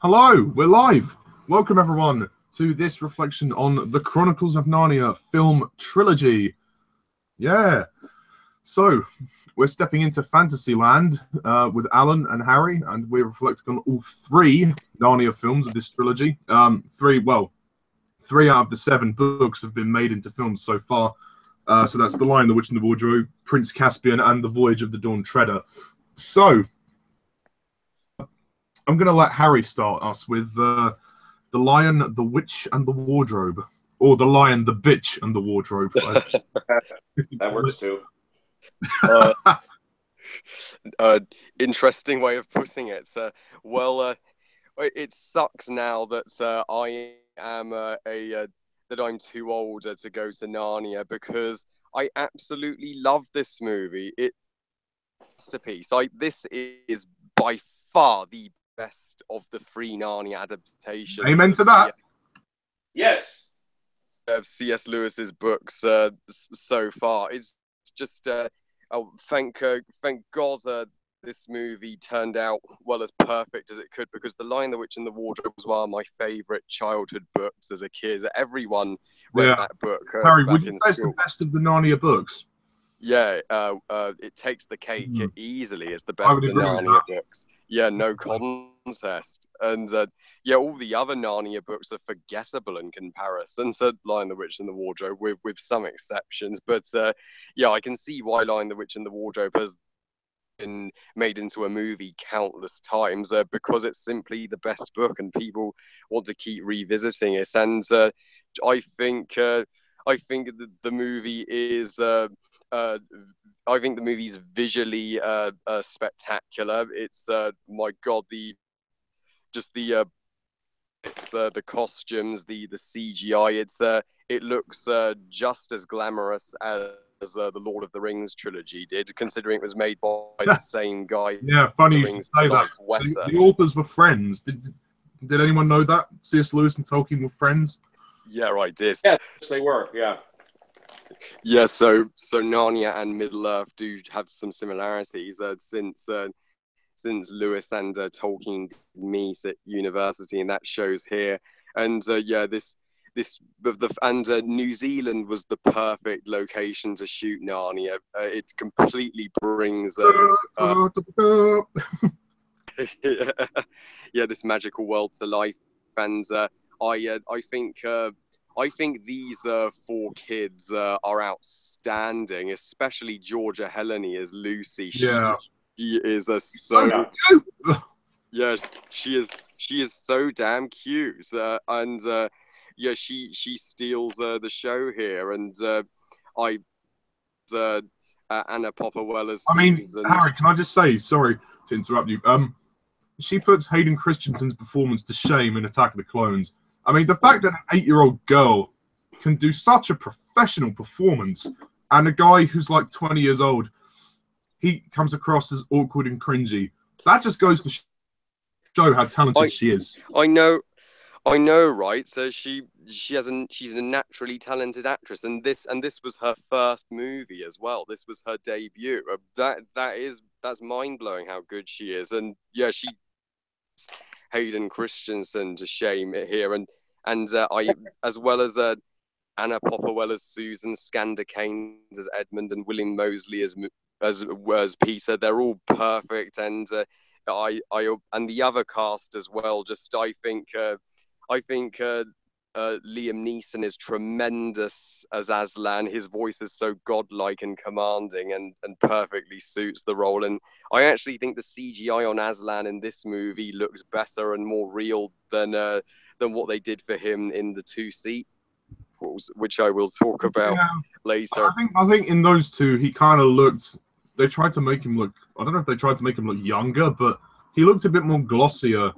Hello, we're live. Welcome everyone to this reflection on the Chronicles of Narnia film trilogy. Yeah. So, we're stepping into Fantasyland with Alan and Harry, and we're reflecting on all three Narnia films of this trilogy. Three out of the 7 books have been made into films so far. So that's The Lion, the Witch, and the Wardrobe, Prince Caspian, and The Voyage of the Dawn Treader. So, I'm going to let Harry start us with The Lion, the Witch, and the Wardrobe. Or The Lion, the Bitch, and the Wardrobe. That works too. Interesting way of putting it. It sucks now that I am that I'm too old to go to Narnia, because I absolutely love this movie. It's a masterpiece. This is by far the best of the 3 Narnia adaptations. Amen to that. Yes. Of C.S. Lewis's books so far. It's just thank God this movie turned out well, as perfect as it could, because The Lion, the Witch, and the Wardrobe was one of my favourite childhood books as a kid. Everyone read that book. Harry, would you say it's the best of the Narnia books? Yeah, it takes the cake easily. It's the best of the Narnia books. Yeah, no contest. And all the other Narnia books are forgettable in comparison to Lion, the Witch, and the Wardrobe, with some exceptions. But I can see why Lion, the Witch, and the Wardrobe has been made into a movie countless times, because it's simply the best book and people want to keep revisiting it. And I think the movie is I think the movie's visually spectacular. It's my God, the costumes, the CGI. It looks just as glamorous as the Lord of the Rings trilogy did, considering it was made by the same guy. Yeah, funny you should say that. The authors were friends. Did anyone know that? C.S. Lewis and Tolkien were friends? Yeah, I did. Yes, they were. Yeah. Yeah, so Narnia and Middle-earth do have some similarities, since Lewis and Tolkien did meet at university, and that shows here. And New Zealand was the perfect location to shoot Narnia. It completely brings this magical world to life. And I think these 4 kids are outstanding, especially Georgia Heleny as Lucy. She is she is so damn cute, she steals the show here. And Anna Popplewell. Harry, can I just say, sorry to interrupt you, she puts Hayden Christensen's performance to shame in Attack of the Clones. I mean, the fact that an 8-year-old girl can do such a professional performance, and a guy who's like 20 years old, he comes across as awkward and cringy. That just goes to show how talented she is. I know, right? So she's a naturally talented actress, and this was her first movie as well. This was her debut. That's mind blowing how good she is, and she Hayden Christensen to shame it here, and I, as well as Anna Popplewell as Susan, Skander Kanes as Edmund, and William Moseley as Peter. They're all perfect, and and the other cast as well. I think Liam Neeson is tremendous as Aslan. His voice is so godlike and commanding, and perfectly suits the role. And I actually think the CGI on Aslan in this movie looks better and more real than what they did for him in the 2 sequels, which I will talk about later. I think in those 2, he kind of looked. They tried to make him look. I don't know if they tried to make him look younger, but he looked a bit more glossier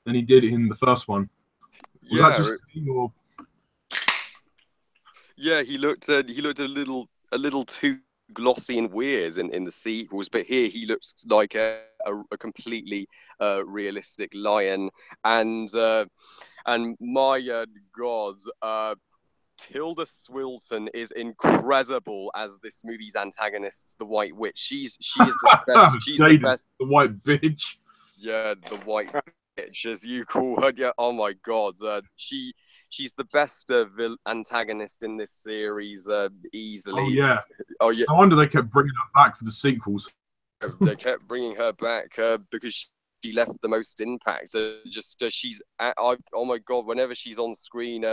than he did in the first one. Was that just or... Yeah, he looked a little too glossy and weird in the sequels, but here he looks like a completely realistic lion. And my God, Tilda Swinton is incredible as this movie's antagonist, the White Witch. She is the best. She's the best. The white bitch. Yeah, the white bitch, as you call her. Yeah, oh my God, she's the best antagonist in this series, easily. Oh yeah. Oh yeah. No wonder they kept bringing her back for the sequels. They kept bringing her back because she left the most impact. Oh my God, whenever she's on screen,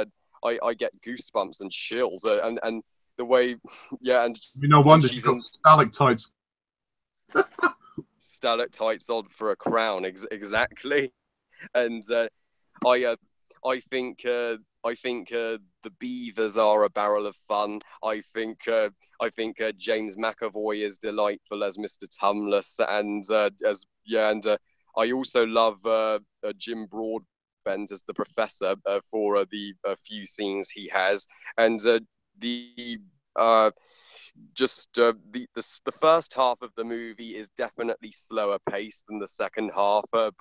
I get goosebumps and chills, and the way, yeah, and no wonder she's got stalactites. Stalactites on for a crown, exactly. And I think the beavers are a barrel of fun. I think James McAvoy is delightful as Mr. Tumless, and I also love Jim Broadbent as the professor for the few scenes he has, and the first half of the movie is definitely slower paced than the second half, but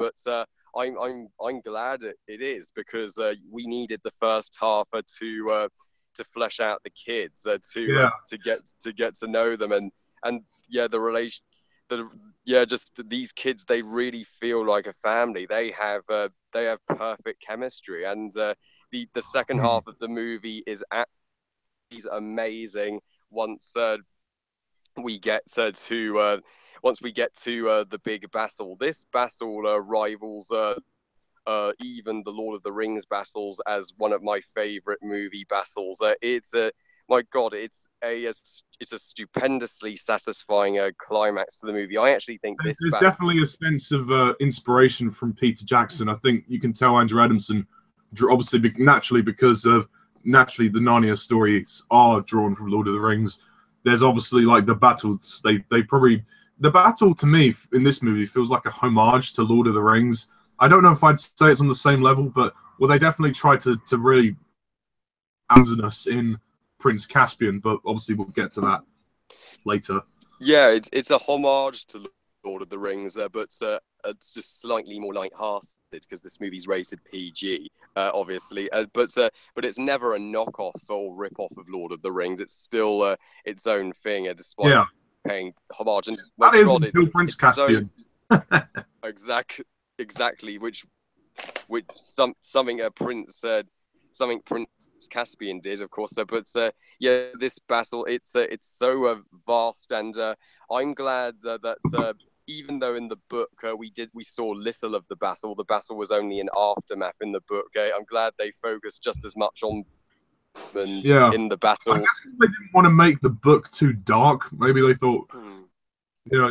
I'm glad it is, because we needed the first half to flesh out the kids, to get to know them, and yeah, the relation, just these kids, they really feel like a family. They have perfect chemistry, and the second half of the movie is amazing once we get to the big battle. This battle rivals even the Lord of the Rings battles as one of my favorite movie battles. My God, it's a stupendously satisfying climax to the movie. I actually think there's definitely a sense of inspiration from Peter Jackson. I think you can tell Andrew Adamson, obviously naturally, because of the Narnia stories are drawn from Lord of the Rings. There's obviously like the battles. The battle to me in this movie feels like a homage to Lord of the Rings. I don't know if I'd say it's on the same level, but they definitely try to really answer us in Prince Caspian. But obviously we'll get to that later. Yeah, it's a homage to Lord of the Rings, but it's just slightly more light-hearted because this movie's rated PG, obviously. But it's never a knockoff or rip-off of Lord of the Rings. It's still its own thing, despite paying homage. And that is until Prince Caspian. Exactly, which something Prince Caspian did, of course. But this battle, it's so vast, and I'm glad that even though in the book we saw little of the battle was only an aftermath in the book. I'm glad they focused just as much on in the battle. I guess they didn't want to make the book too dark. Maybe they thought,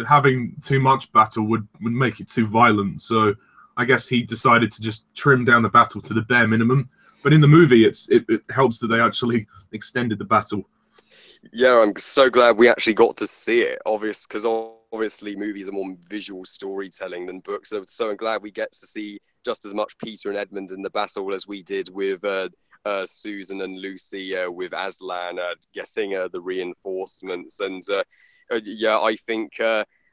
having too much battle would make it too violent. So I guess he decided to just trim down the battle to the bare minimum. But in the movie, it helps that they actually extended the battle. Yeah, I'm so glad we actually got to see it. Because obviously movies are more visual storytelling than books. So I'm glad we get to see just as much Peter and Edmund in the battle as we did with Susan and Lucy, with Aslan getting the reinforcements. And I think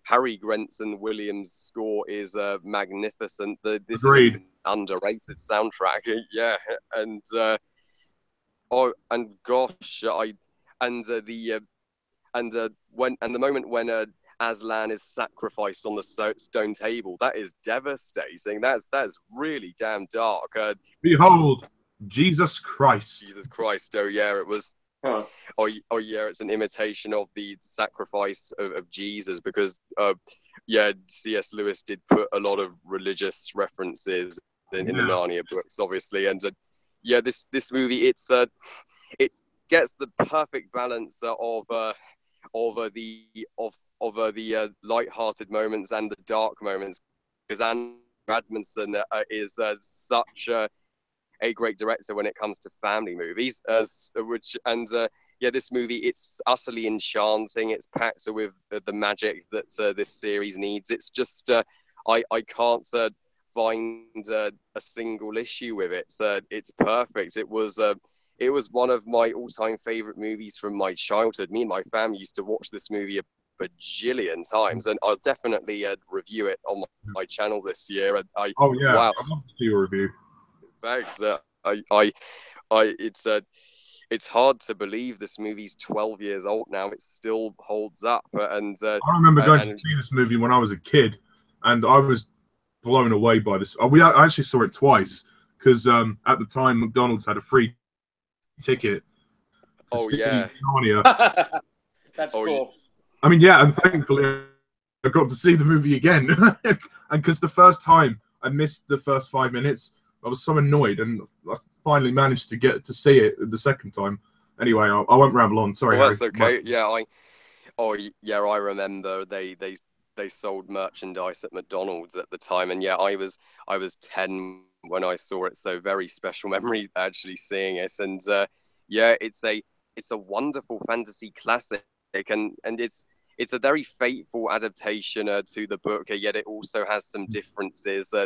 Harry Gregson Williams' score is magnificent. This Agreed. is an underrated soundtrack. Yeah, and gosh, the moment when Aslan is sacrificed on the stone table, that is devastating. That's really damn dark. Behold, Jesus Christ. Jesus Christ. Oh yeah, it was. Huh. Oh yeah, it's an imitation of the sacrifice of Jesus, because C.S. Lewis did put a lot of religious references in the Narnia books, obviously, and this movie, it gets the perfect balance of the light-hearted moments and the dark moments, because Adamson is such a great director when it comes to family movies, this movie, it's utterly enchanting. It's packed with the magic that this series needs. It's just I can't find a single issue with it. It's perfect. It was one of my all-time favorite movies from my childhood. Me and my family used to watch this movie a bajillion times, and I'll definitely review it on my channel this year. Wow. I'd love to see a review. Thanks. It's hard to believe this movie's 12 years old now. It still holds up. And I remember going to see this movie when I was a kid, and I was blown away by this. I actually saw it twice because at the time McDonald's had a free ticket to see Narnia. That's cool. I mean, yeah, and thankfully I got to see the movie again. And because the first time I missed the first 5 minutes, I was so annoyed, and I finally managed to get to see it the second time. Anyway, I won't ramble on. Sorry, Well, that's Harry. okay. Yeah, I remember they sold merchandise at McDonald's at the time, and yeah, I was 10 when I saw it, so very special memory actually seeing it. And yeah, it's a wonderful fantasy classic, and it's a very faithful adaptation to the book, yet it also has some differences so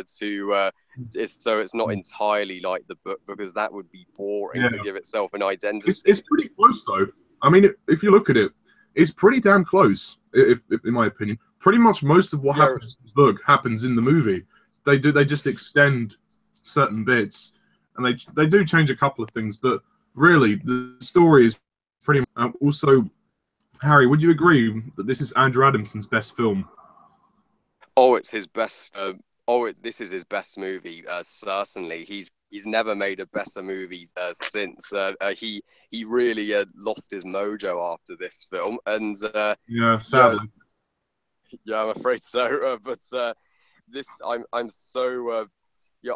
it's not entirely like the book, because that would be boring to give itself an identity. It's pretty close though. I mean, if you look at it, it's pretty damn close, if in my opinion. Pretty much most of what happens in the book happens in the movie. They just extend certain bits, and they do change a couple of things, but really the story is pretty also. Harry, would you agree that this is Andrew Adamson's best film? Oh, it's his best. This is his best movie. Certainly, he's never made a better movie since. He really lost his mojo after this film, and yeah, sadly. Yeah, I'm afraid so. But this, I'm so yeah,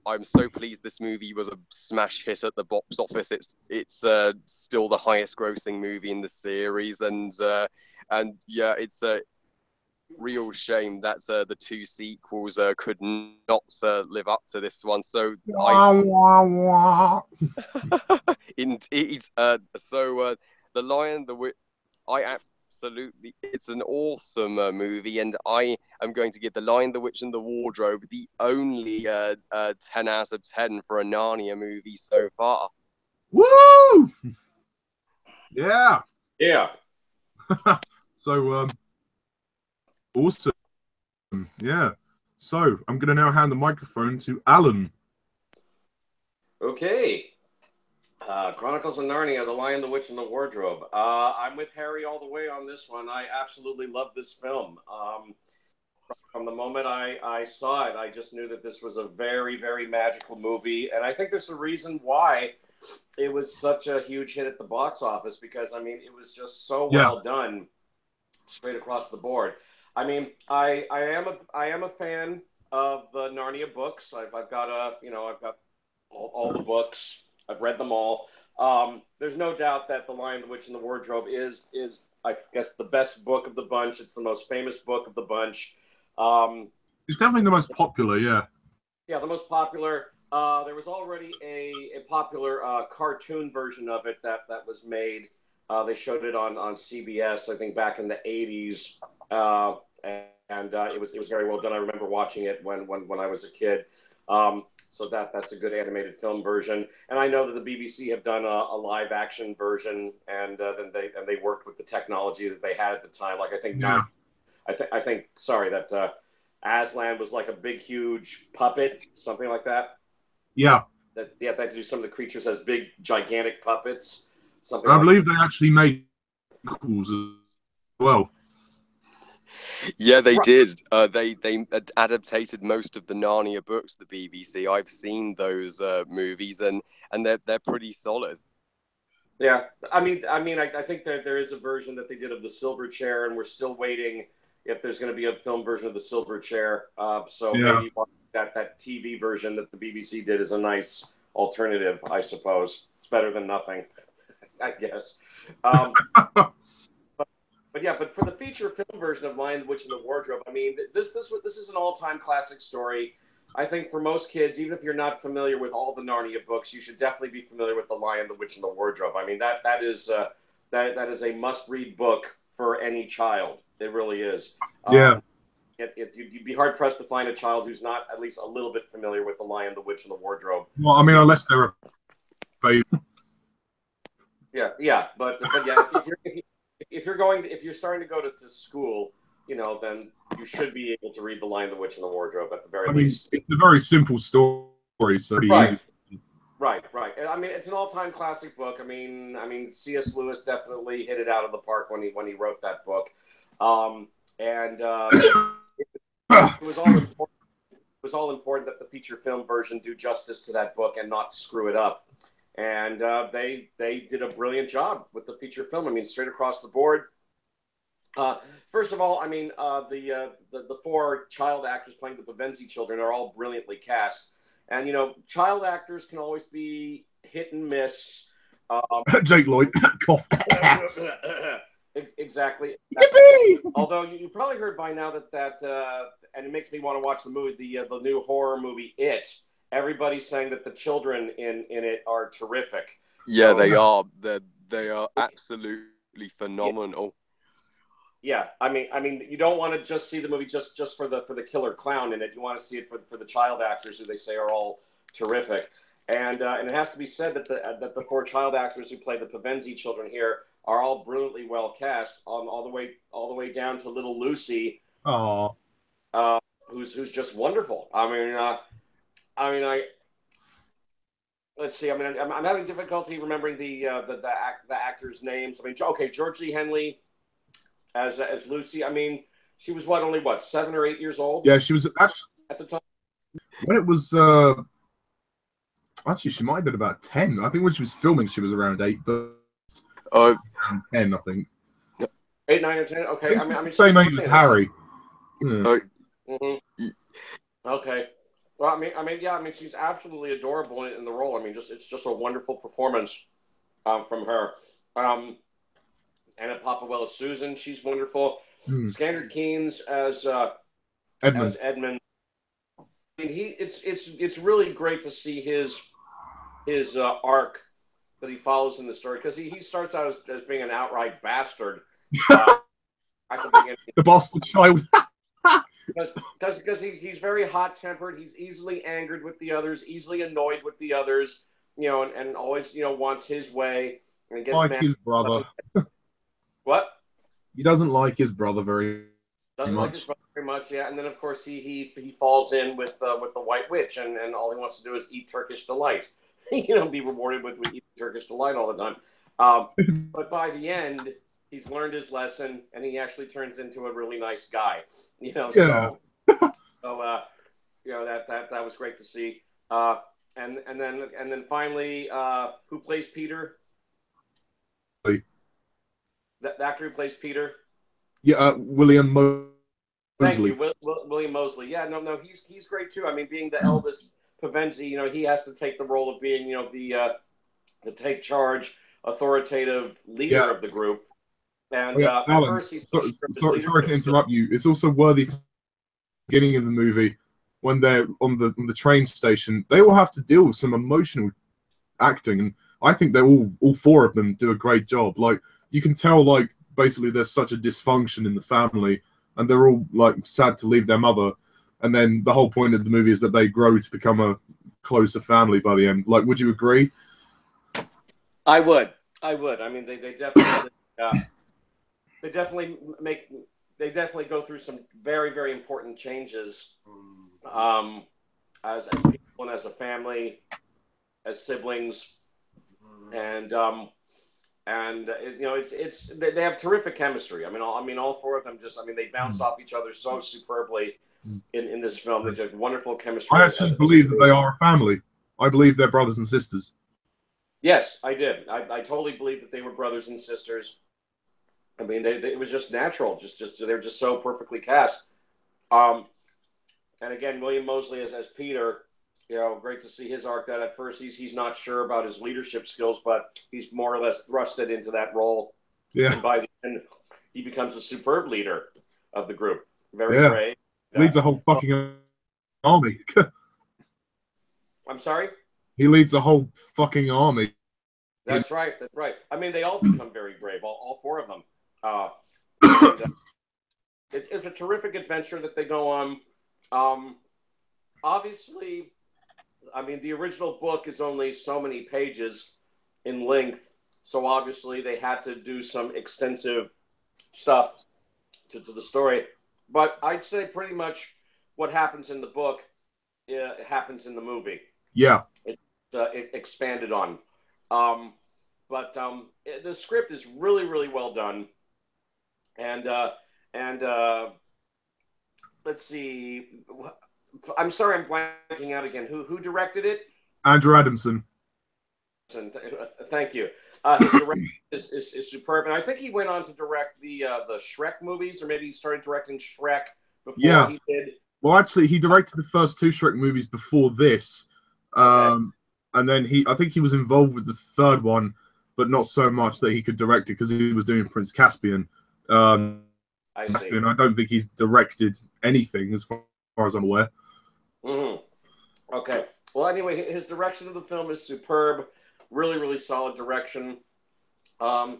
I'm so pleased this movie was a smash hit at the box office. It's still the highest grossing movie in the series, and yeah, it's a real shame that the two sequels could not live up to this one. So indeed, so The Lion, the Witch, absolutely, it's an awesome movie, and I am going to give The Lion, the Witch, and the Wardrobe the only 10 out of 10 for a Narnia movie so far. Woo! Yeah. Yeah. So, awesome. Yeah. So, I'm going to now hand the microphone to Alan. Okay. Chronicles of Narnia, The Lion, the Witch, and the Wardrobe. I'm with Harry all the way on this one. I absolutely love this film. From the moment I saw it, I just knew that this was a very, very magical movie. And I think there's a reason why it was such a huge hit at the box office, because, I mean, it was just so well done straight across the board. I mean, I am a fan of the Narnia books. I've got all the books. I've read them all. There's no doubt that The Lion, the Witch, and the Wardrobe is I guess the best book of the bunch. It's the most famous book of the bunch. It's definitely the most popular, yeah. Yeah, the most popular. There was already a popular cartoon version of it that was made. They showed it on CBS, I think, back in the 80s, and it was very well done. I remember watching it when I was a kid. So that's a good animated film version. And I know that the BBC have done a live action version, and then they worked with the technology that they had at the time. Like I think that Aslan was like a big, huge puppet, something like that. Yeah. They had to do some of the creatures as big, gigantic puppets. Something. I believe they actually made sequels as well. Yeah, they did. They adapted most of the Narnia books, the BBC. I've seen those movies, and they're pretty solid. Yeah, I mean, I think that there is a version that they did of the Silver Chair, and we're still waiting if there's going to be a film version of the Silver Chair. Maybe that TV version that the BBC did is a nice alternative, I suppose. It's better than nothing, I guess. But for the feature film version of Lion, the Witch, and the Wardrobe, I mean, this is an all-time classic story. I think for most kids, even if you're not familiar with all the Narnia books, you should definitely be familiar with The Lion, the Witch, and the Wardrobe. I mean, that is a must-read book for any child. It really is. Yeah. You'd be hard-pressed to find a child who's not at least a little bit familiar with The Lion, the Witch, and the Wardrobe. Well, I mean, unless they're a baby. Yeah, but yeah, if you're starting to go to school, then you should be able to read The Lion, the Witch, and the Wardrobe at the very least. It's a very simple story, so it'd be easy. Right. I mean, it's an all-time classic book. I mean, C.S. Lewis definitely hit it out of the park when he wrote that book. it was all important. It was all important that the feature film version do justice to that book and not screw it up. And they did a brilliant job with the feature film. I mean, straight across the board. First of all, I mean, the four child actors playing the Pavenzi children are all brilliantly cast. And, you know, child actors can always be hit and miss. Jake Lloyd, cough. Exactly. Although you probably heard by now that and it makes me want to watch the movie, the new horror movie, It. Everybody's saying that the children in it are terrific. Yeah, so, they are. They are absolutely phenomenal. Yeah, I mean, you don't want to just see the movie just for the killer clown in it. You want to see it for the child actors, who they say are all terrific. And it has to be said that the four child actors who play the Pavenzi children here are all brilliantly well cast, all the way down to little Lucy, who's just wonderful. Let's see. I mean, I'm having difficulty remembering the actors' names. I mean, okay, George Lee Henley as Lucy. I mean, she was only 7 or 8 years old? Yeah, she was actually at the time. When it was actually, she might have been about 10. I think when she was filming, she was around 8, but 10, I think. 8, 9, or 10. Okay, I mean, same age as Harry. Yeah. Okay. Well, I mean, she's absolutely adorable in the role. I mean, it's just a wonderful performance from her. And at Papa Well Susan, she's wonderful. Standard Keynes as Edmund. I mean, it's really great to see his arc that he follows in the story, because he starts out as being an outright bastard. The bastard child. Because he's very hot-tempered. He's easily angered with the others, easily annoyed with the others, you know, and always, you know, wants his way. And gets like his brother. What? He doesn't like his brother very much, yeah. And then, of course, he falls in with the White Witch, and all he wants to do is eat Turkish delight. You know, be rewarded with eating Turkish delight all the time. But by the end, he's learned his lesson, and he actually turns into a really nice guy. You know, yeah. so you know, that was great to see. And then finally, who plays Peter? The actor who plays Peter? Yeah, William Moseley. Thank you, William Moseley. Yeah, no, he's great too. I mean, being the eldest Pavenzi, you know, he has to take the role of being, you know, the take charge, authoritative leader of the group. And Alan, at first he's sorry to interrupt you. It's also worthy to beginning of the movie when they're on the train station. They all have to deal with some emotional acting, and I think they're all four of them do a great job. Like, you can tell, like, basically there's such a dysfunction in the family, and they're all like sad to leave their mother, and then the whole point of the movie is that they grow to become a closer family by the end. Like, would you agree? I would. I mean, they definitely they definitely go through some very, very important changes as people and as a family, as siblings, and you know, they have terrific chemistry. I mean, all four of them they bounce off each other so superbly in this film. They have wonderful chemistry. I actually believe that they are a family. I believe they're brothers and sisters. Yes, I did. I totally believe that they were brothers and sisters. I mean, it was just natural. They were just so perfectly cast. And again, William Moseley as Peter. You know, great to see his arc. That at first he's not sure about his leadership skills, but he's more or less thrusted into that role. Yeah. And by the end, he becomes a superb leader of the group. Very brave. Leads a whole fucking army. I'm sorry? He leads a whole fucking army. That's right. That's right. I mean, they all become very brave. All four of them. It's a terrific adventure that they go on. Obviously, I mean, the original book is only so many pages in length, so obviously they had to do some extensive stuff to the story. But I'd say pretty much what happens in the book happens in the movie. Yeah. It expanded on. But the script is really, really well done. And let's see. I'm sorry, I'm blanking out again. Who directed it? Andrew Adamson. Thank you. His direction is superb, and I think he went on to direct the Shrek movies, or maybe he started directing Shrek before he did. Well, actually, he directed the first 2 Shrek movies before this, and then I think he was involved with the third one, but not so much that he could direct it because he was doing Prince Caspian. I see. And I don't think he's directed anything as far as I'm aware. Mm-hmm. Okay. Well, anyway, his direction of the film is superb. Really, really solid direction. The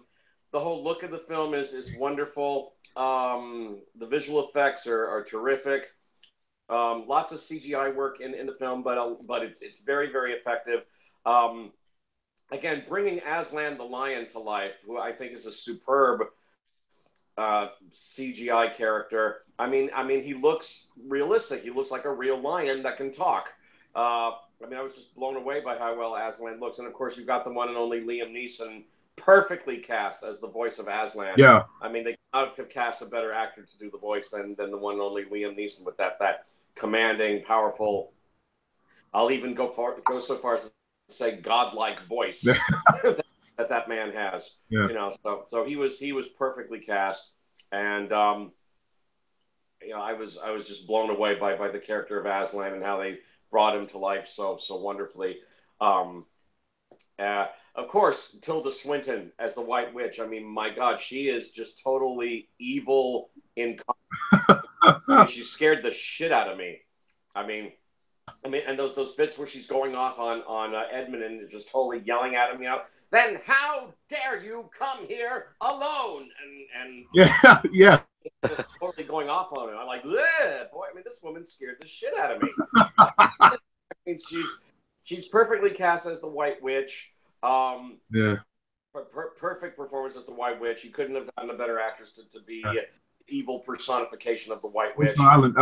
whole look of the film is wonderful. The visual effects are terrific. Lots of CGI work in the film, but it's very, very effective. Again, bringing Aslan the lion to life, who I think is a superb CGI character. I mean, he looks realistic. He looks like a real lion that can talk. I mean, I was just blown away by how well Aslan looks. And, of course, you've got the one and only Liam Neeson perfectly cast as the voice of Aslan. Yeah. I mean, they could not have cast a better actor to do the voice than the one and only Liam Neeson with that commanding, powerful, I'll even go so far as to say godlike voice that man has. Yeah. You know, so he was perfectly cast. And, you know, I was just blown away by the character of Aslan and how they brought him to life so wonderfully. Of course, Tilda Swinton as the White Witch. I mean, my God, she is just totally evil in. She scared the shit out of me. I mean, and those bits where she's going off on Edmund and just totally yelling at him, you know. Then how dare you come here alone? And yeah. Just totally going off on him. I'm like, boy, I mean, this woman scared the shit out of me. I mean, she's perfectly cast as the White Witch. Perfect performance as the White Witch. You couldn't have gotten a better actress to be evil personification of the White Witch. Also,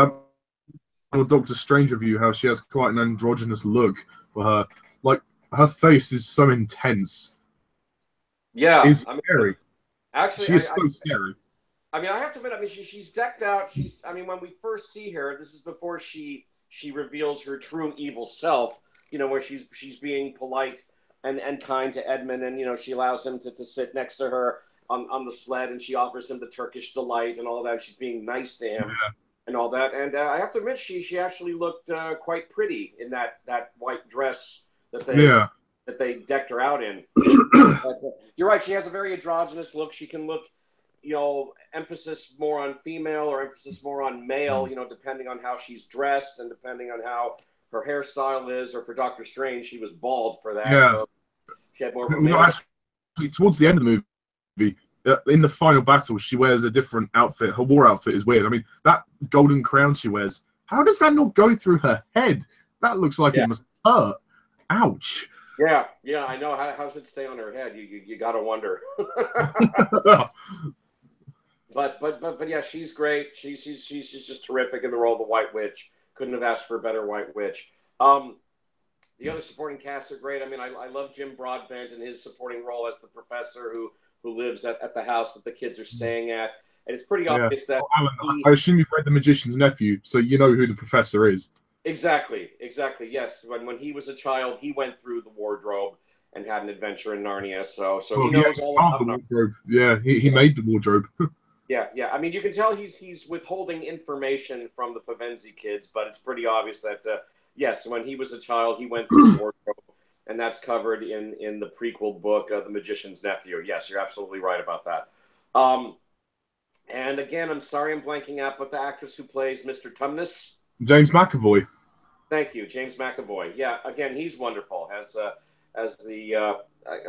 Alan, Doctor Strange review, how she has quite an androgynous look for her. Like, her face is so intense. Yeah. It's scary. Actually, she is so scary. I mean, I have to admit, I mean, she's decked out. I mean, when we first see her, this is before she reveals her true evil self, you know, where she's being polite and kind to Edmund, and, you know, she allows him to sit next to her on the sled, and she offers him the Turkish delight and all that. She's being nice to him and all that. And I have to admit, she actually looked quite pretty in that white dress that they decked her out in. But, you're right. She has a very androgynous look. She can look, you know, emphasis more on female or emphasis more on male, you know, depending on how she's dressed and depending on how her hairstyle is. Or for Doctor Strange, she was bald for that. Yeah. So she had more of a male. Actually, towards the end of the movie, in the final battle, she wears a different outfit. Her war outfit is weird. I mean, that golden crown she wears, how does that not go through her head? That looks like it must hurt. Ouch. Yeah, I know. How does it stay on her head? You got to wonder. But yeah, she's great. She's just terrific in the role of the White Witch. Couldn't have asked for a better White Witch. The other supporting cast are great. I mean, I love Jim Broadbent and his supporting role as the professor who lives at the house that the kids are staying at. And it's pretty obvious that Alan, I assume you've read The Magician's Nephew, so you know who the professor is. Exactly. Yes. When he was a child, he went through the wardrobe and had an adventure in Narnia. So he knows all about the wardrobe. Yeah, he made the wardrobe. Yeah. I mean, you can tell he's withholding information from the Pavenzi kids, but it's pretty obvious that yes, when he was a child, he went through the wardrobe, and that's covered in the prequel book, The Magician's Nephew. Yes, you're absolutely right about that. And again, I'm sorry I'm blanking out, but the actress who plays Mr. Tumnus, James McAvoy. Thank you, James McAvoy. Yeah, again, he's wonderful as the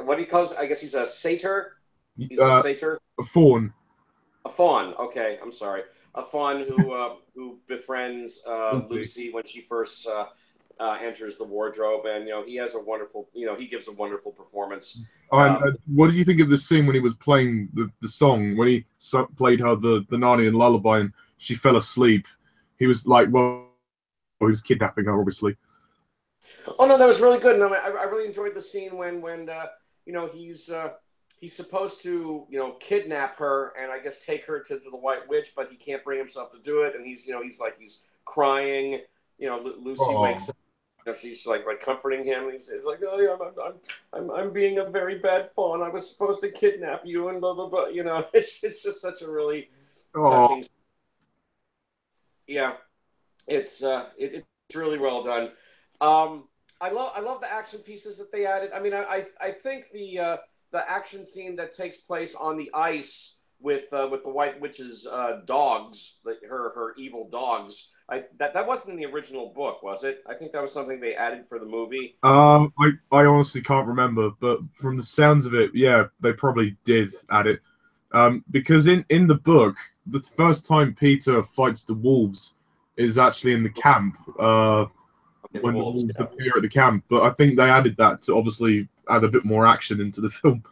what do you call? I guess he's a satyr. He's a satyr. A faun. A faun. Okay, I'm sorry. A faun who befriends Lucy when she first enters the wardrobe, and you know he has a wonderful. You know he gives a wonderful performance. What did you think of the scene when he was playing the song when he played her the Narnian lullaby and she fell asleep? He was like, well, he was kidnapping her, obviously. Oh no, that was really good. And I really enjoyed the scene when you know he's he's supposed to, kidnap her and I guess take her to the White Witch, but he can't bring himself to do it. And he's crying. Lucy wakes up. She's like comforting him. And he's like, "Oh yeah, I'm being a very bad fawn. I was supposed to kidnap you and blah blah blah." It's just such a really touching. Yeah, it's really well done. I love the action pieces that they added. I mean, I think the action scene that takes place on the ice with the White Witch's dogs, her evil dogs. That wasn't in the original book, was it? I think that was something they added for the movie. I honestly can't remember, but from the sounds of it, yeah, they probably did add it. Because in the book, the first time Peter fights the wolves is actually in the camp. When the wolves appear at the camp, but I think they added that to obviously add a bit more action into the film.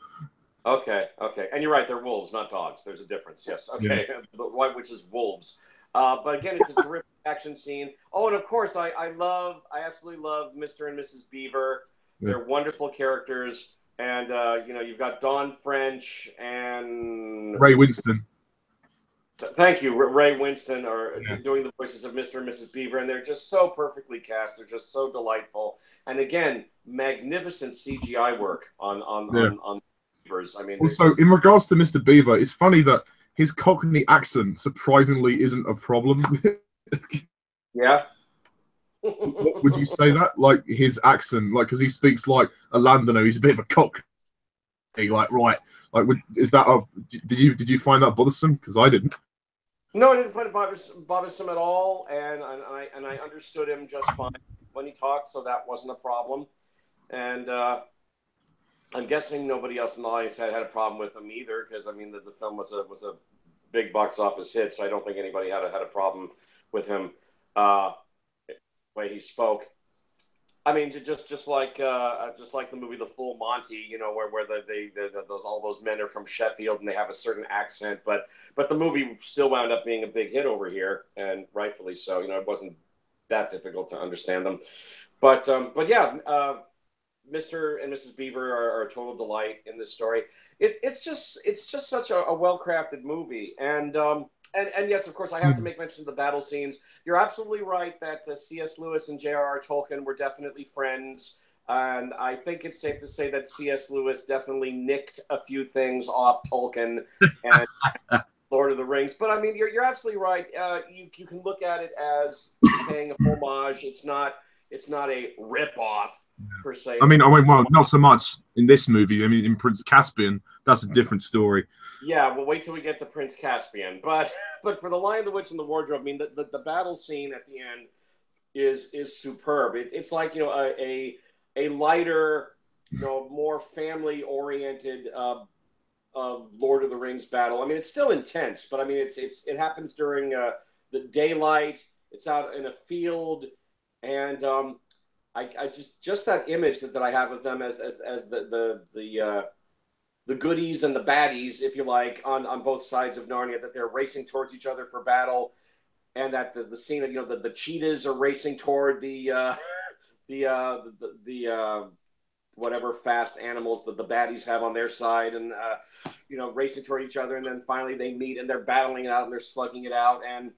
Okay, and you're right, they're wolves, not dogs. There's a difference. Yes, okay. Yeah. The White Witch is wolves. But again, it's a terrific action scene. Oh, and of course, I absolutely love Mr. and Mrs. Beaver. Yeah. They're wonderful characters, and you've got Dawn French and Ray Winston. Thank you, Ray Winston, doing the voices of Mr. and Mrs. Beaver, and they're just so perfectly cast. They're just so delightful, and again, magnificent CGI work on Beavers. I mean, also in regards to Mr. Beaver, it's funny that his Cockney accent surprisingly isn't a problem. Yeah. Would you say that? Like his accent, like because he speaks like a Londoner, he's a bit of a Cockney. Like right, like is that did you find that bothersome? Because I didn't. No, I didn't find it bothersome at all, and I understood him just fine when he talked, so that wasn't a problem. And I'm guessing nobody else in the audience had a problem with him either, because I mean the film was a big box office hit, so I don't think anybody had a problem with him way he spoke. I mean, just like the movie The Full Monty, where all those men are from Sheffield and they have a certain accent, but the movie still wound up being a big hit over here, and rightfully so. It wasn't that difficult to understand them, but yeah, Mr. and Mrs. Beaver are a total delight in this story. It's just such a well-crafted movie, and yes, of course, I have to make mention of the battle scenes. You're absolutely right that C.S. Lewis and J.R.R. Tolkien were definitely friends. And I think it's safe to say that C.S. Lewis definitely nicked a few things off Tolkien and Lord of the Rings. But I mean, you're absolutely right. You can look at it as paying a homage. It's not a rip-off per se. I mean, well, not so much in this movie. I mean, in Prince Caspian, that's a different story. Yeah, we'll wait till we get to Prince Caspian. But for The Lion, the Witch, and the Wardrobe, I mean, the battle scene at the end is superb. It's like a lighter, more family-oriented Lord of the Rings battle. I mean, it's still intense, but I mean, it happens during the daylight. It's out in a field, and I just that image that I have of them as the goodies and the baddies, if you like, on both sides of Narnia, that they're racing towards each other for battle, and that the scene of the cheetahs are racing toward the whatever fast animals that the baddies have on their side, and racing toward each other, and then finally they meet and they're battling it out and they're slugging it out, and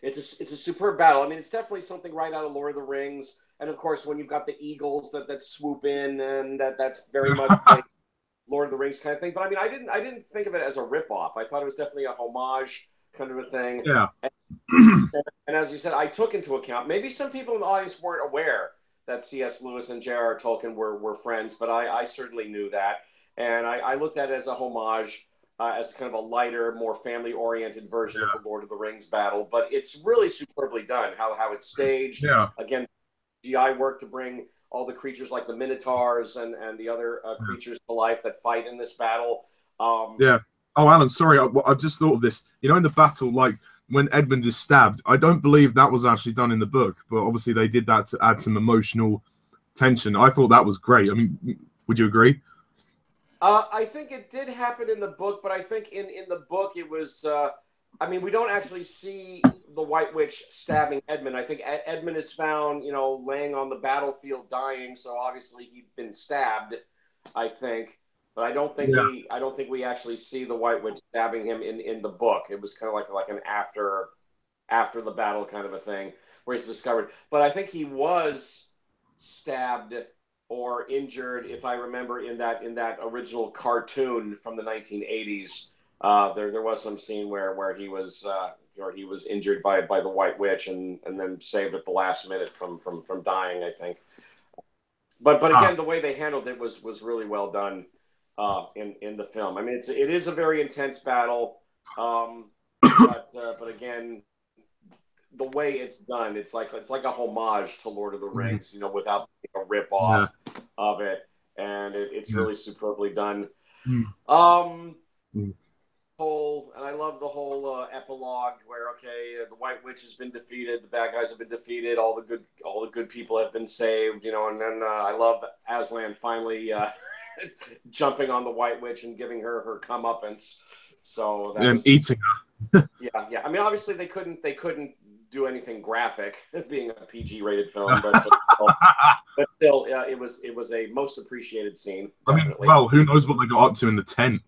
it's a superb battle. I mean, it's definitely something right out of Lord of the Rings, and of course when you've got the eagles that swoop in, and that's very much like Lord of the Rings kind of thing. But I mean, I didn't think of it as a ripoff. I thought it was definitely a homage kind of a thing. Yeah. And as you said, I took into account, maybe some people in the audience weren't aware that C.S. Lewis and J.R.R. Tolkien were friends, but I certainly knew that. And I looked at it as a homage, as kind of a lighter, more family-oriented version of the Lord of the Rings battle. But it's really superbly done, how it's staged. Yeah. Again, GI work to bring all the creatures like the Minotaurs and the other creatures to life that fight in this battle. Yeah. Oh, Alan, sorry, I've just thought of this. In the battle, like when Edmund is stabbed, I don't believe that was actually done in the book, but obviously they did that to add some emotional tension. I thought that was great. I mean, would you agree? I think it did happen in the book, but I think in the book it was... I mean, we don't actually see the White Witch stabbing Edmund. I think Edmund is found, laying on the battlefield dying, so obviously he'd been stabbed, I think. but I don't think we actually see the White Witch stabbing him in the book. It was kind of like an after the battle kind of a thing where he's discovered. But I think he was stabbed or injured, if I remember, in that original cartoon from the 1980s. There was some scene where he was injured by the White Witch and then saved at the last minute from dying, I think. But again, the way they handled it was really well done in the film. I mean, it is a very intense battle, but again, the way it's done, it's like a homage to Lord of the Rings, you know, without a rip off of it, and it's really superbly done. And I love the whole epilogue where the White Witch has been defeated, the bad guys have been defeated, all the good people have been saved, you know, and then I love Aslan finally jumping on the White Witch and giving her comeuppance. So eating her. yeah. I mean, obviously they couldn't do anything graphic, being a PG-rated film, but still, it was a most appreciated scene. Definitely. I mean, well, who knows what they got up to in the tent?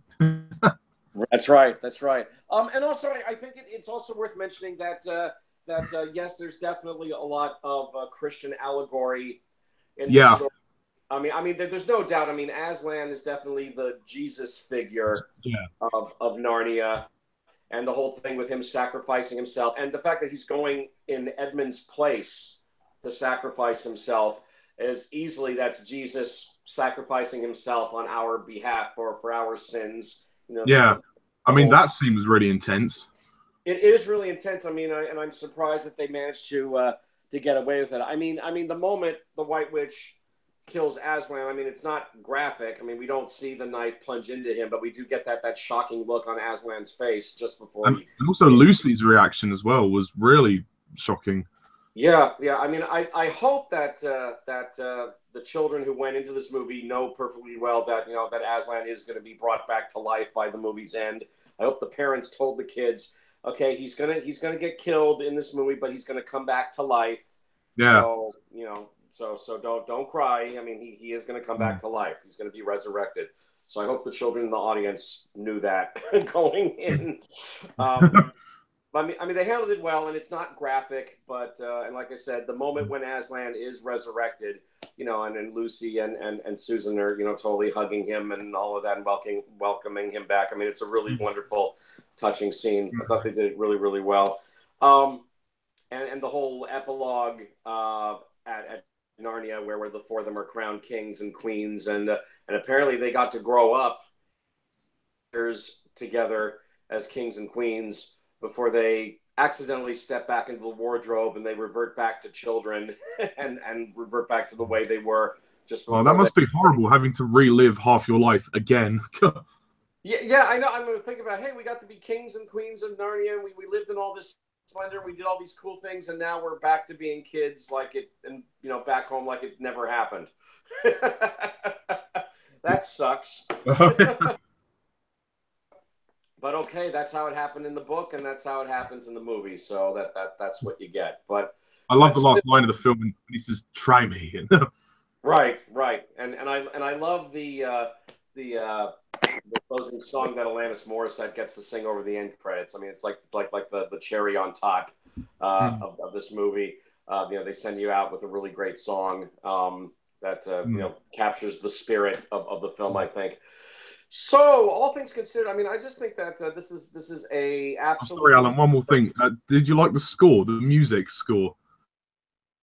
That's right. And also, I think it's also worth mentioning that yes, there's definitely a lot of Christian allegory in the story. I mean, there's no doubt. I mean, Aslan is definitely the Jesus figure of Narnia, and the whole thing with him sacrificing himself, and the fact that he's going in Edmund's place to sacrifice himself that's Jesus sacrificing himself on our behalf for our sins. You know, I mean, that scene was really intense. It is really intense. I mean, and I'm surprised that they managed to get away with it. I mean, the moment the White Witch kills Aslan, I mean, it's not graphic. I mean, we don't see the knife plunge into him, but we do get that shocking look on Aslan's face just before. And also, Lucy's reaction as well was really shocking. Yeah. I mean, I hope that the children who went into this movie know perfectly well that that Aslan is going to be brought back to life by the movie's end. I hope the parents told the kids, okay, he's gonna get killed in this movie, but he's gonna come back to life. Yeah. So so don't cry. I mean, he is gonna come back to life. He's gonna be resurrected. So I hope the children in the audience knew that going in. I mean, they handled it well, and it's not graphic, but and like I said, the moment when Aslan is resurrected, and then Lucy and Susan are totally hugging him and all of that, and welcoming him back. I mean, it's a really wonderful, touching scene. I thought they did it really, really well. And the whole epilogue at Narnia, where the four of them are crowned kings and queens, and apparently they got to grow up together as kings and queens before they accidentally step back into the wardrobe and they revert back to children and revert back to the way they were just before. Oh, that must be horrible, having to relive half your life again. Yeah, I know. I'm thinking about, hey, we got to be kings and queens of Narnia, and we lived in all this splendor, we did all these cool things, and now we're back to being kids back home like it never happened. That sucks. But okay, that's how it happened in the book, and that's how it happens in the movie. So that's what you get. But I love the last line of the film when he says, "Try me." Right, and I love the closing song that Alanis Morissette gets to sing over the end credits. I mean, it's like the cherry on top of this movie. They send you out with a really great song that captures the spirit of the film, I think. So, all things considered, I mean, I just think that this is a absolute. Sorry, Alan. One more thing. Did you like the score, the music score?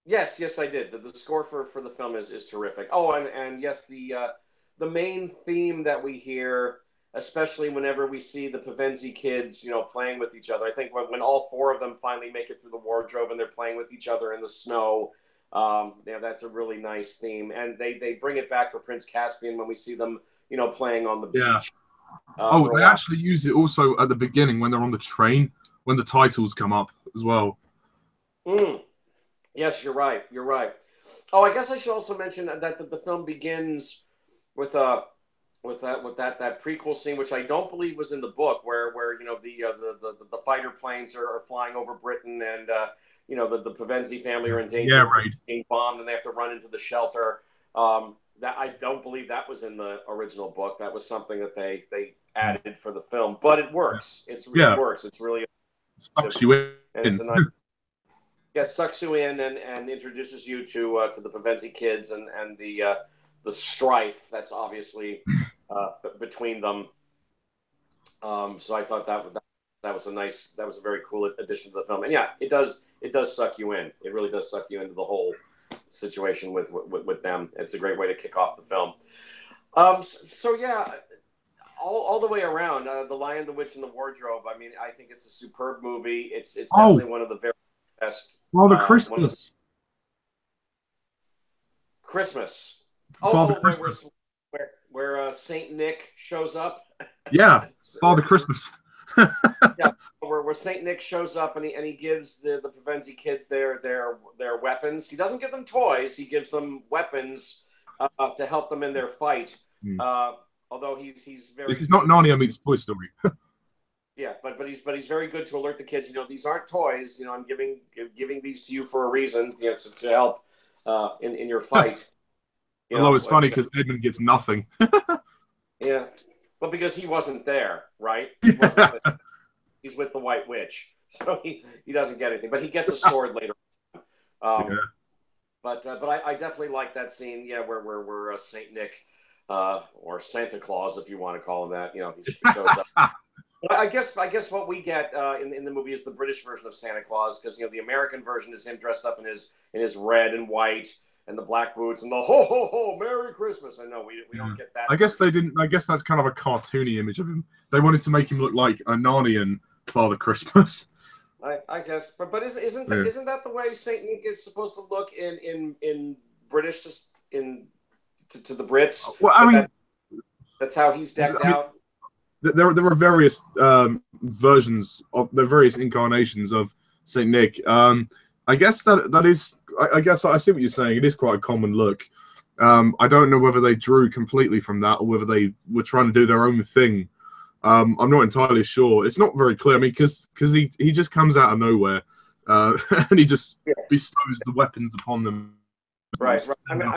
Yes, I did. The score for the film is terrific. Oh, and yes, the main theme that we hear, especially whenever we see the Pevensie kids, playing with each other. I think when all four of them finally make it through the wardrobe and they're playing with each other in the snow, that's a really nice theme. And they bring it back for Prince Caspian when we see them, playing on the beach. They actually use it also at the beginning when they're on the train, when the titles come up as well. Yes, you're right. Oh, I guess I should also mention that the film begins with that prequel scene, which I don't believe was in the book, where the fighter planes are flying over Britain, and the Pevensie family are in danger of being bombed, and they have to run into the shelter. That I don't believe that was in the original book. That was something that they added for the film, but it works. It works. It's really sucks you in. And it's a nice, sucks you in and introduces you to the Pevensey kids and the strife that's obviously between them. So I thought that was a very cool addition to the film. And yeah, it does suck you in. It really does suck you into the whole situation with them. It's a great way to kick off the film. So yeah, all the way around, The Lion, the Witch, and the Wardrobe. I mean, I think it's a superb movie. It's definitely one of the very best. Father Christmas. Christmas. Father Christmas. Where Saint Nick shows up. Yeah, Father Christmas. Yeah, where Saint Nick shows up and he gives the Pevensey kids their weapons. He doesn't give them toys. He gives them weapons to help them in their fight. Although he's very. This is not Narnia meets Toy Story. Yeah, but he's very good to alert the kids. These aren't toys. I'm giving these to you for a reason. To help in your fight. Although it's funny because Edmund gets nothing. Yeah, but because he wasn't there, right? He's with the White Witch, so he doesn't get anything. But he gets a sword later on. But I definitely like that scene. Yeah, where Saint Nick or Santa Claus, if you want to call him that, he shows up. I guess what we get in the movie is the British version of Santa Claus, because the American version is him dressed up in his red and white and the black boots and the ho ho ho Merry Christmas. I know we don't get that. I guess they didn't. I guess that's kind of a cartoony image of him. They wanted to make him look like a Narnian Father Christmas. I guess, but isn't that the way Saint Nick is supposed to look in British to the Brits? Well, I mean, that's how he's decked out. There are various versions of the various incarnations of Saint Nick. I guess that is. I guess I see what you're saying. It is quite a common look. I don't know whether they drew completely from that or whether they were trying to do their own thing. I'm not entirely sure. It's not very clear. I mean, because he just comes out of nowhere and he just bestows the weapons upon them. Right. I mean,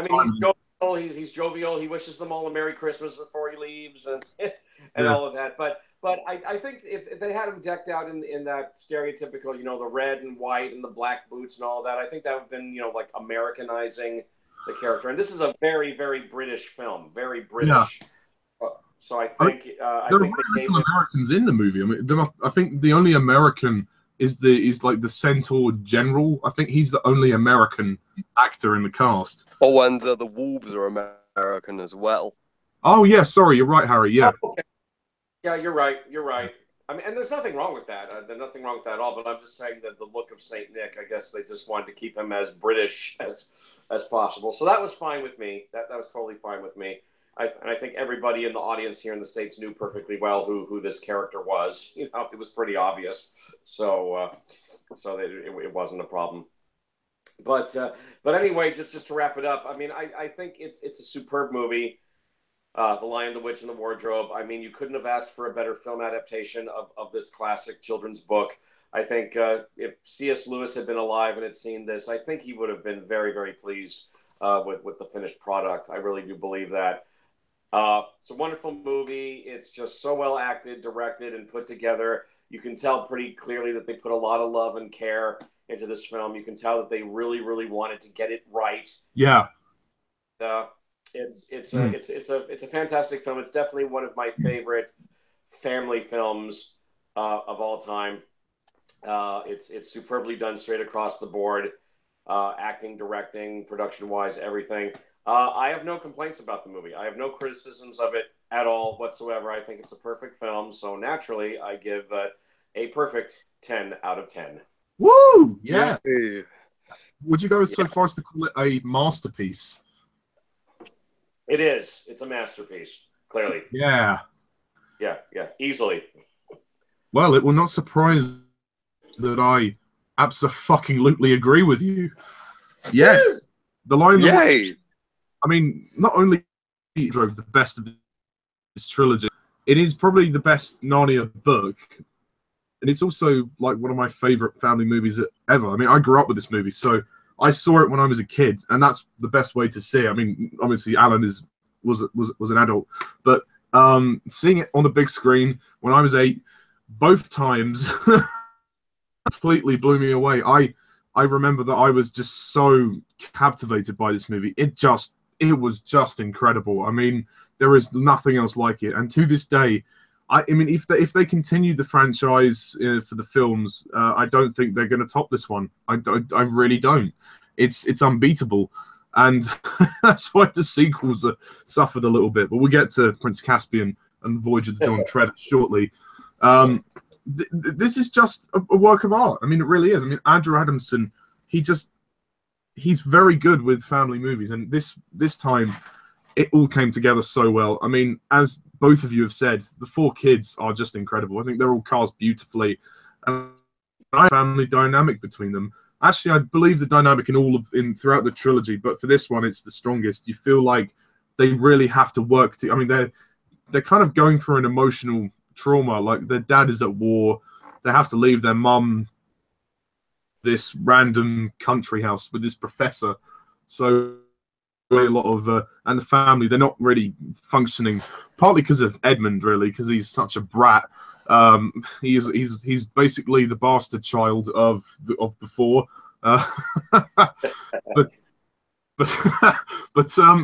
he's jovial. He wishes them all a Merry Christmas before he leaves and all of that. But I think if they had him decked out in that stereotypical, the red and white and the black boots and all that, I think that would have been, like Americanizing the character. And this is a very, very British film, very British. Yeah. So I think there are very little Americans in the movie. I mean, I think the only American is like the Centaur General. I think he's the only American actor in the cast. Oh, and the Wolves are American as well. Oh yeah, sorry, you're right, Harry. Yeah. Oh, okay. Yeah, you're right. I mean, and there's nothing wrong with that. There's nothing wrong with that at all. But I'm just saying that the look of Saint Nick, I guess they just wanted to keep him as British as possible. So that was fine with me. That was totally fine with me. I think everybody in the audience here in the States knew perfectly well who this character was. It was pretty obvious. So it wasn't a problem. But anyway, just to wrap it up, I mean, I think it's a superb movie. The Lion, the Witch, and the Wardrobe. I mean, you couldn't have asked for a better film adaptation of this classic children's book. I think if C.S. Lewis had been alive and had seen this, I think he would have been very, very pleased with the finished product. I really do believe that. It's a wonderful movie. It's just so well acted, directed, and put together. You can tell pretty clearly that they put a lot of love and care into this film. You can tell that they really, really wanted to get it right. Yeah. It's a fantastic film. It's definitely one of my favorite family films of all time. It's superbly done straight across the board, acting, directing, production-wise, everything. I have no complaints about the movie. I have no criticisms of it at all whatsoever. I think it's a perfect film. So naturally, I give a perfect 10 out of 10. Woo! Yeah. Would you go so far as to call it a masterpiece? It is. It's a masterpiece, clearly. Yeah. Yeah, easily. Well, it will not surprise that I abso-fucking-lutely agree with you. Yes. Woo! The Lion, the Witch. I mean, not only drove the best of this trilogy, it is probably the best Narnia book, and it's also like one of my favorite family movies ever. I mean, I grew up with this movie, so I saw it when I was a kid, and that's the best way to see it. I mean, obviously Alan was an adult, but seeing it on the big screen when I was 8, both times completely blew me away. I remember that I was just so captivated by this movie. It was just incredible. I mean, there is nothing else like it. And to this day, I mean, if they continue the franchise for the films, I don't think they're going to top this one. I really don't. It's unbeatable, and that's why the sequels suffered a little bit. But we'll get to Prince Caspian and Voyage of the Dawn Treader shortly. This is just a work of art. I mean, it really is. I mean, Andrew Adamson, he's very good with family movies, and this time it all came together so well. I mean, as both of you have said, the 4 kids are just incredible. I think they're all cast beautifully, and a family dynamic between them. Actually, I believe the dynamic throughout the trilogy, but for this one, it's the strongest. You feel like they really have to work. I mean, they're kind of going through an emotional trauma. Like, their dad is at war. They have to leave their mum, this random country house with this professor. So a lot of and the family, they're not really functioning, partly because of Edmund, really, because he's such a brat. He's basically the bastard child of the 4. But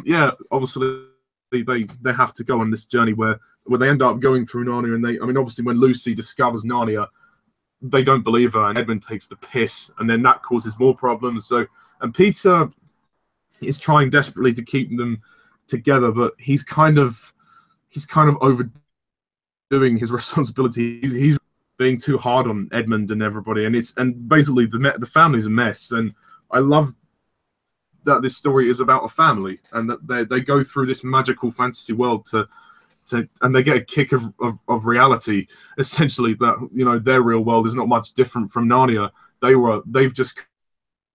yeah, obviously they have to go on this journey where they end up going through Narnia, and I mean, obviously when Lucy discovers Narnia, they don't believe her, and Edmund takes the piss, and then that causes more problems. And Peter is trying desperately to keep them together, but he's kind of overdoing his responsibility. He's being too hard on Edmund and everybody, and basically the family's a mess. And I love that this story is about a family, and that they go through this magical fantasy world and they get a kick of reality, essentially, that, you know, their real world is not much different from Narnia. They've just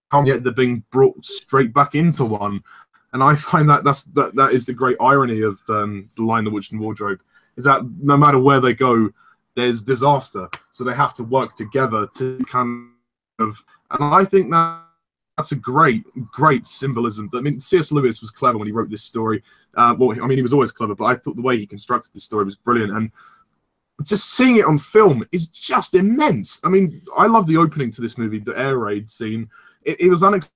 come, yet they're being brought straight back into one. And I find that is the great irony of The Lion, the Witch, and Wardrobe, is that no matter where they go, there's disaster. So they have to work together to kind of, and I think that's a great symbolism. I mean, C.S. Lewis was clever when he wrote this story. Well, I mean, he was always clever, but I thought the way he constructed this story was brilliant. And just seeing it on film is just immense. I mean, I love the opening to this movie, the air raid scene. It was unexpected.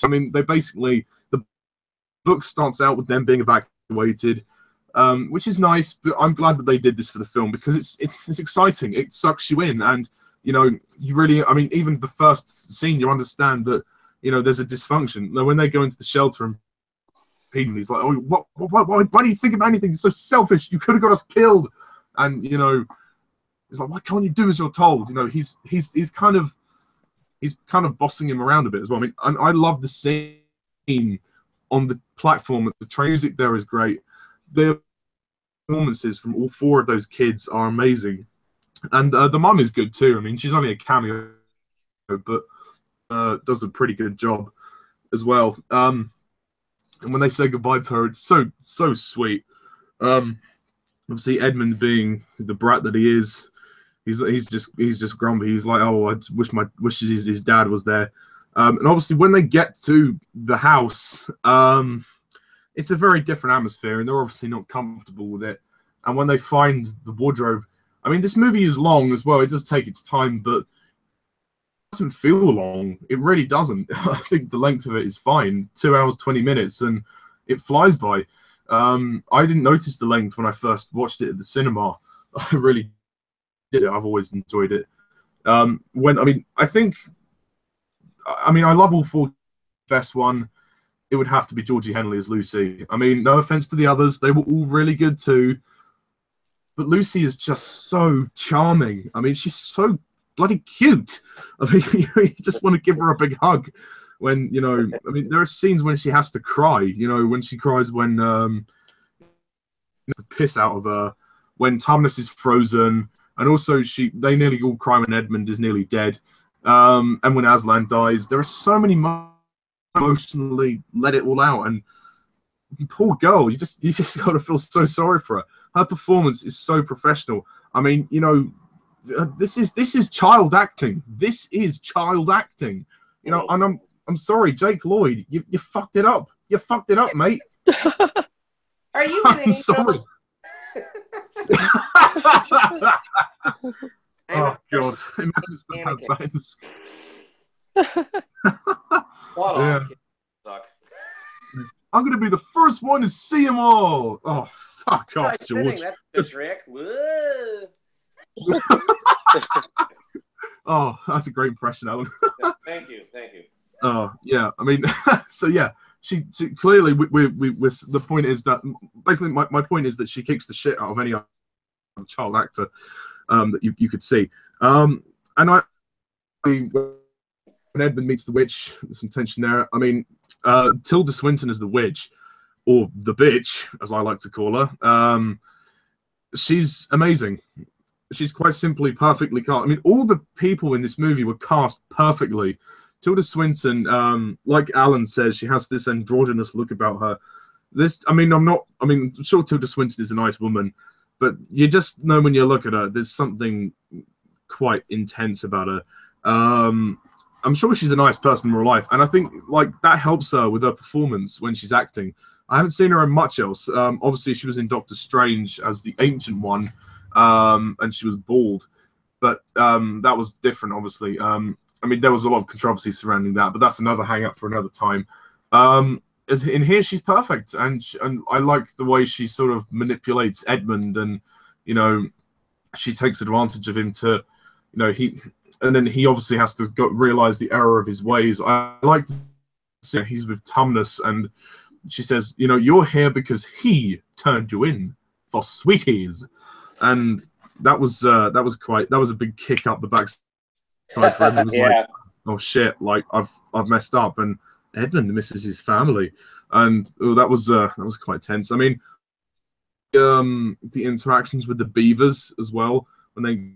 I mean, the book starts out with them being evacuated, which is nice, but I'm glad that they did this for the film, because it's exciting. It sucks you in, and you know, you really, I mean, even the first scene, you understand that, you know, there's a dysfunction. Now, when they go into the shelter and he's like, oh, why do you think about anything? You're so selfish. You could have got us killed. And, you know, he's like, why can't you do as you're told? You know, he's kind of bossing him around a bit as well. I mean, I love the scene on the platform. The music there is great. The performances from all 4 of those kids are amazing. And the mum is good too. I mean, she's only a cameo, but does a pretty good job as well. And when they say goodbye to her, it's so sweet. Obviously, Edmund, being the brat that he is, he's just grumpy. He's like, oh, I wish his dad was there. And obviously, when they get to the house, it's a very different atmosphere, and they're obviously not comfortable with it. And when they find the wardrobe, I mean, this movie is long as well. It does take its time, but it doesn't feel long. It really doesn't. I think the length of it is fine. 2 hours, 20 minutes, and it flies by. I didn't notice the length when I first watched it at the cinema. I really did it. I've always enjoyed it. I love all 4. Best one, it would have to be Georgie Henley as Lucy. I mean, no offense to the others. They were all really good too. But Lucy is just so charming. I mean, she's so bloody cute. I mean, you just want to give her a big hug. When, you know, I mean, there are scenes when she has to cry. You know, when she cries when the piss out of her, when Tumnus is frozen, and also they nearly all cry when Edmund is nearly dead, and when Aslan dies. There are so many emotionally let it all out, and poor girl, you just got to feel so sorry for her. Her performance is so professional. I mean, you know, this is child acting. This is child acting. You know, and I'm sorry, Jake Lloyd, you fucked it up. You fucked it up, mate. Are you an I'm sorry. Oh God! Imagine if the had buttons. Yeah. I'm gonna be the first one to see them all. Oh, fuck off, George. That's a trick. Oh, that's a great impression, Alan. Thank you. Oh yeah, I mean, so yeah, she clearly we the point is that basically my point is that she kicks the shit out of any other child actor that you could see. And when Edmund meets the witch, there's some tension there. I mean, Tilda Swinton is the witch, or the bitch, as I like to call her. She's amazing. She's quite simply perfectly cast. I mean, all the people in this movie were cast perfectly. Tilda Swinton, like Alan says, she has this androgynous look about her. I'm sure Tilda Swinton is a nice woman, but you just know when you look at her, there's something quite intense about her. I'm sure she's a nice person in real life, and I think like that helps her with her performance when she's acting. I haven't seen her in much else. Obviously, she was in Doctor Strange as the Ancient One, and she was bald, but that was different, obviously. I mean, there was a lot of controversy surrounding that, but that's another hang-up for another time. As in here, she's perfect, and I like the way she sort of manipulates Edmund, and she takes advantage of him to, and then he obviously has to realize the error of his ways. I like to see he's with Tumnus, and she says, you're here because he turned you in for sweeties, and that was a big kick up the backside for him. It was like, oh shit, like I've messed up, and Edmund misses his family, and that was quite tense. I mean, the interactions with the Beavers as well when they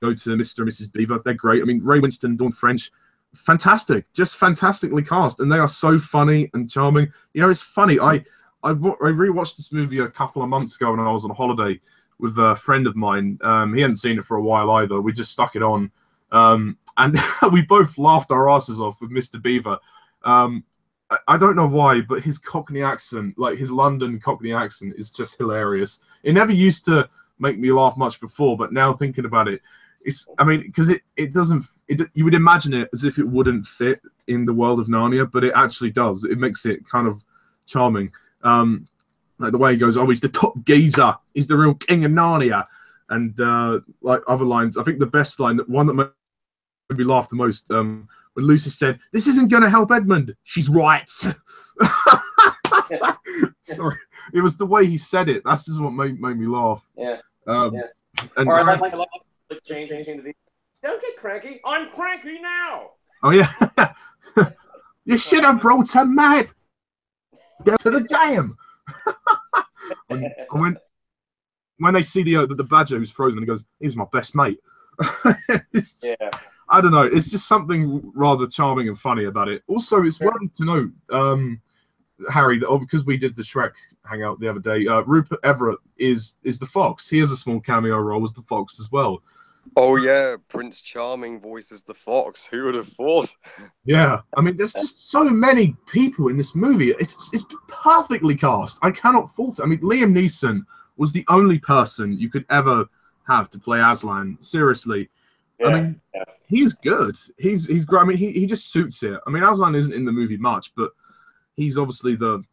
go to Mr. and Mrs. Beaver, they're great. I mean, Ray Winston, Dawn French, fantastic, just fantastically cast, and they are so funny and charming. It's funny. I rewatched this movie a couple of months ago when I was on holiday with a friend of mine. He hadn't seen it for a while either. We just stuck it on, and we both laughed our asses off with Mr. Beaver. I don't know why, but his Cockney accent, like his London Cockney accent, is just hilarious. It never used to make me laugh much before, but now thinking about it, because it doesn't. You would imagine it as if it wouldn't fit in the world of Narnia, but it actually does. It makes it kind of charming. Like the way he goes, oh, he's the top geezer. He's the real king of Narnia. And like other lines, I think the best line, one that made me laugh the most, when Lucy said, "This isn't going to help Edmund." She's right. Sorry, it was the way he said it. That's just what made me laugh. Yeah. And or I like changing the. Don't get cranky. I'm cranky now. Oh yeah. You should have brought a map. Go to the jam. and when they see the badger who's frozen, he goes, "He was my best mate." I don't know. It's just something rather charming and funny about it. Also, it's worth to note, Harry, that because we did the Shrek hangout the other day, Rupert Everett is the fox. He has a small cameo role as the fox as well. Oh yeah, Prince Charming voices the fox. Who would have thought? Yeah, I mean, there's just so many people in this movie. It's perfectly cast. I cannot fault it. I mean, Liam Neeson was the only person you could ever have to play Aslan. Seriously, I mean, he's good. He's great. I mean, he just suits it. I mean, Aslan isn't in the movie much, but he's obviously the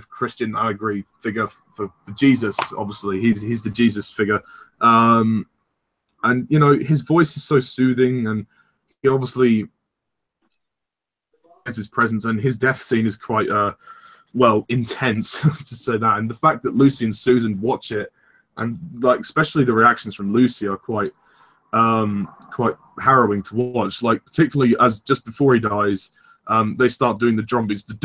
Christian allegory figure for Jesus. Obviously, he's the Jesus figure. And his voice is so soothing, and he obviously has his presence, and his death scene is quite intense to say that. And the fact that Lucy and Susan watch it, and like especially the reactions from Lucy are quite harrowing to watch. Like particularly as just before he dies, they start doing the drum beats, and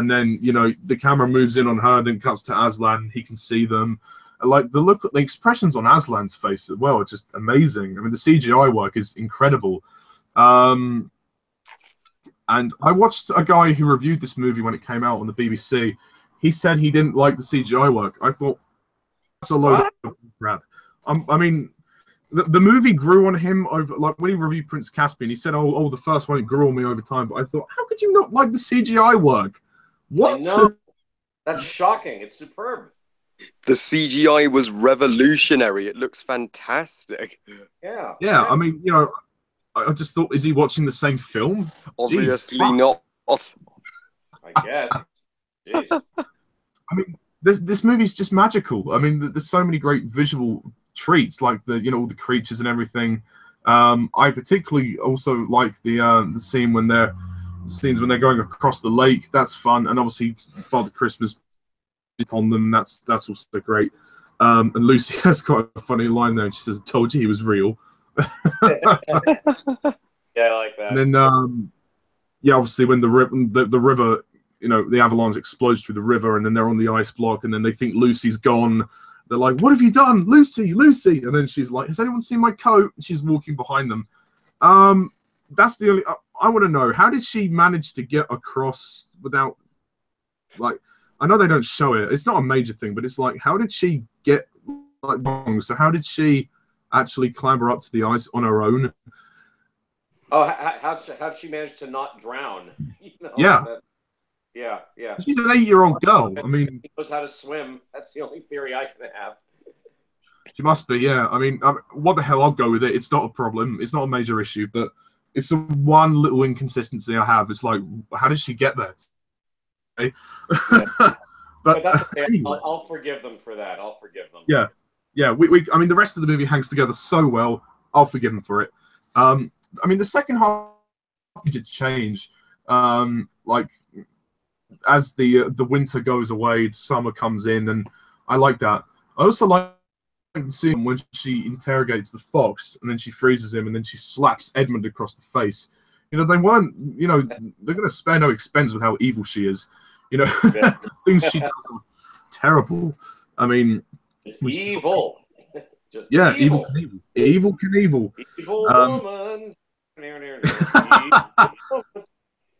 then the camera moves in on her, then cuts to Aslan. He can see them. Like the expressions on Aslan's face as well are just amazing. I mean, the CGI work is incredible. And I watched a guy who reviewed this movie when it came out on the BBC. He said he didn't like the CGI work. I thought that's a load of crap. I mean, the movie grew on him over, like when he reviewed Prince Caspian, he said, "Oh, the first one it grew on me over time." But I thought, how could you not like the CGI work? What? No, that's shocking. It's superb. The CGI was revolutionary. It looks fantastic. Yeah. Yeah, I mean, you know, I just thought, is he watching the same film? Obviously Jeez. not. I guess. Jeez. I mean, this movie's just magical. I mean, there's so many great visual treats, like all the creatures and everything. I particularly also like the scenes when they're going across the lake. That's fun, and obviously Father Christmas on them. That's also great. And Lucy has got a funny line there, and she says, "Told you he was real." Yeah, I like that. And then, yeah, obviously when the river, the avalanche explodes through the river, and then they're on the ice block, and then they think Lucy's gone. They're like, "What have you done, Lucy, Lucy?" And then she's like, "Has anyone seen my coat?" And she's walking behind them. That's the only. I want to know, how did she manage to get across without, like, I know they don't show it. It's not a major thing, but it's like, how did she get wrong? So how did she actually clamber up to the ice on her own? Oh, how'd she manage to not drown? Yeah. Yeah. She's an 8-year-old girl. I mean, she knows how to swim. That's the only theory I can have. She must be, yeah. I mean, what the hell? I'll go with it. It's not a problem. It's not a major issue, but it's the one little inconsistency I have. It's like, how did she get there? Okay. Yeah. But that's okay. Anyway. I'll forgive them for that. I'll forgive them. Yeah. I mean, the rest of the movie hangs together so well. I'll forgive them for it. I mean, the second half did change. Like, as the winter goes away, the summer comes in, and I like that. I also like the scene when she interrogates the fox, and then she freezes him, and then she slaps Edmund across the face. They weren't, they're going to spare no expense with how evil she is. The things she does are terrible. I mean, it's evil. Just yeah, evil. Evil Knievel. Evil woman.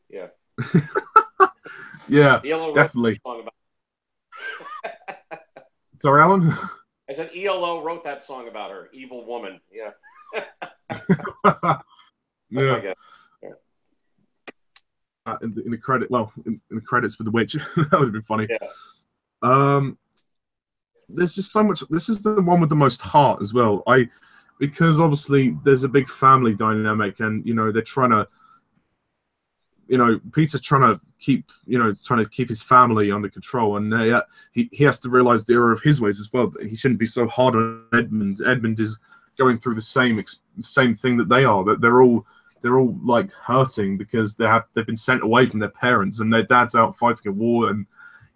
Yeah. Yeah, definitely. Sorry, Alan? I said ELO wrote that song about her, Evil Woman. Yeah. Yeah. In the credit, in the credits for The Witch, that would have been funny. Yeah. There's just so much. This is the one with the most heart as well. Because obviously there's a big family dynamic, and they're trying to. Peter's trying to keep his family under control, and he has to realize the error of his ways as well. That he shouldn't be so hard on Edmund. Edmund is going through the same thing that they are. That they're all like hurting because they've been sent away from their parents, and their dad's out fighting a war, and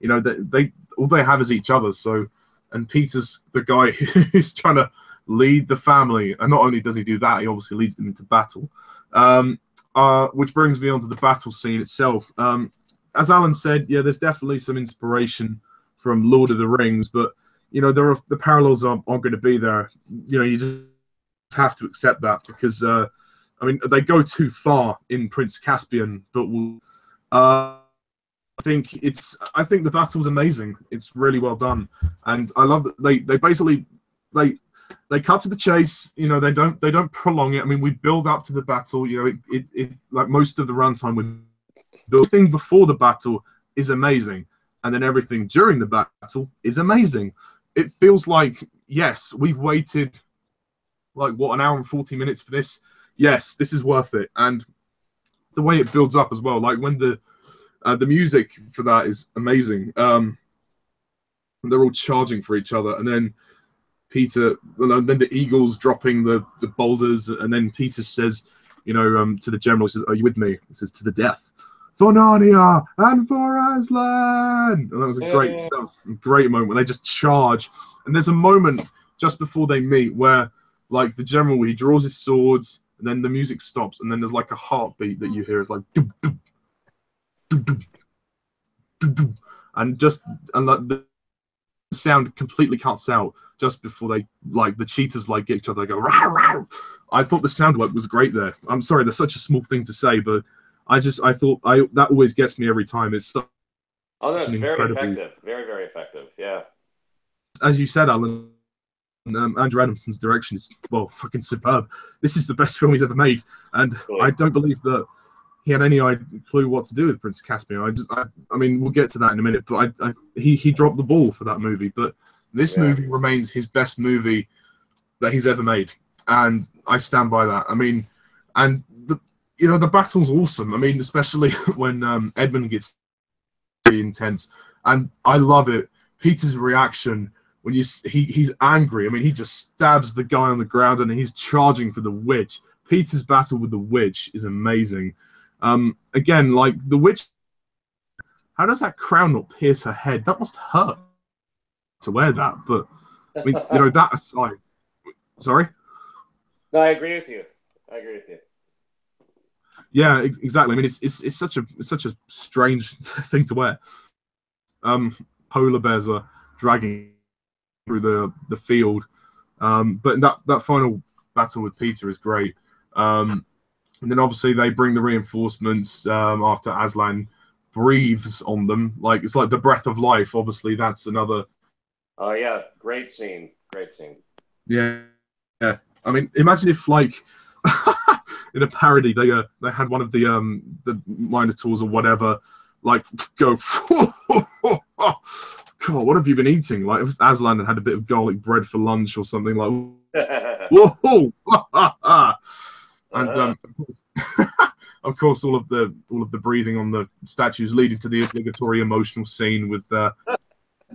they all they have is each other. So, and Peter's the guy who's trying to lead the family, and not only does he do that, he obviously leads them into battle. Which brings me on to the battle scene itself. As Alan said, yeah, there's definitely some inspiration from Lord of the Rings, but the parallels aren't going to be there. You just have to accept that because I mean they go too far in Prince Caspian, but I think the battle's amazing. It's really well done, and I love that they basically they cut to the chase. They don't prolong it. I mean, we build up to the battle. It like most of the runtime, everything before the battle is amazing, and then everything during the battle is amazing. It feels like, yes, we've waited like an hour and 40 minutes for this. Yes, this is worth it, and the way it builds up as well. Like when the music for that is amazing. They're all charging for each other, and then Peter, then the eagles dropping the boulders, and then Peter says, to the general, he says, "Are you with me?" He says, "To the death, for Narnia and for Aslan." And that was a great moment when they just charge. And there's a moment just before they meet where, like, the general, he draws his swords, and then the music stops, and then there's like a heartbeat that you hear. It's like, doo, doo, doo, doo, doo, doo. And the sound completely cuts out just before they, like, the cheetahs like get each other, go rah, rah. I thought the sound work was great there. I'm sorry, that's such a small thing to say, but I thought that always gets me every time. It's such it's very effective, very, very effective. Yeah, as you said, Alan, Andrew Adamson's direction is, well, fucking superb. This is the best film he's ever made, and I don't believe that he had any clue what to do with Prince Caspian. I mean, we'll get to that in a minute, but he dropped the ball for that movie. But this movie remains his best movie that he's ever made, and I stand by that. I mean, and the battle's awesome. I mean, especially when Edmund gets very intense, and I love it. Peter's reaction when he's angry. I mean, he just stabs the guy on the ground, and he's charging for the witch. Peter's battle with the witch is amazing. Again, like the witch, how does that crown not pierce her head? That must hurt to wear that. But I mean, that aside, sorry. No, I agree with you. Yeah, exactly. I mean, it's such a strange thing to wear. Polar bears are dragging through the field, but that final battle with Peter is great. And then obviously they bring the reinforcements after Aslan breathes on them. Like, it's like the breath of life. Obviously, that's another. Oh yeah, great scene. Yeah. I mean, imagine if, like, in a parody, they had one of the Minotaurs or whatever, like, go. God, what have you been eating? Like, if Aslan had a bit of garlic bread for lunch or something, like, whoa. And of course, all of the breathing on the statues leading to the obligatory emotional scene with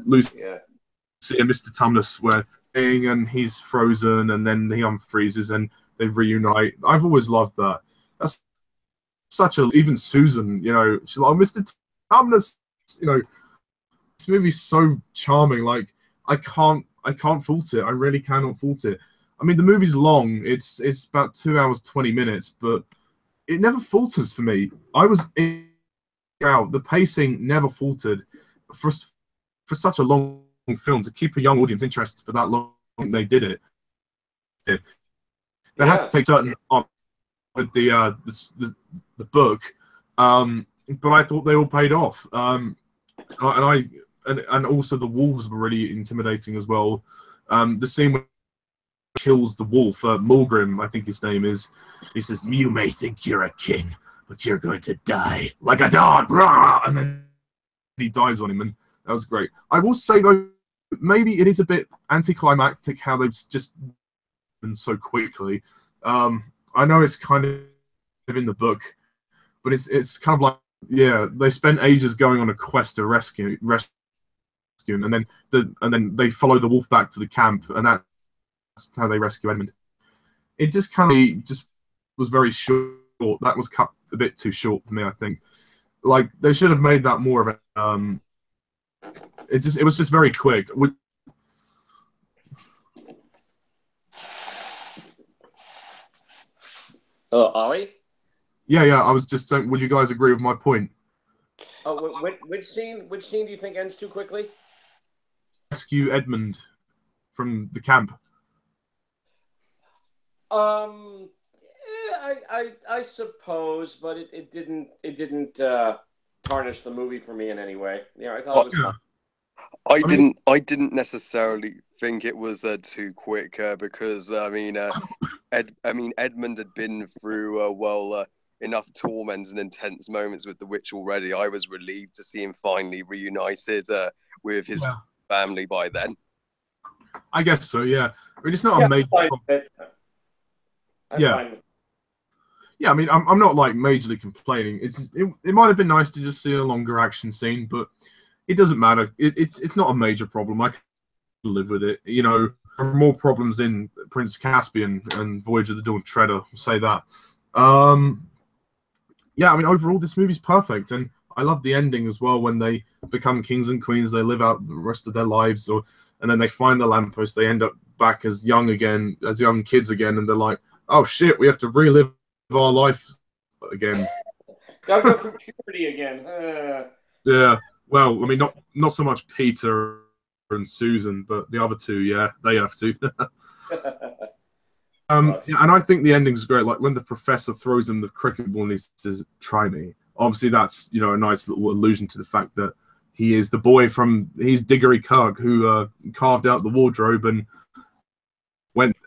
Lucy and Mr. Tumnus, where and he's frozen, and then he unfreezes, and they reunite. I've always loved that. That's even Susan, she's like, oh, Mr. Tumnus, this movie's so charming. Like, I can't fault it. I really cannot fault it. I mean, the movie's long. It's about 2 hours 20 minutes, but it never falters for me. I was out. The pacing never faltered for such a long film, to keep a young audience interested for that long. They did it. They had to take certain up with the book, but I thought they all paid off. And also the wolves were really intimidating as well. The scene where he kills the wolf, Mulgrim, I think his name is. He says, "You may think you're a king, but you're going to die like a dog." And then he dives on him, and that was great. I will say though, maybe it is a bit anticlimactic how they've just been so quickly. I know it's kind of in the book, but it's kind of like, they spent ages going on a quest to rescue, and then they follow the wolf back to the camp, and that's how they rescue Edmund. It just kind of just was very short. That was cut a bit too short for me, I think. Like, they should have made that more of a. It was just very quick. Ollie? Yeah. I was just saying, would you guys agree with my point? Oh, which scene do you think ends too quickly? Rescue Edmund from the camp. I suppose, but it didn't tarnish the movie for me in any way. I thought it was fun. I didn't necessarily think it was too quick because Edmund had been through enough torments and intense moments with the witch already. I was relieved to see him finally reunited with his family by then. I guess so. Yeah, I mean, it's not a major. Yeah, I mean, I'm not like majorly complaining. It might have been nice to just see a longer action scene, but it doesn't matter. It's not a major problem. I can live with it. There are more problems in Prince Caspian and Voyage of the Dawn Treader. I'll say that. I mean, overall, this movie's perfect, and I love the ending as well. When they become kings and queens, they live out the rest of their lives, and then they find the lamppost. They end up back as young kids again, and they're like, "Oh shit, we have to relive our life again." Gotta go through puberty again. Yeah. Well, I mean, not so much Peter and Susan, but the other two, they have to. And I think the ending's great. Like when the professor throws him the cricket ball and he says, "Try me." Obviously, that's a nice little allusion to the fact that he is the boy he's Diggory Kirk who carved out the wardrobe and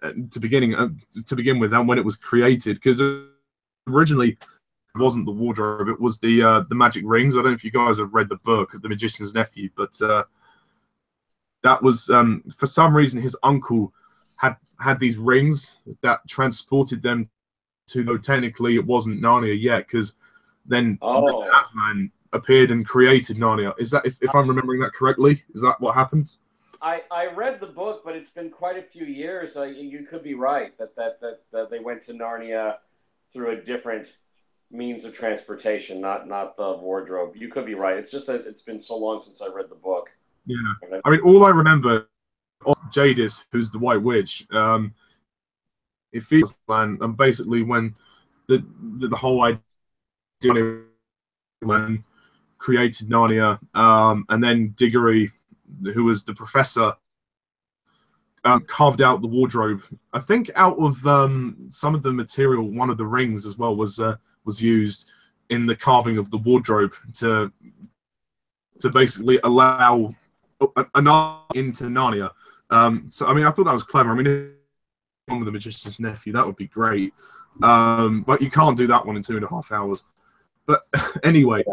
to begin with, and when it was created, because originally it wasn't the wardrobe, it was the magic rings. I don't know if you guys have read the book of The Magician's Nephew, but that was for some reason his uncle had these rings that transported them to, though technically it wasn't Narnia yet, because then Aslan appeared and created Narnia. Is that, if I'm remembering that correctly, is that what happens? I read the book, but it's been quite a few years. You could be right that they went to Narnia through a different means of transportation, not the wardrobe. You could be right. It's just that it's been so long since I read the book. Yeah, I mean, all I remember of Jadis, who's the White Witch, it feels and basically when the whole idea when created Narnia, and then Diggory, who was the professor, carved out the wardrobe. I think out of some of the material, one of the rings as well was used in the carving of the wardrobe to basically allow an art into Narnia. So I mean, I thought that was clever. I mean, one with The Magician's Nephew, that would be great. But you can't do that one in 2.5 hours. But anyway,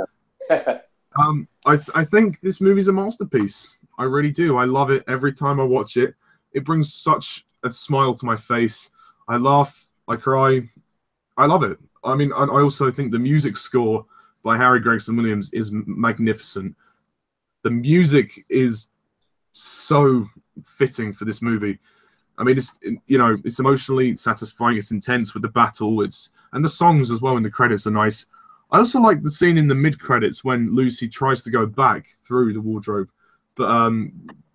I think this movie's a masterpiece. I really do. I love it every time I watch it. It brings such a smile to my face. I laugh, I cry. I love it. I mean, I also think the music score by Harry Gregson Williams is magnificent. The music is so fitting for this movie. I mean, it's emotionally satisfying. It's intense with the battle. And the songs as well in the credits are nice. I also like the scene in the mid credits when Lucy tries to go back through the wardrobe, but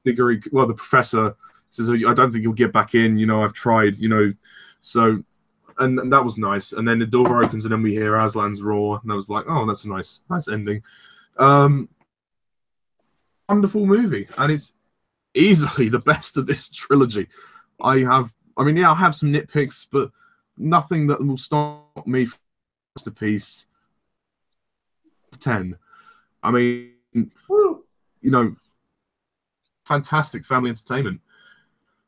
Diggory, well, the professor says, "I don't think you'll get back in. You know, I've tried. You know." So, and that was nice. And then the door opens, and then we hear Aslan's roar, and I was like, "Oh, that's a nice ending." Wonderful movie, and it's easily the best of this trilogy. I have some nitpicks, but nothing that will stop me from masterpiece. 10. I mean, fantastic family entertainment.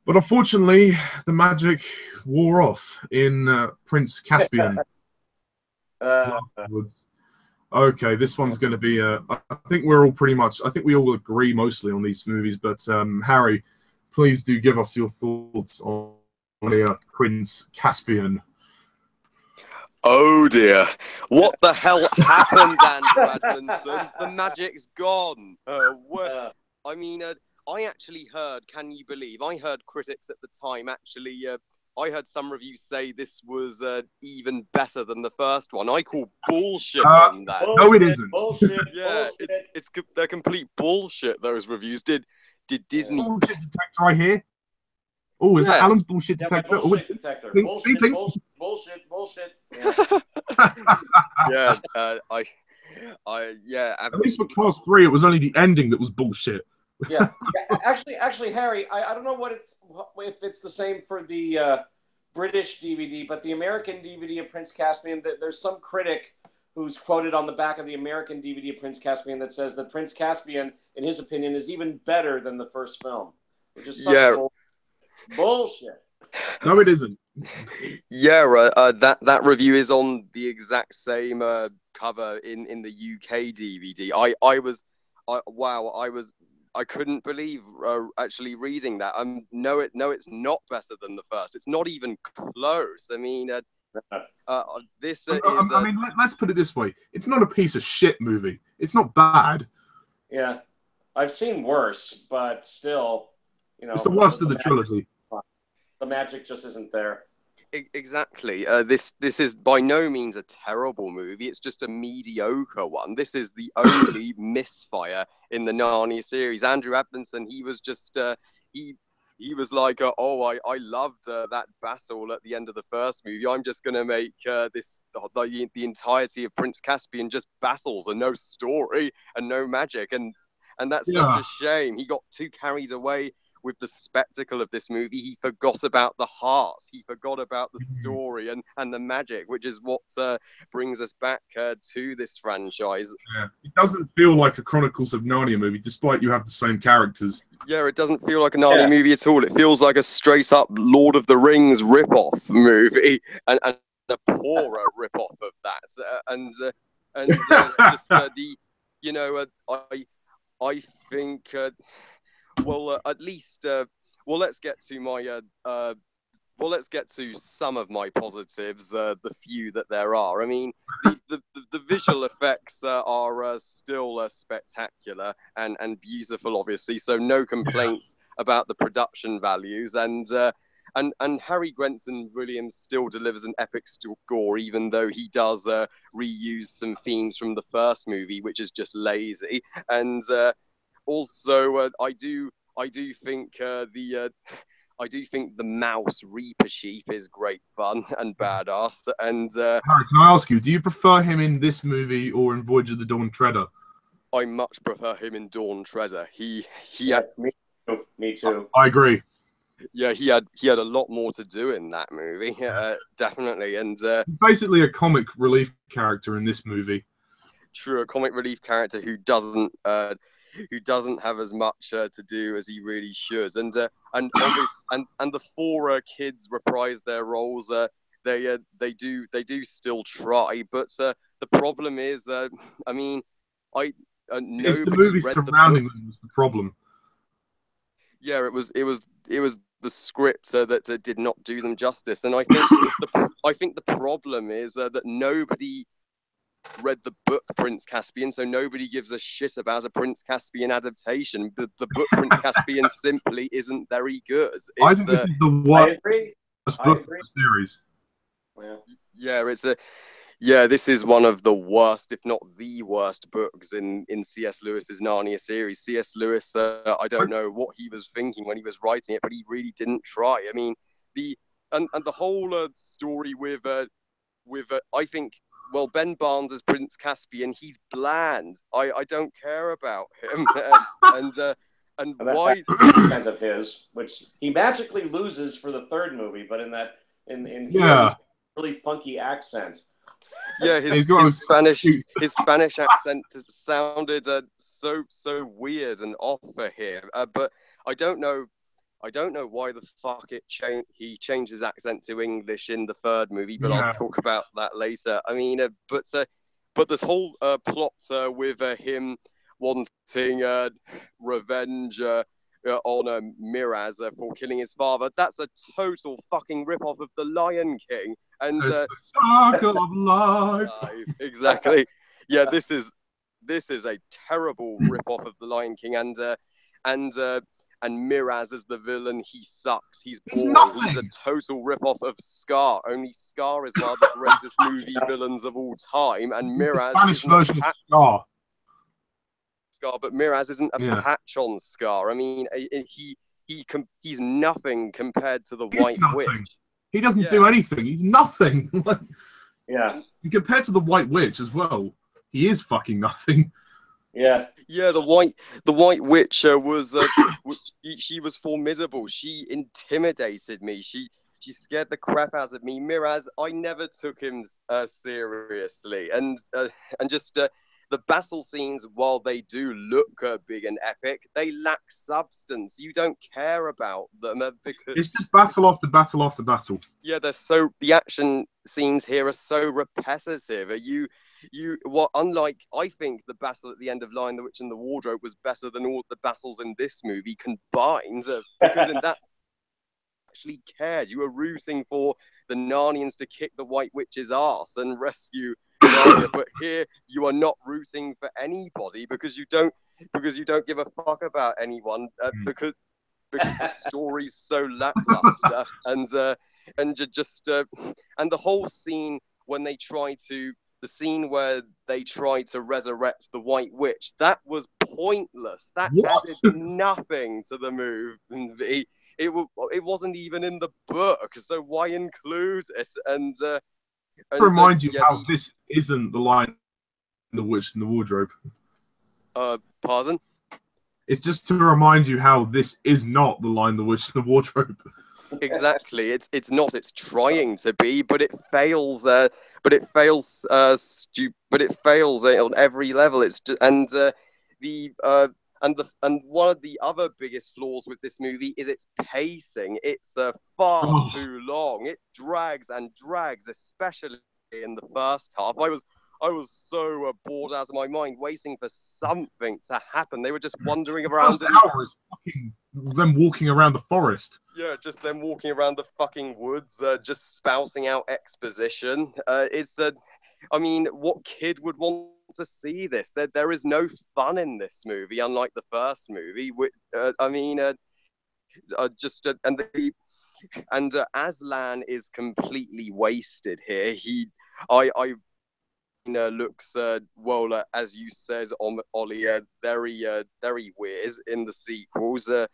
But unfortunately, the magic wore off in Prince Caspian. Okay, this one's going to be I think we all agree mostly on these movies, but Harry, please do give us your thoughts on Prince Caspian. Oh dear, what the hell happened, Andrew Adamson? The magic's gone. I mean, I actually heard, can you believe, I heard critics at the time actually, I heard some reviews say this was even better than the first one. I call bullshit on that. No, it isn't. Bullshit, yeah, bullshit. they're complete bullshit, those reviews. Did Disney... Bullshit detector right here. Oh, is that Alan's bullshit detector? Bullshit detector. Bullshit. Yeah. At least with Class 3, it was only the ending that was bullshit. Yeah. Actually, Harry, I don't know if it's the same for the British DVD, but the American DVD of Prince Caspian, there's some critic who's quoted on the back of the American DVD of Prince Caspian that says that Prince Caspian, in his opinion, is even better than the first film, which is such bullshit. No, it isn't. Yeah, that review is on the exact same cover in the UK DVD. I couldn't believe actually reading that. No, it's not better than the first. It's not even close. I mean, this is. I mean, let's put it this way: it's not a piece of shit movie. It's not bad. Yeah, I've seen worse, but still, it's the worst of the trilogy. The magic just isn't there. Exactly. This is by no means a terrible movie. It's just a mediocre one. This is the only misfire in the Narnia series. Andrew Adamson, he was just he was like, I loved that battle at the end of the first movie. I'm just gonna make the entirety of Prince Caspian just battles and no story and no magic, and that's such a shame. He got too carried away with the spectacle of this movie, he forgot about the heart. He forgot about the story and the magic, which is what brings us back to this franchise. Yeah, it doesn't feel like a Chronicles of Narnia movie, despite you have the same characters. Yeah, it doesn't feel like a Narnia movie at all. It feels like a straight-up Lord of the Rings rip-off movie, and a poorer rip-off of that. Just the, you know, I think, well, at least, well, let's get to my, well, let's get to some of my positives, the few that there are. I mean, the visual effects are still spectacular and beautiful, obviously, so no complaints about the production values. And Harry Gregson Williams still delivers an epic score, even though he does reuse some themes from the first movie, which is just lazy. And also, I do think I do think the mouse Reaper Chief is great fun and badass. And Harry, can I ask you, do you prefer him in this movie or in Voyage of the Dawn Treader? I much prefer him in Dawn Treader. Me too. I agree. Yeah, he had a lot more to do in that movie, definitely. And basically a comic relief character in this movie. True, a comic relief character who doesn't have as much to do as he really should. And the four kids reprise their roles. They do still try, but the problem is, I mean, it's the movie surrounding them was the problem. Yeah, it was the script that did not do them justice, and I think the problem is that nobody read the book Prince Caspian, so nobody gives a shit about a Prince Caspian adaptation. The book Prince Caspian simply isn't very good. I think this is the worst book of the series. This is one of the worst, if not the worst, books in C.S. Lewis's Narnia series. C.S. Lewis, I don't know what he was thinking when he was writing it, but he really didn't try. I mean, the whole story with I think, well, Ben Barnes as Prince Caspian, he's bland. I don't care about him. and why accent of his, which he magically loses for the third movie, but in his really funky accent. Yeah, his Spanish accent sounded so weird and off for him. But I don't know why the fuck he changed his accent to English in the third movie, but I'll talk about that later. I mean, but this whole plot with him wanting revenge on Miraz for killing his father, that's a total fucking rip-off of The Lion King. And it's the circle of life. Exactly. Yeah, this is a terrible rip-off of The Lion King, and Miraz as the villain, he sucks. He's boring. He's a total rip-off of Scar. Only Scar is one of the greatest movie villains of all time, and Miraz Spanish version of Scar. But Miraz isn't a patch on Scar. I mean, he's nothing compared to the White Witch. He doesn't do anything. He's nothing. Compared to the White Witch as well, he is fucking nothing. Yeah. The White Witch was she was formidable. She intimidated me. She scared the crap out of me. Miraz, I never took him seriously, and just. The battle scenes, while they do look big and epic, they lack substance. You don't care about them because it's just battle after battle after battle. Yeah, the action scenes here are so repetitive. Unlike, I think the battle at the end of Lion, the Witch, and the Wardrobe was better than all the battles in this movie combined, because in that actually cared. You were rooting for the Narnians to kick the White Witch's ass and rescue Narnia, but here you are not rooting for anybody because you don't give a fuck about anyone because the story's so lackluster and the whole scene when they try to resurrect the White Witch, that was pointless. That added nothing to the movie. It wasn't even in the book, so why include it? And remind you how this isn't The Lion, the Witch, and the Wardrobe. Pardon? It's just to remind you how this is not The Lion, the Witch, and the Wardrobe. Exactly. It's not. It's trying to be, but it fails. But it fails. But it fails on every level. It's just, the and one of the other biggest flaws with this movie is its pacing. It's far too long. It drags and drags, especially in the first half. I was so bored out of my mind, waiting for something to happen. They were just wandering around. The first hour is fucking them walking around the forest. Yeah, just them walking around the fucking woods, just spouting out exposition. I mean, what kid would want to see this? There is no fun in this movie, unlike the first movie. Aslan is completely wasted here. Looks as you said, Ollie, very weird in the sequels, and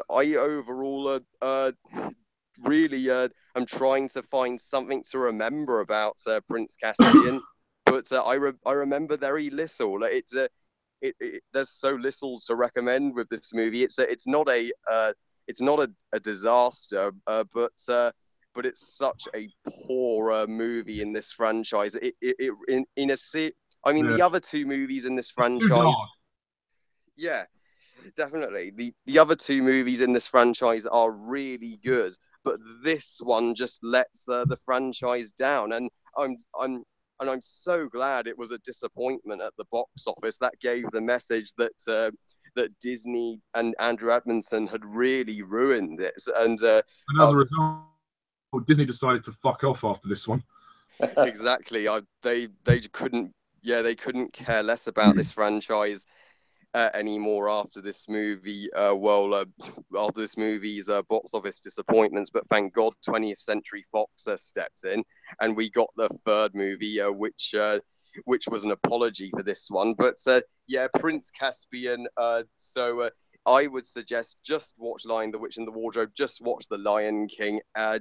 I overall really am trying to find something to remember about Prince Caspian, but I remember very little. There's so little to recommend with this movie. It's not a disaster, but it's such a poor movie in this franchise. The other two movies in this franchise, yeah, definitely. The other two movies in this franchise are really good, but this one just lets the franchise down. And I'm so glad it was a disappointment at the box office. That gave the message that Disney and Andrew Adamson had really ruined it. And as a result, Disney decided to fuck off after this one. Exactly. They couldn't care less about this franchise anymore after this movie. After this movie's box office disappointments, but thank God 20th Century Fox stepped in, and we got the third movie, which was an apology for this one. But Prince Caspian. I would suggest just watch Lion, the Witch, and the Wardrobe. Just watch The Lion King. I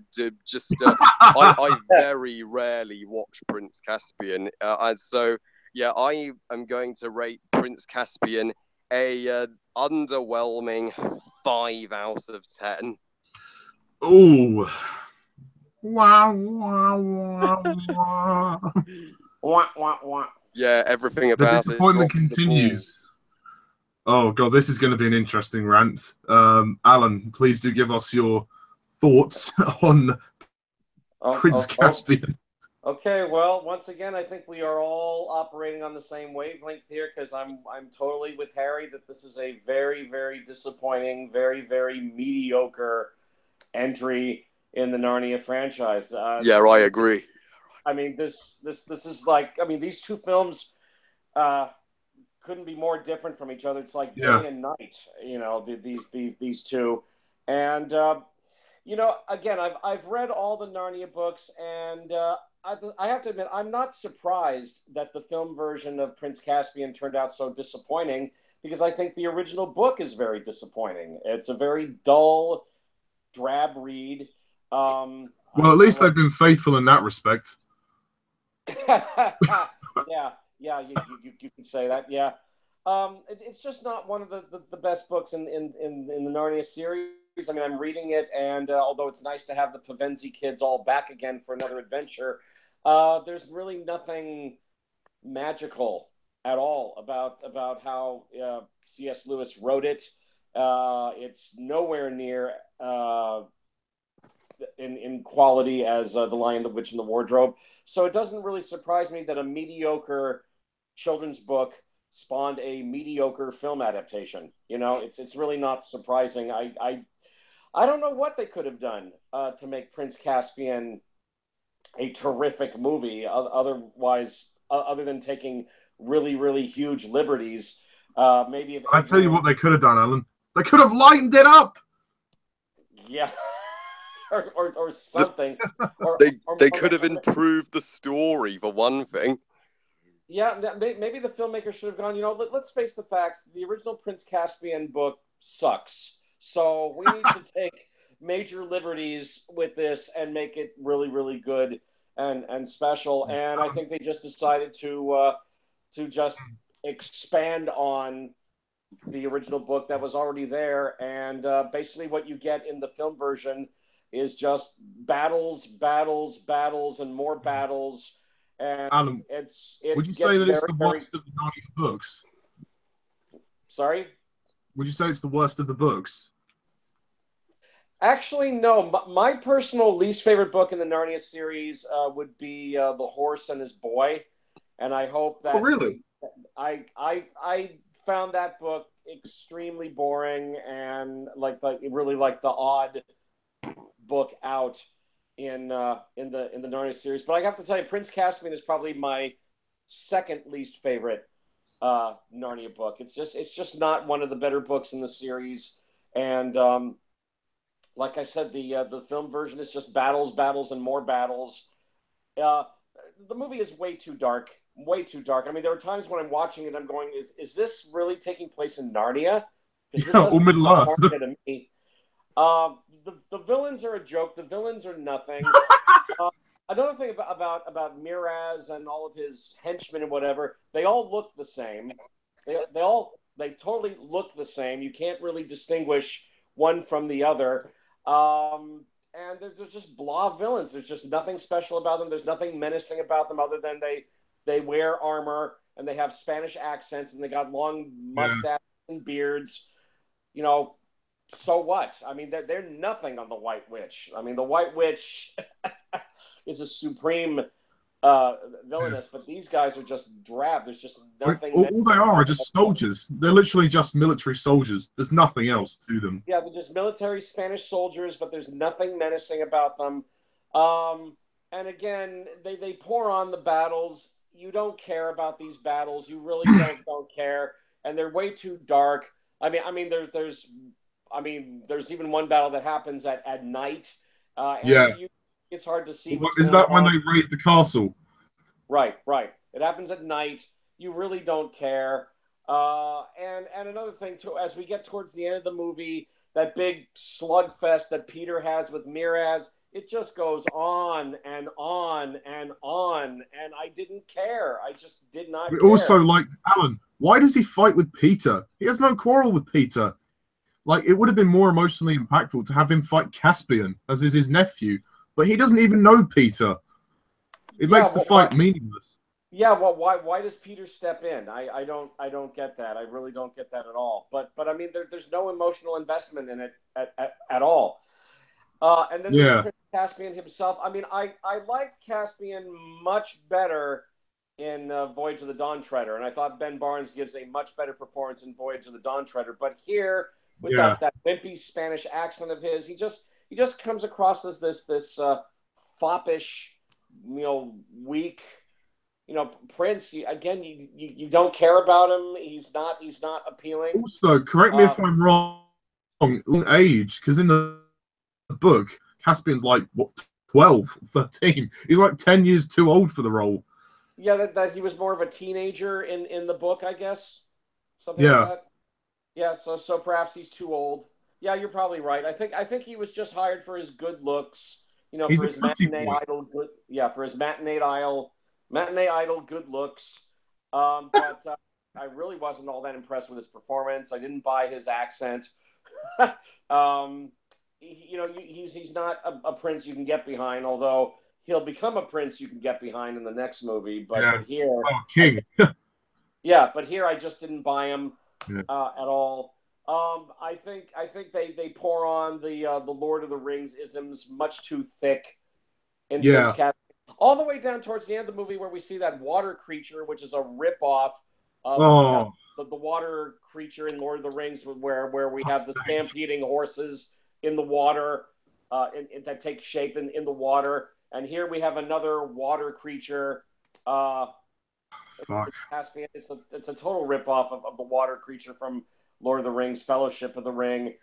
very rarely watch Prince Caspian, I am going to rate Prince Caspian a underwhelming 5 out of 10. Oh, wow, wow, wow, wow. Wah, wah, wah. Yeah, everything about the disappointment continues. Oh god, this is going to be an interesting rant. Alan, please do give us your thoughts on Prince Caspian. Okay, well, once again, I think we are all operating on the same wavelength here, because I'm totally with Harry that this is a very, very disappointing, very, very mediocre entry in the Narnia franchise. I agree. I mean, this is like, I mean, these two films couldn't be more different from each other. It's like day and night, these two. And, again, I've read all the Narnia books, and I have to admit, I'm not surprised that the film version of Prince Caspian turned out so disappointing, because I think the original book is very disappointing. It's a very dull, drab read. Well, at least they've been faithful in that respect. Yeah, you can say that. Yeah, it's just not one of the best books in the Narnia series. I mean, I'm reading it, and although it's nice to have the Pevensie kids all back again for another adventure, there's really nothing magical at all about how C.S. Lewis wrote it. It's nowhere near in quality as The Lion, the Witch, and the Wardrobe. So it doesn't really surprise me that a mediocre children's book spawned a mediocre film adaptation. It's really not surprising. I don't know what they could have done to make Prince Caspian a terrific movie, other than taking really, really huge liberties. Maybe I tell you what they could have done, Alan. They could have lightened it up. Yeah. or something. They could have improved the story, for one thing. Yeah, maybe the filmmaker should have gone, let's face the facts. The original Prince Caspian book sucks. So we need to take major liberties with this and make it really, really good and and special. And I think they just decided to just expand on the original book that was already there. And basically what you get in the film version is just battles, battles, battles, and more battles. And Alan, would you say that it's the worst of the Narnia books? Sorry? Would you say it's the worst of the books? Actually, no. My personal least favorite book in the Narnia series would be The Horse and His Boy. And I hope that... Oh, really? I found that book extremely boring and really like the odd book out in the Narnia series. But I have to tell you, Prince Caspian is probably my second least favorite Narnia book. It's just not one of the better books in the series. And like I said, the film version is just battles, battles, and more battles. The movie is way too dark. Way too dark. I mean, there are times when I'm watching it, I'm going, is this really taking place in Narnia? Or Middle Earth. To me. The villains are a joke. The villains are nothing. Another thing about Miraz and all of his henchmen and whatever, they all look the same. They totally look the same. You can't really distinguish one from the other. And they're just blah villains. There's just nothing special about them. There's nothing menacing about them other than they wear armor and they have Spanish accents and they got long mustaches and beards. You know, so what? I mean, they're nothing on the White Witch. I mean, the White Witch is a supreme villainess, but these guys are just drab. There's just nothing. All they are just soldiers. They're literally just military soldiers. There's nothing else to them. Yeah, they're just military Spanish soldiers, but there's nothing menacing about them. And again, they pour on the battles. You don't care about these battles. You really don't care, and they're way too dark. I mean, there's even one battle that happens at night. It's hard to see. Is that when they raid the castle? Right. It happens at night. You really don't care. And another thing too, as we get towards the end of the movie, that big slugfest that Peter has with Miraz, it just goes on and on and on, and I didn't care. I just did not care. Also, like, Alan, why does he fight with Peter? He has no quarrel with Peter. Like, it would have been more emotionally impactful to have him fight Caspian, as is his nephew, but he doesn't even know Peter. It makes the fight meaningless. Yeah, well, why does Peter step in? I don't get that. I really don't get that at all. But I mean, there's no emotional investment in it at all. And then there's Prince Caspian himself. I mean, I liked Caspian much better in Voyage of the Dawn Treader, and I thought Ben Barnes gives a much better performance in Voyage of the Dawn Treader. But here, with that wimpy Spanish accent of his, he just comes across as this foppish, weak, Prince. You don't care about him. He's not appealing. Also, correct me if I'm wrong. Age, because in the book, Caspian's like 12, 13. He's like 10 years too old for the role. Yeah, that he was more of a teenager in the book, I guess. Something like that. Yeah, so perhaps he's too old. Yeah, you're probably right. I think he was just hired for his good looks, he's for his matinee idol for his matinee idol good looks. But I really wasn't all that impressed with his performance. I didn't buy his accent. He's not a prince you can get behind, although he'll become a prince you can get behind in the next movie. But here, king. But here I just didn't buy him at all. I think they pour on the Lord of the Rings isms much too thick in Prince Caspian, all the way down towards the end of the movie where we see that water creature, which is a ripoff of the water creature in Lord of the Rings, where we have the stampeding horses in the water that take shape in the water, and here we have another water creature. Caspian. It's a total ripoff of the water creature from Lord of the Rings, Fellowship of the Ring.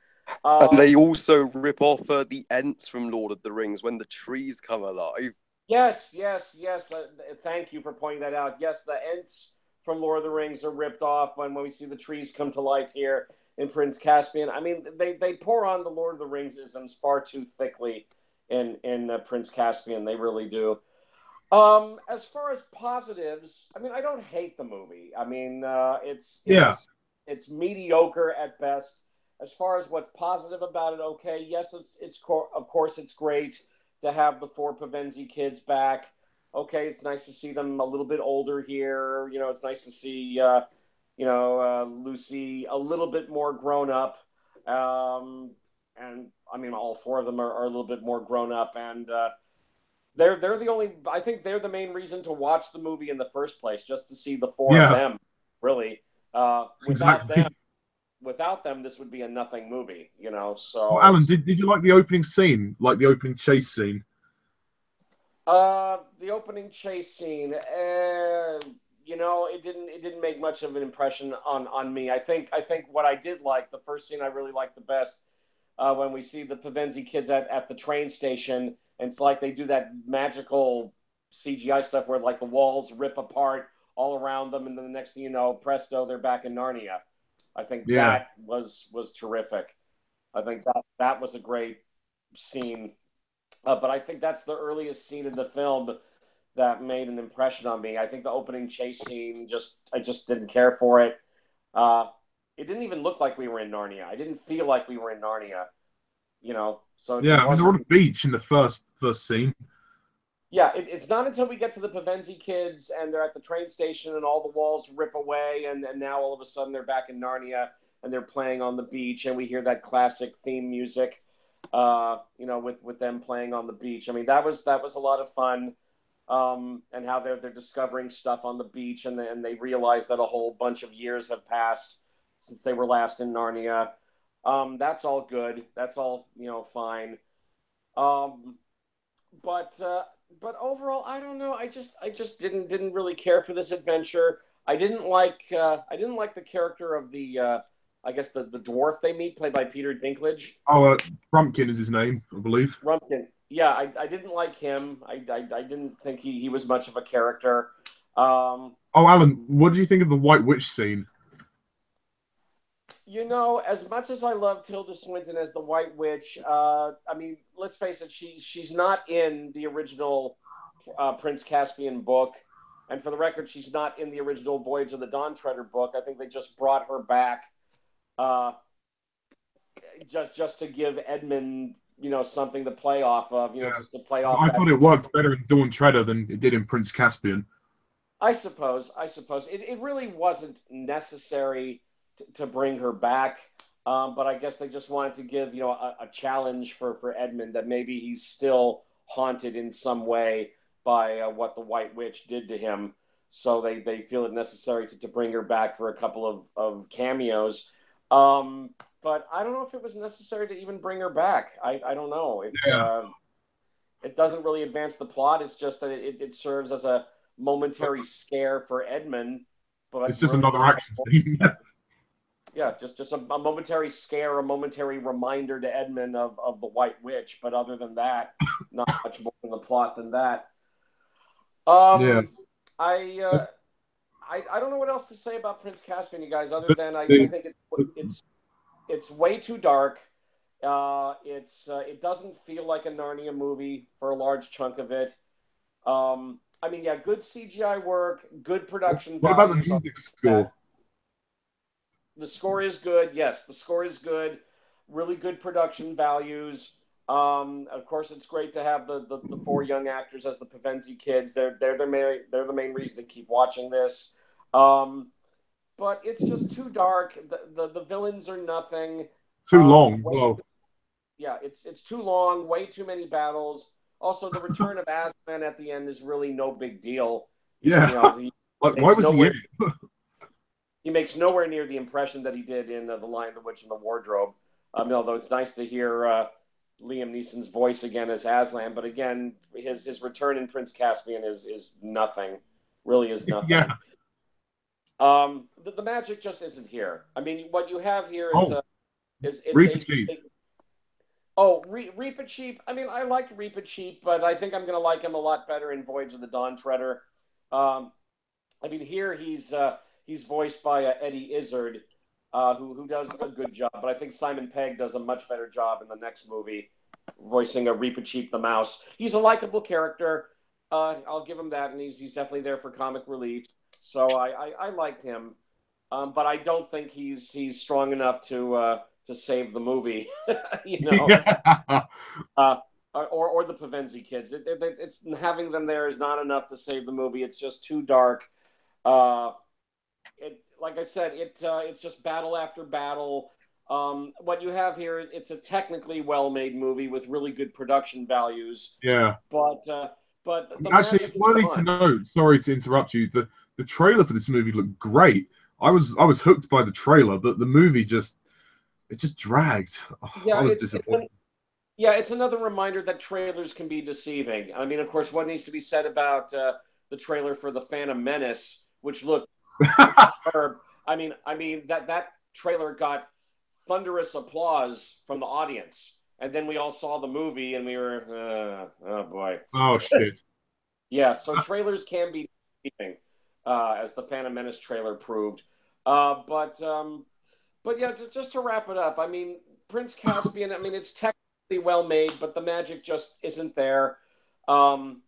And they also rip off the Ents from Lord of the Rings when the trees come alive. Yes. Thank you for pointing that out. Yes, the Ents from Lord of the Rings are ripped off when we see the trees come to life here in Prince Caspian. I mean, they pour on the Lord of the Rings isms far too thickly in Prince Caspian. They really do. As far as positives, I mean, I don't hate the movie. I mean, Yeah, it's mediocre at best. As far as what's positive about it, okay, yes, of course it's great to have the four Pavenzi kids back. Okay, it's nice to see them a little bit older here. You know, it's nice to see Lucy a little bit more grown up. And I mean, all four of them are a little bit more grown up, and they're the only. I think they're the main reason to watch the movie in the first place, just to see the four of yeah, them. Really, exactly. without them, this would be a nothing movie. You know, Well, so Alan, did you like the opening scene, like the opening chase scene? the opening chase scene, it didn't make much of an impression on me. I think what I did like, the first scene I really liked the best, when we see the Pavenzi kids at the train station, and it's like they do that magical CGI stuff where like the walls rip apart all around them, and then the next thing you know, presto, they're back in Narnia. I think Yeah, that was terrific. I think that was a great scene. But I think that's the earliest scene in the film that made an impression on me. I think the opening chase scene, I just didn't care for it. Uh, it didn't even look like we were in Narnia. I didn't feel like we were in Narnia, so yeah. it I mean, they're wasn't. on a beach in the first scene. Yeah, it's not until we get to the Pavenzi kids and they're at the train station and all the walls rip away, and now all of a sudden they're back in Narnia and they're playing on the beach, and we hear that classic theme music, with them playing on the beach. I mean, that was a lot of fun. And how they're discovering stuff on the beach, and they realize that a whole bunch of years have passed since they were last in Narnia. That's all good. That's all fine. Um, but overall, I don't know. I just didn't really care for this adventure. I didn't like the character of the I guess the dwarf they meet, played by Peter Dinklage. Oh, Frumpkin is his name, I believe. Rumpkin. Yeah, I didn't like him. I didn't think he was much of a character. Um, Oh, Alan, what did you think of the White Witch scene? as much as I love Tilda Swinton as the White Witch, I mean, let's face it, she's not in the original Prince Caspian book, and for the record, she's not in the original Voyage of the Dawn Treader book. I think they just brought her back, uh, just to give Edmund, something to play off of, Yeah, just to play off I that. thought it worked better in Dawn Treader than it did in Prince Caspian. I suppose it really wasn't necessary to bring her back, but I guess they just wanted to give a challenge for Edmund, that maybe he's still haunted in some way by what the White Witch did to him. So they feel it necessary to bring her back for a couple of cameos. But I don't know if it was necessary to even bring her back. I don't know. Yeah, It doesn't really advance the plot. It's just that it serves as a momentary scare for Edmund, it's but just really another just action scene. yeah, just a momentary scare, a momentary reminder to Edmund of the White Witch. But other than that, not much more in the plot than that. Yeah. Um, I, uh, I don't know what else to say about Prince Caspian, you guys, other than I The, think it's way too dark. It doesn't feel like a Narnia movie for a large chunk of it. I mean, yeah, good CGI work, good production what about the values on music that. score? The score is good. Yes, the score is good. Really good production values. Of course, it's great to have the four young actors as the Pavenzi kids. They're the main reason to keep watching this. Um, but it's just too dark. The villains are nothing. Too long. Way Well, Yeah, it's too long, way too many battles. Also, the return of Aslan at the end is really no big deal. yeah. He Like, why makes was he in nowhere it? he makes nowhere near the impression that he did in The Lion, the Witch, and the Wardrobe. Although it's nice to hear Liam Neeson's voice again as Aslan, but again, his return in Prince Caspian is nothing. Really is Yeah. nothing. The magic just isn't here. I mean, what you have here is Oh, it's Reaper Chief. Oh, Reaper Cheap. I mean, I liked Reaper Cheap, but I think I'm going to like him a lot better in Voyage of the Dawn Treader. Um, I mean, here he's voiced by Eddie Izzard, who does a good job, but I think Simon Pegg does a much better job in the next movie, voicing a Reaper Cheap the Mouse. He's a likable character. I'll give him that, and he's definitely there for comic relief. So I liked him, but I don't think he's strong enough to save the movie. You know, Yeah. or the Pavenzi kids. It's having them there is not enough to save the movie. It's just too dark. Like I said, it's just battle after battle. What you have here, it's a technically well-made movie with really good production values. Yeah. But the Actually, magic it's is worthy to gone. know. Sorry to interrupt you. The trailer for this movie looked great. I was hooked by the trailer, but the movie just dragged. Oh, Yeah, I was disappointed. it's another reminder that trailers can be deceiving. I mean, of course, what needs to be said about the trailer for The Phantom Menace, which looked superb. I mean that trailer got thunderous applause from the audience, and then we all saw the movie, and we were, oh boy. Oh shit. Yeah, so trailers can be deceiving, as the Phantom Menace trailer proved. But yeah, just to wrap it up, I mean, Prince Caspian. I mean, it's technically well made, but the magic just isn't there. Um,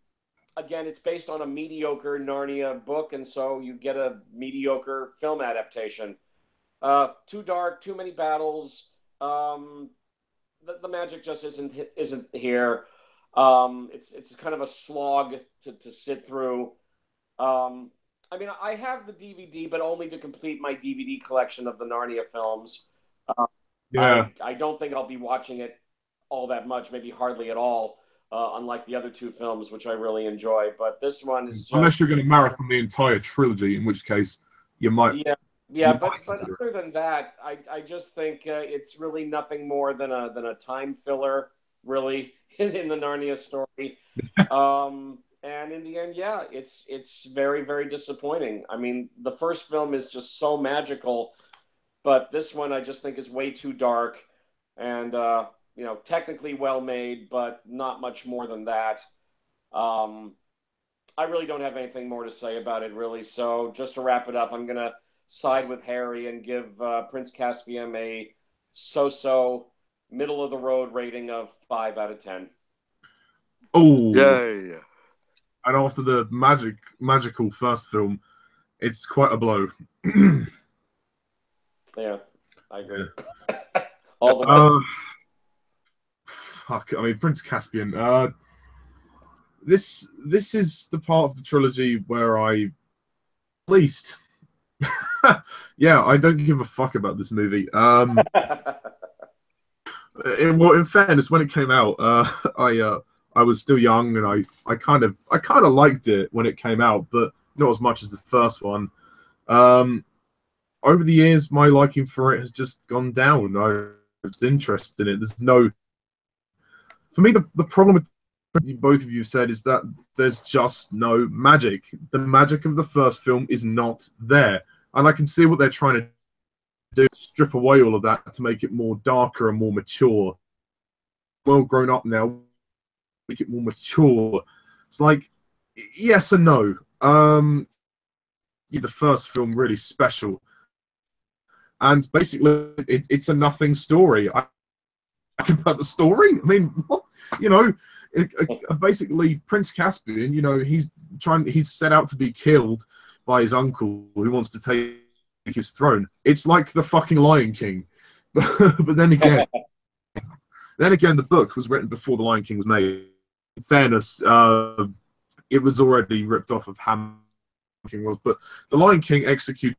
Again, it's based on a mediocre Narnia book, and so you get a mediocre film adaptation. Too dark, too many battles. The magic just isn't here. It's kind of a slog to sit through. I mean, I have the DVD, but only to complete my DVD collection of the Narnia films. Yeah. I don't think I'll be watching it all that much, maybe hardly at all, unlike the other two films, which I really enjoy. But this one is Unless just, you're going to marathon the entire trilogy, in which case you might. yeah, You yeah. But might consider it. other than that, I just think it's really nothing more than a time filler, really, in the Narnia story. And in the end, yeah, it's very, very disappointing. I mean, the first film is just so magical, but this one I just think is way too dark, and technically well made, but not much more than that. Um, I really don't have anything more to say about it, really. So just to wrap it up, I'm gonna side with Harry and give Prince Caspian a so-so, middle of the road rating of 5 out of 10. Oh, Yeah. and after the magical first film, it's quite a blow. Yeah, I agree. All the way. Fuck. I mean, Prince Caspian. This is the part of the trilogy where I least. Yeah, I don't give a fuck about this movie. In fairness, when it came out, I was still young, and I kind of liked it when it came out, but not as much as the first one. Over the years, my liking for it has just gone down. I was interested in it. There's no, for me, the problem with both of you said is that there's just no magic. The magic of the first film is not there, and I can see what they're trying to do, strip away all of that to make it more darker and more mature. Well grown up now, make it more mature. It's like yes and no. The first film really special, and basically it's a nothing story. I about the story. I mean, what? Basically Prince Caspian. He's set out to be killed by his uncle who wants to take his throne. It's like the fucking Lion King, but then again, the book was written before the Lion King was made. In fairness, it was already ripped off of King was, but the Lion King executed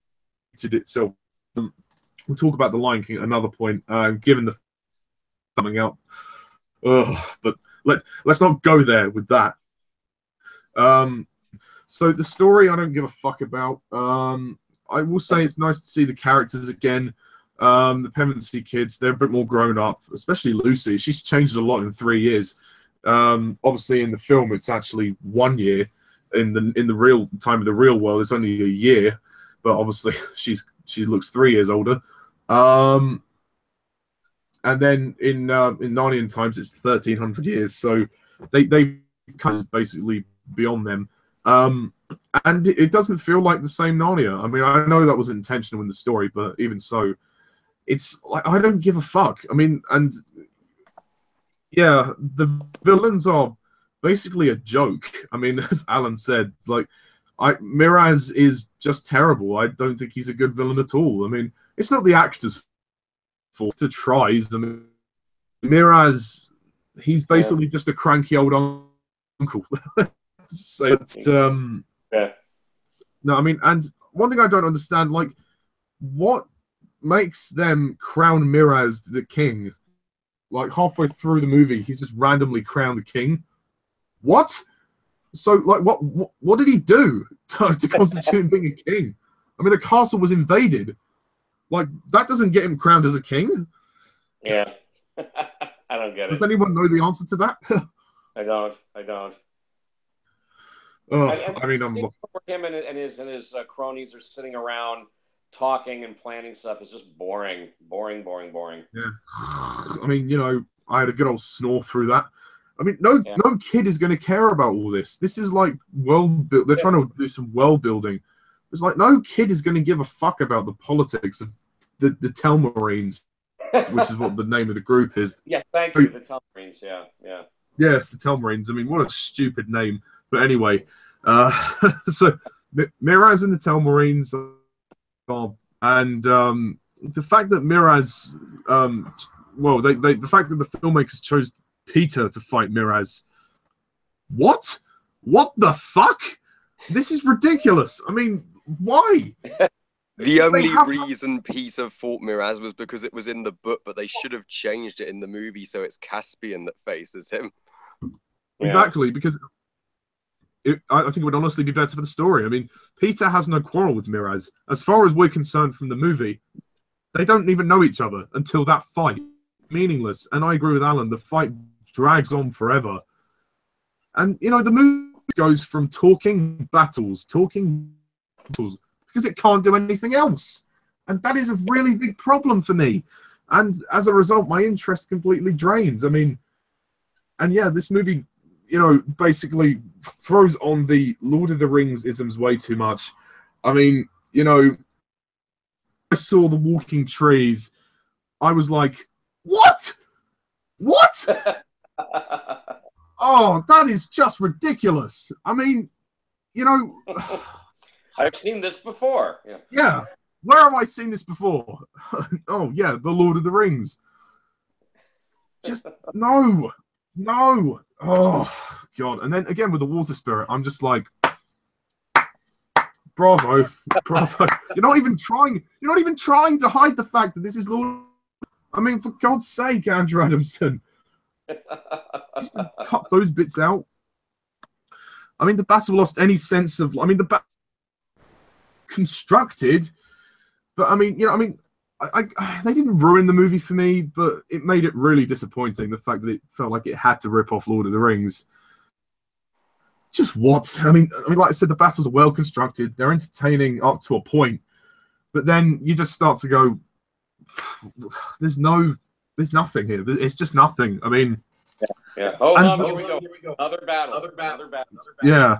itself. We'll talk about the Lion King at another point, given the coming out. But let's not go there with that. So the story I don't give a fuck about. I will say it's nice to see the characters again. The Pevensey kids, they're a bit more grown up, especially Lucy. She's changed a lot in 3 years. Obviously in the film it's actually 1 year. In the real time of the real world it's only a year, but obviously she looks 3 years older. And then in Narnian times it's 1300 years, so they kind of basically beyond them. And it doesn't feel like the same Narnia. I mean, I know that was intentional in the story, but even so, it's like I don't give a fuck. I mean, and yeah, the villains are basically a joke. I mean, as Alan said, like, Miraz is just terrible. I don't think he's a good villain at all. I mean, it's not the actor's fault. It tries. I mean, Miraz, he's basically just a cranky old uncle. So it's, no, I mean, and one thing I don't understand, like, what makes them crown Miraz the king? Like, halfway through the movie, he's just randomly crowned the king. What? So, like, what did he do to constitute him being a king? I mean, the castle was invaded. Like, that doesn't get him crowned as a king. Yeah. I don't get it. Does anyone know the answer to that? I don't. Oh, I mean, him and his cronies are sitting around talking and planning stuff. It's just boring. Yeah. I mean, you know, I had a good old snore through that. I mean, no kid is going to care about all this. This is like they're trying to do some world building. It's like no kid is going to give a fuck about the politics of the Telmarines, which is what the name of the group is. Yeah, thank you, the Telmarines. Yeah. Yeah, the Telmarines. I mean, what a stupid name. But anyway, so Miraz and the Telmarines are, and the fact that Miraz, the fact that the filmmakers chose Peter to fight Miraz. What the fuck? This is ridiculous. I mean, why? The only reason Peter fought Miraz was because it was in the book, but they should have changed it in the movie so it's Caspian that faces him. Exactly, because I think it would honestly be better for the story. I mean, Peter has no quarrel with Miraz. As far as we're concerned from the movie, they don't even know each other until that fight. Meaningless. And I agree with Alan, the fight drags on forever. And, you know, the movie goes from talking battles, because it can't do anything else. And that is a really big problem for me. And as a result, my interest completely drains. I mean, and yeah, this movie, you know, basically throws on the Lord of the Rings isms way too much. I mean, you know, I saw the walking trees. I was like, what? Oh, that is just ridiculous. I mean, you know, I've seen this before. Yeah. Where have I seen this before? Oh, yeah, the Lord of the Rings. Just, no. Oh, God. And then, again, with the water spirit, I'm just like, bravo. You're not even trying to hide the fact that this is Lord. I mean, for God's sake, Andrew Adamson. Just cut those bits out. I mean, the battle lost any sense of... I mean, the battle constructed, but I mean, you know, I mean, they didn't ruin the movie for me, but it made it really disappointing, the fact that it felt like it had to rip off Lord of the Rings. Just what? I mean, like I said, the battles are well constructed. They're entertaining up to a point, but then you just start to go, there's nothing here. It's just nothing. I mean, yeah. Oh, here we go. Another battle. Yeah.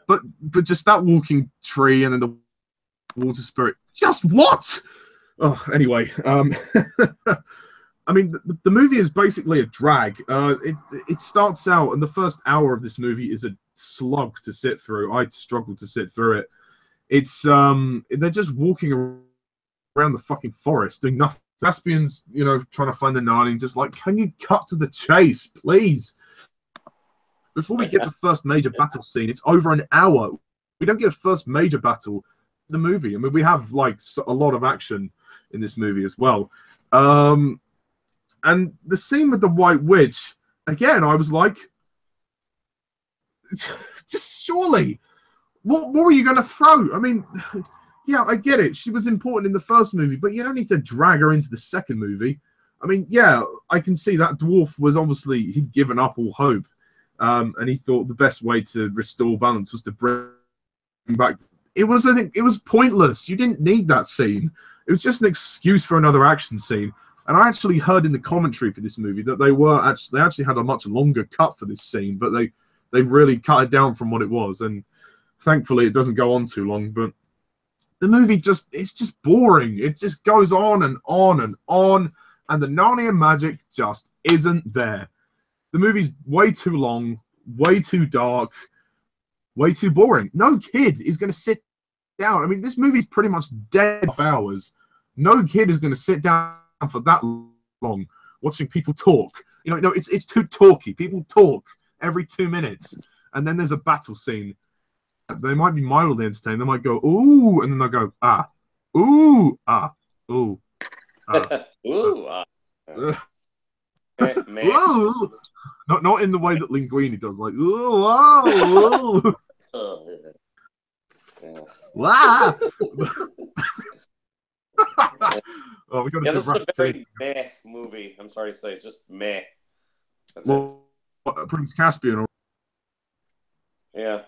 But just that walking tree and then the water spirit. Just what? Oh, anyway. I mean, the movie is basically a drag. It starts out, and the first hour of this movie is a slug to sit through. I struggled to sit through it. It's they're just walking around the fucking forest doing nothing. Caspian's, you know, trying to find the Narnia, just like, can you cut to the chase, please? Before we get the first major battle scene, it's over an hour. We don't get the first major battle in the movie. I mean, we have like a lot of action in this movie as well. And the scene with the White Witch, again, I was like, just surely, what more are you going to throw? I mean, yeah, I get it. She was important in the first movie, but you don't need to drag her into the second movie. I mean, yeah, I can see that dwarf was obviously, he'd given up all hope. And he thought the best way to restore balance was to bring back. It was pointless. You didn't need that scene. It was just an excuse for another action scene. And I actually heard in the commentary for this movie that they actually had a much longer cut for this scene, but they really cut it down from what it was. And thankfully, it doesn't go on too long. But the movie it's just boring. It just goes on and on and on, and the Narnia magic just isn't there. The movie's way too long. way too dark, way too boring. No kid is going to sit down. I mean, this movie's pretty much dead for hours. No kid is going to sit down for that long watching people talk. No, it's too talky. People talk every 2 minutes, and then there's a battle scene. They might be mildly entertained. They might go, ooh, and then they'll go, ah, ooh, ah, ooh, ah. Ooh, Ooh. Not in the way that Linguini does, like, ooh, oh, ooh. Ah. Oh, we got this is a very meh movie. I'm sorry to say, it's just meh. That's it. Prince Caspian. Or... Yeah.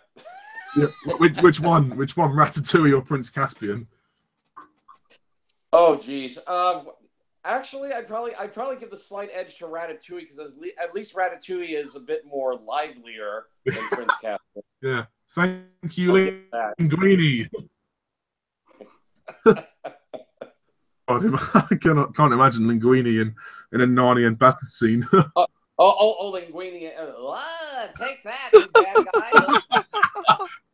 Yeah. Which one? Which one? Ratatouille or Prince Caspian? Oh, geez. Actually, I'd probably give the slight edge to Ratatouille because at least Ratatouille is a bit more livelier than Prince Caspian. Yeah. Thank you, Linguini. I can't imagine Linguini in a Narnia battle scene. Linguini! Take that, you bad guy!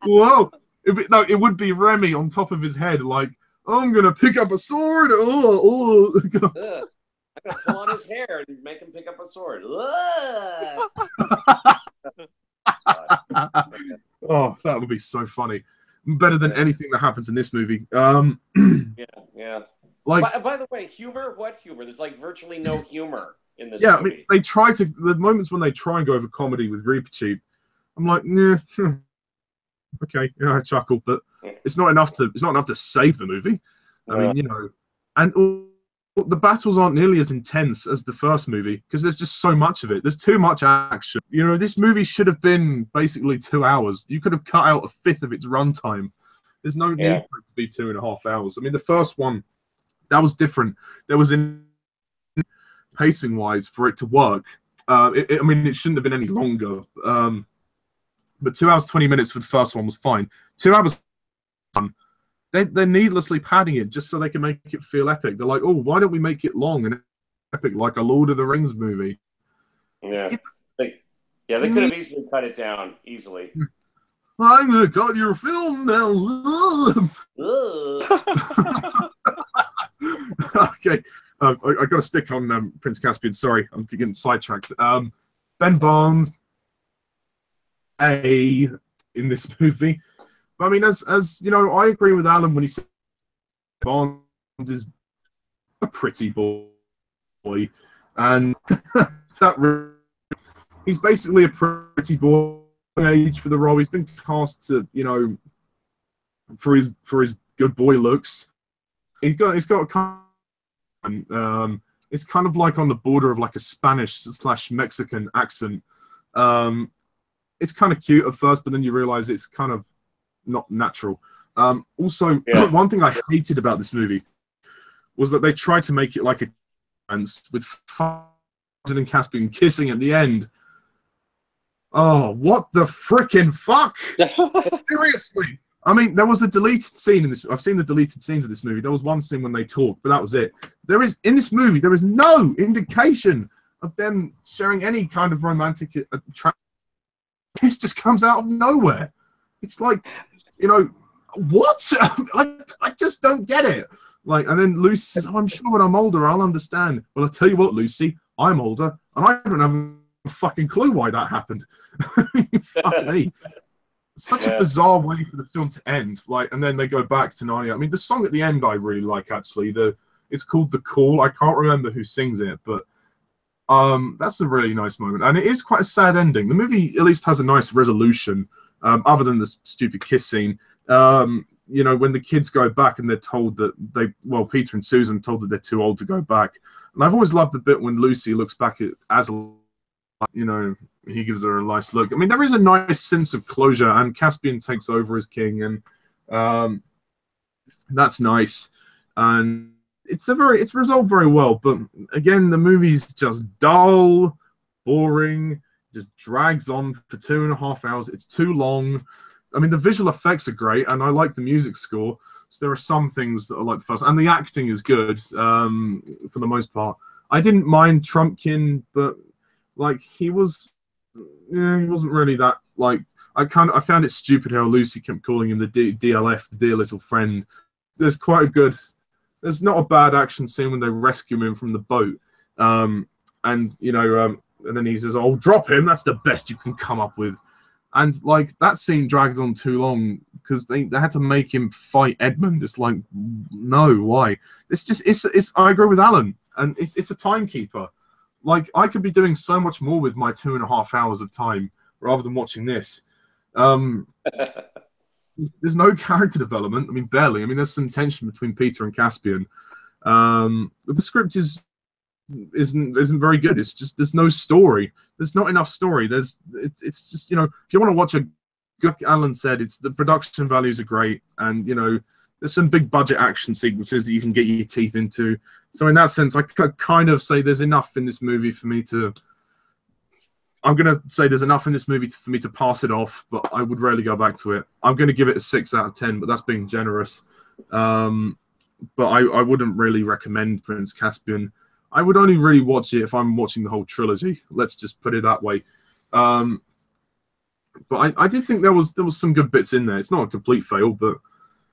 Whoa! It would be Remy on top of his head, like, I'm gonna pick up a sword. Oh! I'm gonna pull on his hair and make him pick up a sword. Oh, that would be so funny. Better than anything that happens in this movie. Yeah. Like, by the way, humor? What humor? There's like virtually no humor in this movie. I mean, they try to. The moments when they try and go over comedy with Reaper, I'm like, nah, okay, yeah, I chuckle, but it's not enough to save the movie. I mean, and the battles aren't nearly as intense as the first movie because there's just so much of it. There's too much action. This movie should have been basically 2 hours. You could have cut out a fifth of its runtime. There's no need for it to be 2.5 hours. I mean, the first one, that was different. There was pacing-wise for it to work. It shouldn't have been any longer. But 2 hours, 20 minutes for the first one was fine. 2 hours, they're needlessly padding it just so they can make it feel epic. They're like, oh, why don't we make it long and epic like a Lord of the Rings movie? Yeah. They could have easily cut it down, easily. I'm going to cut your film now. Okay. I got to stick on Prince Caspian. Sorry, I'm getting sidetracked. Ben Barnes, in this movie. But I mean, as you know, I agree with Alan when he said Barnes is a pretty boy, and he's basically a pretty boy age for the role. He's been cast to, for his good boy looks. He's got it's kind of like on the border of like a Spanish/Mexican accent. It's kind of cute at first, but then you realize it's kind of not natural. Also, one thing I hated about this movie was that they tried to make it like a dance with Fudge and Caspian kissing at the end. Oh, what the frickin' fuck? Seriously. I mean, there was a deleted scene in this. I've seen the deleted scenes of this movie. There was one scene when they talk, but that was it. In this movie, there is no indication of them sharing any kind of romantic attraction. This just comes out of nowhere. It's like, what? I just don't get it. Like, and then Lucy says, "Oh, I'm sure when I'm older, I'll understand." Well, I tell you what, Lucy, I'm older, and I don't have a fucking clue why that happened. Fuck me. Such a bizarre way for the film to end. Like, and then they go back to Narnia. I mean, the song at the end I really like, actually. It's called "The Call." I can't remember who sings it, but that's a really nice moment, and it is quite a sad ending. The movie at least has a nice resolution, other than the stupid kiss scene. When the kids go back and they're told that Peter and Susan told that they're too old to go back. And I've always loved the bit when Lucy looks back at Aslan, he gives her a nice look. I mean, there is a nice sense of closure, and Caspian takes over as king, and that's nice. And it's resolved very well. But again, the movie's just dull, boring, just drags on for 2.5 hours. It's too long. I mean, the visual effects are great, and I like the music score. So there are some things that I like the first, and the acting is good for the most part. I didn't mind Trumpkin, but like he was Yeah, he wasn't really that like. I found it stupid how Lucy kept calling him the DLF, the dear little friend. There's quite a good. There's not a bad action scene when they rescue him from the boat, and and then he says, "Oh, drop him. That's the best you can come up with." And like that scene drags on too long because they had to make him fight Edmund. It's like, no, why? It's. I agree with Alan, and it's a timekeeper. Like I could be doing so much more with my 2.5 hours of time rather than watching this. There's no character development. I mean, barely. I mean, there's some tension between Peter and Caspian. The script isn't very good. It's just there's no story. There's not enough story. It's just if you want to watch like Alan said, it's the production values are great, and there's some big budget action sequences that you can get your teeth into. So in that sense, I could kind of say there's enough in this movie for me to. I'm going to say there's enough in this movie for me to pass it off, but I would rarely go back to it. I'm going to give it a 6 out of 10, but that's being generous. But I wouldn't really recommend Prince Caspian. I would only really watch it if I'm watching the whole trilogy. Let's just put it that way. But I did think there was some good bits in there. It's not a complete fail, but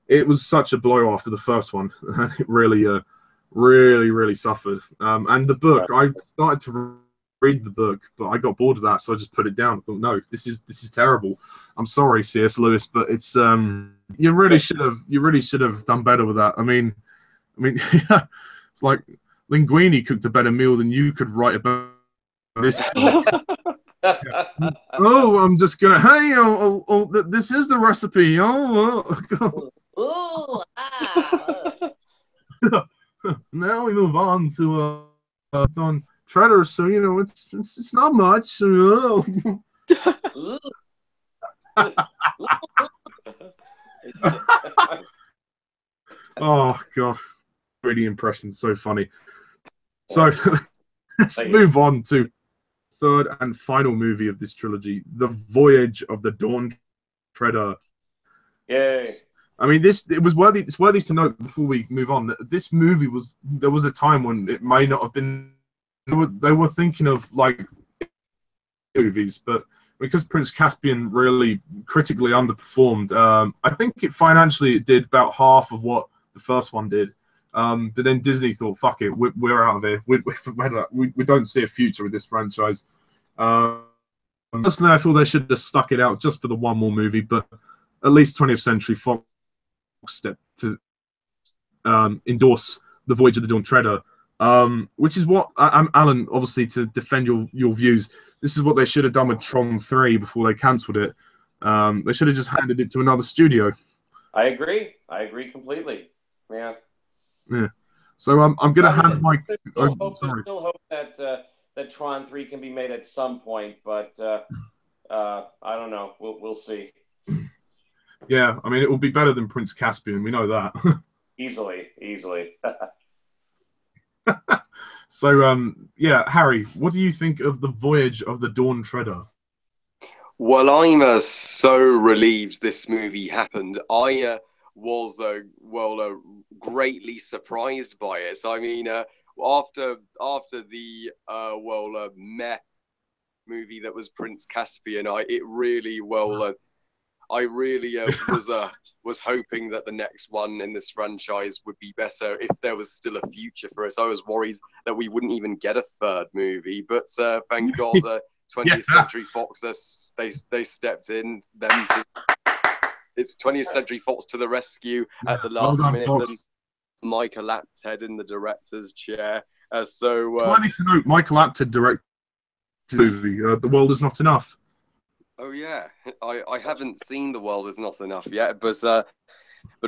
it was such a blow after the first one. It really, really suffered. And the book, I started to read the book, but I got bored of that, so I just put it down. I thought, no, this is terrible. I'm sorry, C.S. Lewis, but it's you really should have done better with that. I mean, it's like Linguini cooked a better meal than you could write about this. Oh, I'm just gonna. Hey, this is the recipe. Now we move on to Don Treader. So it's not much. Oh god, really impressions, so funny. So let's move on to third and final movie of this trilogy, The Voyage of the Dawn Treader. Yay. I mean, it's worthy to note before we move on that this movie there was a time when it may not have been, they were thinking of like movies, but because Prince Caspian really critically underperformed, I think it financially did about half of what the first one did. But then Disney thought, fuck it, we're out of here. We don't see a future with this franchise. Personally, I feel they should have stuck it out just for the one more movie, but at least 20th Century Fox stepped to endorse The Voyage of the Dawn Treader, which is what, Alan, obviously, to defend your views, this is what they should have done with Tron 3 before they cancelled it. They should have just handed it to another studio. I agree completely. Yeah. So I'm going to hand my. I still hope that Tron 3 can be made at some point, but I don't know. We'll see. Yeah, I mean, it will be better than Prince Caspian. We know that. Easily. So, Harry, what do you think of The Voyage of the Dawn Treader? Well, I'm so relieved this movie happened. I was greatly surprised by it. So, I mean, after the meh movie that was Prince Caspian, I really was hoping that the next one in this franchise would be better if there was still a future for us. I was worried that we wouldn't even get a third movie, but thank God 20th Century Fox, they stepped in. It's 20th Century Fox to the rescue at the last minute. And Michael Apted in the director's chair. I need to note, Michael Apted directed the movie, The World Is Not Enough. Oh yeah, I haven't seen The World Is Not Enough yet, but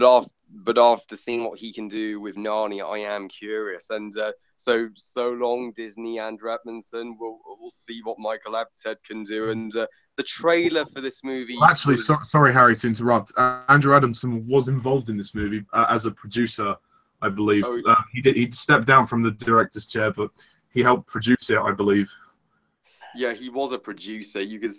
after seeing what he can do with Narnia, I am curious. And so long, Disney, Andrew Adamson. We'll see what Michael Apted can do. And the trailer for this movie. Well, actually, sorry, Harry, to interrupt. Andrew Adamson was involved in this movie as a producer, I believe. Oh, he stepped down from the director's chair, but he helped produce it, I believe. Yeah, he was a producer. You could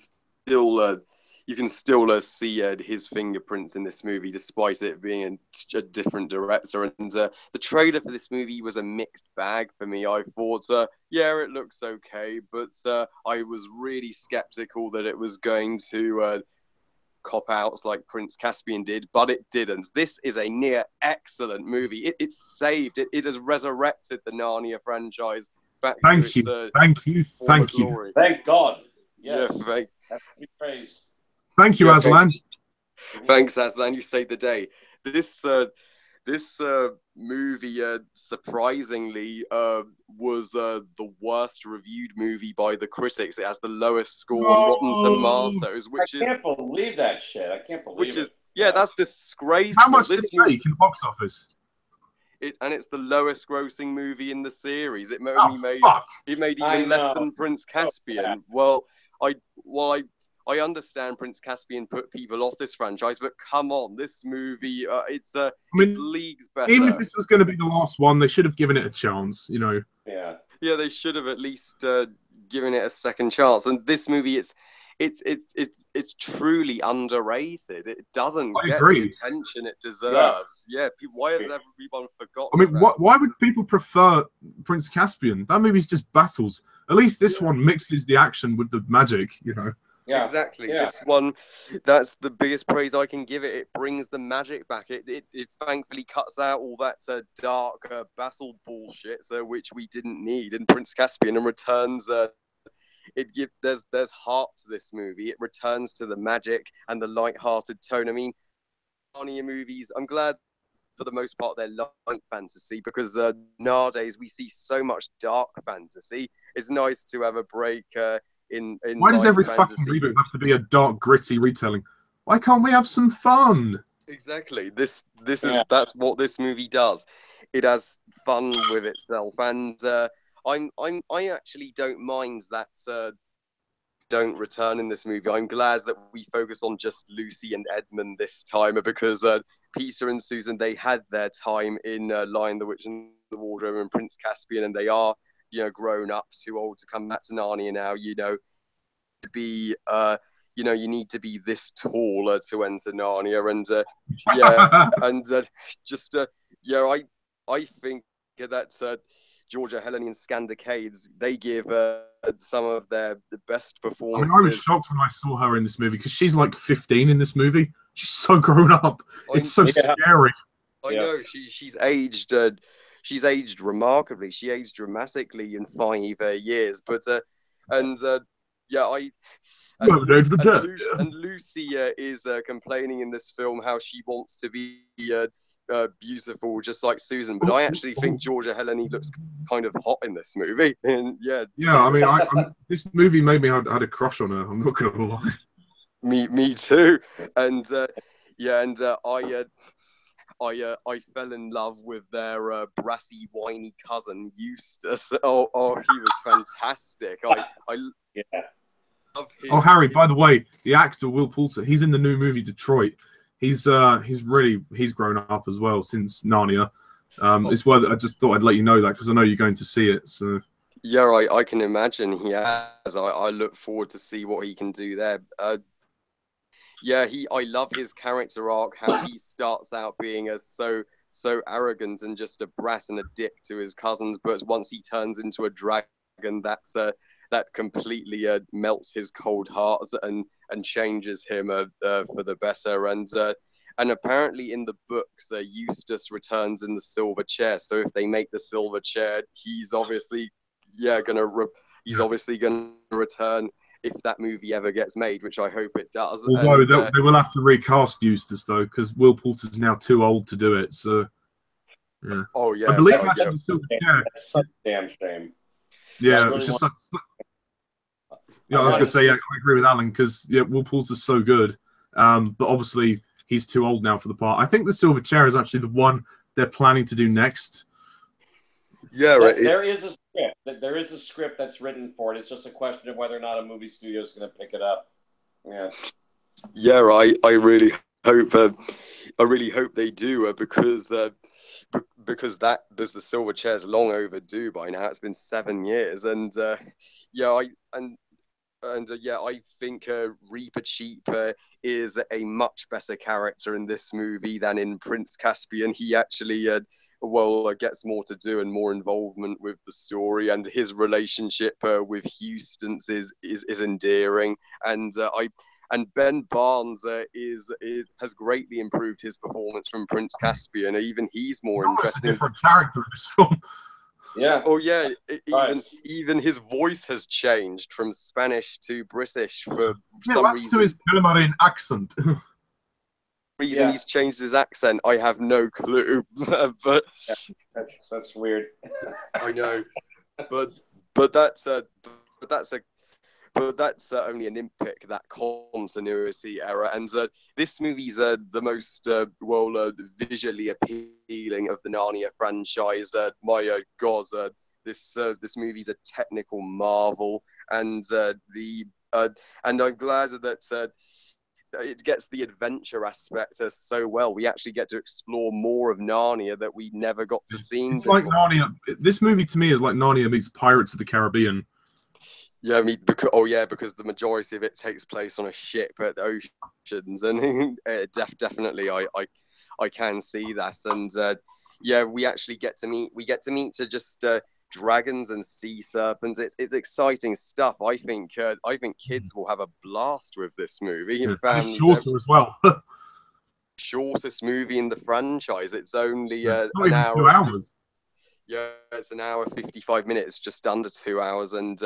still you can still see his fingerprints in this movie, despite it being a different director. And the trailer for this movie was a mixed bag for me. I thought, yeah, it looks okay, but I was really skeptical that it was going to cop outs like Prince Caspian did, but it didn't. This is a near excellent movie. It's saved. It has resurrected the Narnia franchise back to its Thank you. Glory. Thank God. Yes. Yeah, that's to be praised. Thank you, Aslan. Thanks, Aslan. You saved the day. This movie, surprisingly, was the worst reviewed movie by the critics. It has the lowest score on Rotten Tomatoes, which I can't believe that shit. I can't believe it. Yeah, that's disgraceful. How much did it make in the box office? It's the lowest grossing movie in the series. It made even less than Prince Caspian. Well, I understand Prince Caspian put people off this franchise, but come on, this movie, it's leagues better. Even if this was going to be the last one, they should have given it a chance, you know. Yeah, they should have at least given it a second chance. And this movie, it's truly underrated. It doesn't get the attention it deserves. Yeah, why has everyone forgotten? I mean, why would people prefer Prince Caspian? That movie's just battles. At least this one mixes the action with the magic, you know. Yeah, exactly. Yeah. This one, that's the biggest praise I can give it. It brings the magic back. It thankfully cuts out all that dark battle bullshit, which we didn't need in Prince Caspian, and returns. There's heart to this movie. It returns to the magic and the light-hearted tone. I mean, Narnia movies, I'm glad for the most part they're light fantasy, because nowadays we see so much dark fantasy. It's nice to have a break. Why does every fucking reboot have to be a dark, gritty retelling? Why can't we have some fun? Exactly. That's what this movie does. It has fun with itself, and I actually don't mind that don't return in this movie. I'm glad that we focus on just Lucy and Edmund this time, because Peter and Susan, they had their time in Lion, the Witch and the Wardrobe and Prince Caspian, and they are, grown up, too old to come back to Narnia now. You need to be this tall to enter Narnia, and I think that Georgia Heleny and Skanda Caves, they give some of the best performances. I mean, I was shocked when I saw her in this movie, because she's like 15 in this movie. She's so grown up. It's so scary. I know she's aged. She's aged remarkably. She aged dramatically in 5 years. But Lucy is complaining in this film how she wants to be beautiful, just like Susan. But I actually think Georgia Heleny looks kind of hot in this movie. And I mean, this movie made me had a crush on her. I'm not gonna lie. Me too. And I fell in love with their brassy, whiny cousin Eustace. Oh, he was fantastic. I love him. Oh, Harry, by the way, the actor Will Poulter, he's in the new movie Detroit. He's grown up as well since Narnia. It's worth it. I just thought I'd let you know that, because I know you're going to see it. So yeah, I can imagine he has. I look forward to see what he can do there. I love his character arc, how he starts out being so arrogant and just a brat and a dick to his cousins, but once he turns into a dragon, that completely melts his cold heart and changes him for the better. And apparently in the books, Eustace returns in the silver chair. So if they make the silver chair, he's obviously gonna return. If that movie ever gets made, which I hope it does. Although they will have to recast Eustace, though, because Will Poulter's now too old to do it. So, yeah. Oh, yeah. I believe actually that's such a damn shame. Yeah, it's just I was going to say, I agree with Alan, because Will Poulter's so good. But obviously, he's too old now for the part. I think the Silver Chair is actually the one they're planning to do next. Yeah, right. There is a script. There is a script that's written for it. It's just a question of whether or not a movie studio is going to pick it up. Yeah. Yeah, I really hope they do, because the Silver Chair's long overdue by now. It's been 7 years, and yeah, I think Reaper Cheap is a much better character in this movie than in Prince Caspian. He actually gets more to do and more involvement with the story, and his relationship with Houston's is endearing, and Ben Barnes has greatly improved his performance from Prince Caspian. Even he's more interesting. A different character in this film. Yeah. Oh yeah, even his voice has changed from Spanish to British for some reason. To his Philippine accent. He's changed his accent. I have no clue, but that's weird. I know, but that's only an nitpick, that continuity error. And this movie's the most visually appealing of the Narnia franchise. My God, this movie's a technical marvel, and and I'm glad that it gets the adventure aspect so well. We actually get to explore more of Narnia that we never got to see. It's like Narnia. This movie to me is like Narnia meets Pirates of the Caribbean. Yeah, I mean, because the majority of it takes place on a ship at the oceans, and definitely I can see that. And yeah, we actually get to meet just dragons and sea serpents. It's exciting stuff. I think kids will have a blast with this movie. Yeah, it's shorter as well. Shortest movie in the franchise. It's only not an even hour. 2 hours. Yeah, it's an hour 55 minutes, just under 2 hours, and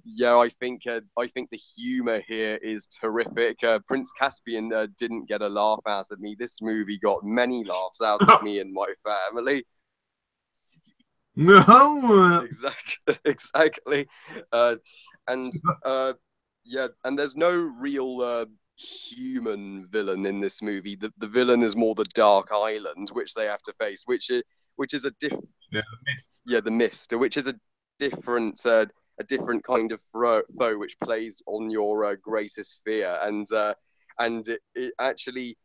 yeah, I think the humor here is terrific. Prince Caspian didn't get a laugh out of me. This movie got many laughs out of me and my family. No, exactly. Yeah, and there's no real human villain in this movie. The villain is more the Dark Island, which they have to face, which is a different the Mist, which is a different kind of foe, which plays on your greatest fear, and it actually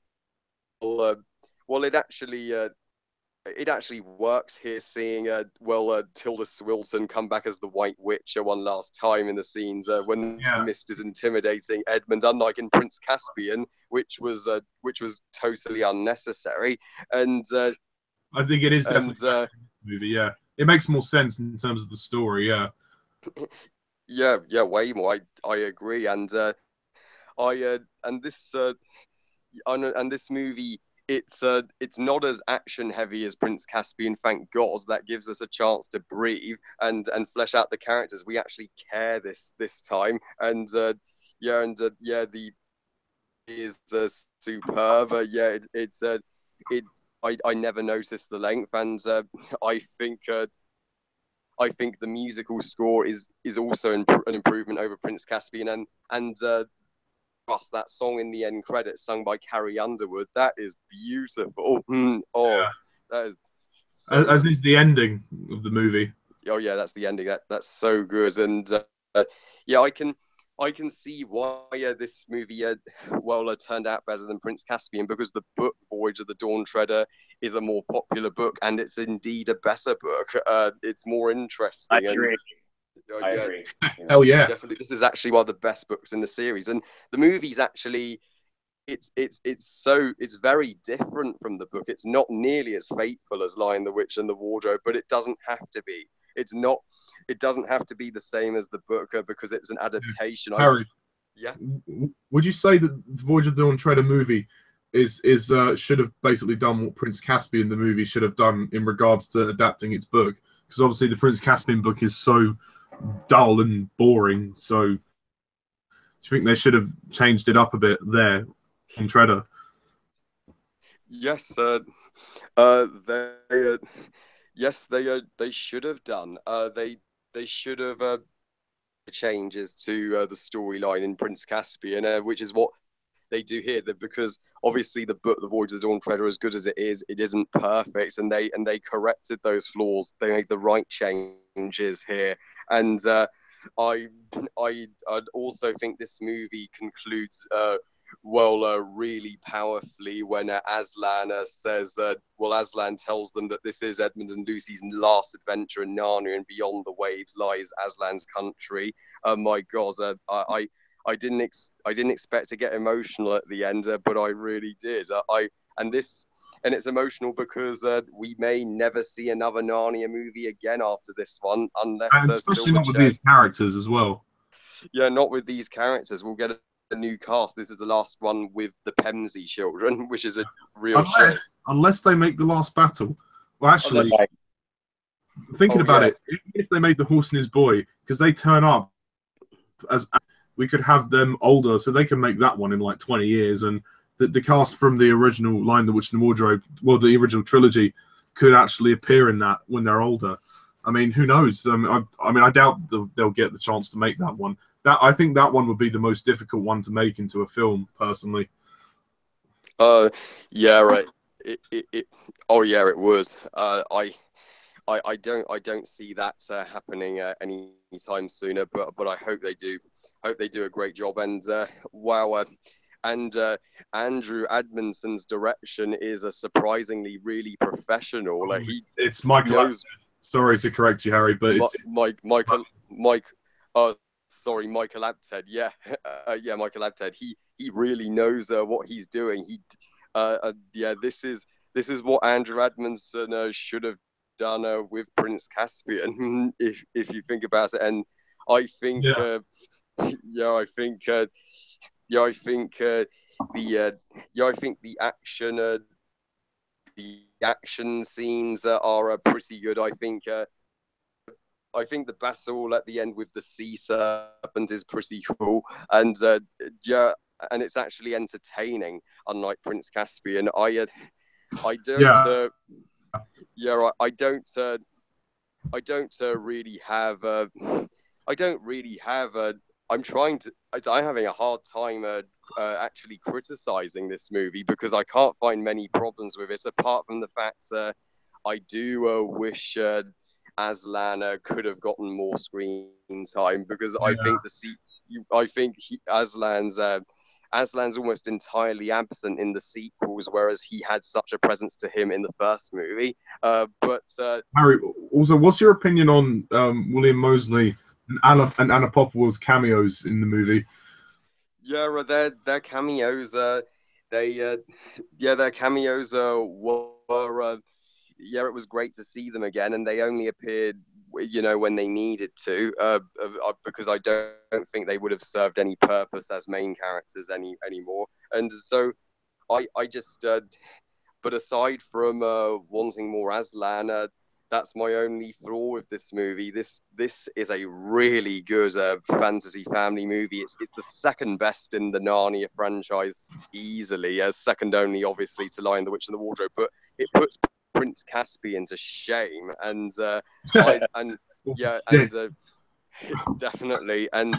it actually works here, seeing Tilda Swinton come back as the White Witch one last time in the scenes when the Mist is intimidating Edmund, unlike in Prince Caspian, which was totally unnecessary. And I think it is definitely a movie. Yeah, it makes more sense in terms of the story. Yeah. Yeah, way more. I agree, and this movie, it's not as action heavy as Prince Caspian. Thank God, that gives us a chance to breathe and flesh out the characters. We actually care this time, and the is superb. I never noticed the length, and I think the musical score is also an improvement over Prince Caspian, and plus that song in the end credits sung by Carrie Underwood, that is beautiful. That is so as is the ending of the movie. Oh yeah, that's the ending. That's so good, and yeah, I can see why this movie turned out better than Prince Caspian, because the book Voyage of the Dawn Treader is a more popular book, and it's indeed a better book. It's more interesting. I agree. I agree. Hell yeah, definitely. This is actually one of the best books in the series, and the movie's actually it's very different from the book. It's not nearly as fateful as Lion, the Witch, and the Wardrobe, but it doesn't have to be. It doesn't have to be the same as the book because it's an adaptation. Harry, yeah. Would you say that Voyage of the Dawn Treader movie is should have basically done what Prince Caspian the movie should have done in regards to adapting its book? Because obviously the Prince Caspian book is so dull and boring. So do you think they should have changed it up a bit there on Treader? Yes, they should have done. They should have changes to the storyline in Prince Caspian, which is what they do here. Because obviously the book, The Voyage of the Dawn Treader, as good as it isn't perfect, and they corrected those flaws. They made the right changes here, and I'd also think this movie concludes really powerfully when Aslan says, Aslan tells them that this is Edmund and Lucy's last adventure in Narnia, and beyond the waves lies Aslan's country. My God, I didn't expect to get emotional at the end, but I really did. And it's emotional because we may never see another Narnia movie again after this one, unless and especially not with these characters as well. Yeah, not with these characters. We'll get a new cast. This is the last one with the Pemsey children, which is a real shame. Unless they make the last battle. Well, actually, thinking about it, even if they made the horse and his boy, because they turn up as we could have them older, so they can make that one in like 20 years, and the cast from the original Lion, the Witch, and the Wardrobe, well, the original trilogy, could actually appear in that when they're older. I mean, who knows? I doubt they'll get the chance to make that one. I think that one would be the most difficult one to make into a film, personally. Yeah, right. It was. I don't see that happening anytime sooner. But I hope they do. Hope they do a great job. And Andrew Adamson's direction is a surprisingly really professional. It's Michael. Apted. Sorry to correct you, Harry, but Michael Apted. Yeah, Michael Apted. He really knows what he's doing. This is what Andrew Adamson should have done with Prince Caspian, if you think about it. And I think, I think the action scenes are pretty good. I think the battle at the end with the sea serpent is pretty cool, and it's actually entertaining. Unlike Prince Caspian, I don't really have I'm having a hard time actually criticizing this movie because I can't find many problems with it, apart from the fact I do wish Aslan could have gotten more screen time, because I think Aslan's almost entirely absent in the sequels, whereas he had such a presence to him in the first movie. Harry, also, what's your opinion on William Moseley and Anna Popplewell's cameos in the movie? Yeah, their cameos. Their cameos were. It was great to see them again, and they only appeared, when they needed to, because I don't think they would have served any purpose as main characters anymore. And so, I just. But aside from wanting more Aslan, that's my only flaw with this movie. This is a really good fantasy family movie. It's the second best in the Narnia franchise, easily, as second only, obviously, to Lion, the Witch, and the Wardrobe. But it puts Prince Caspian to shame, and definitely. And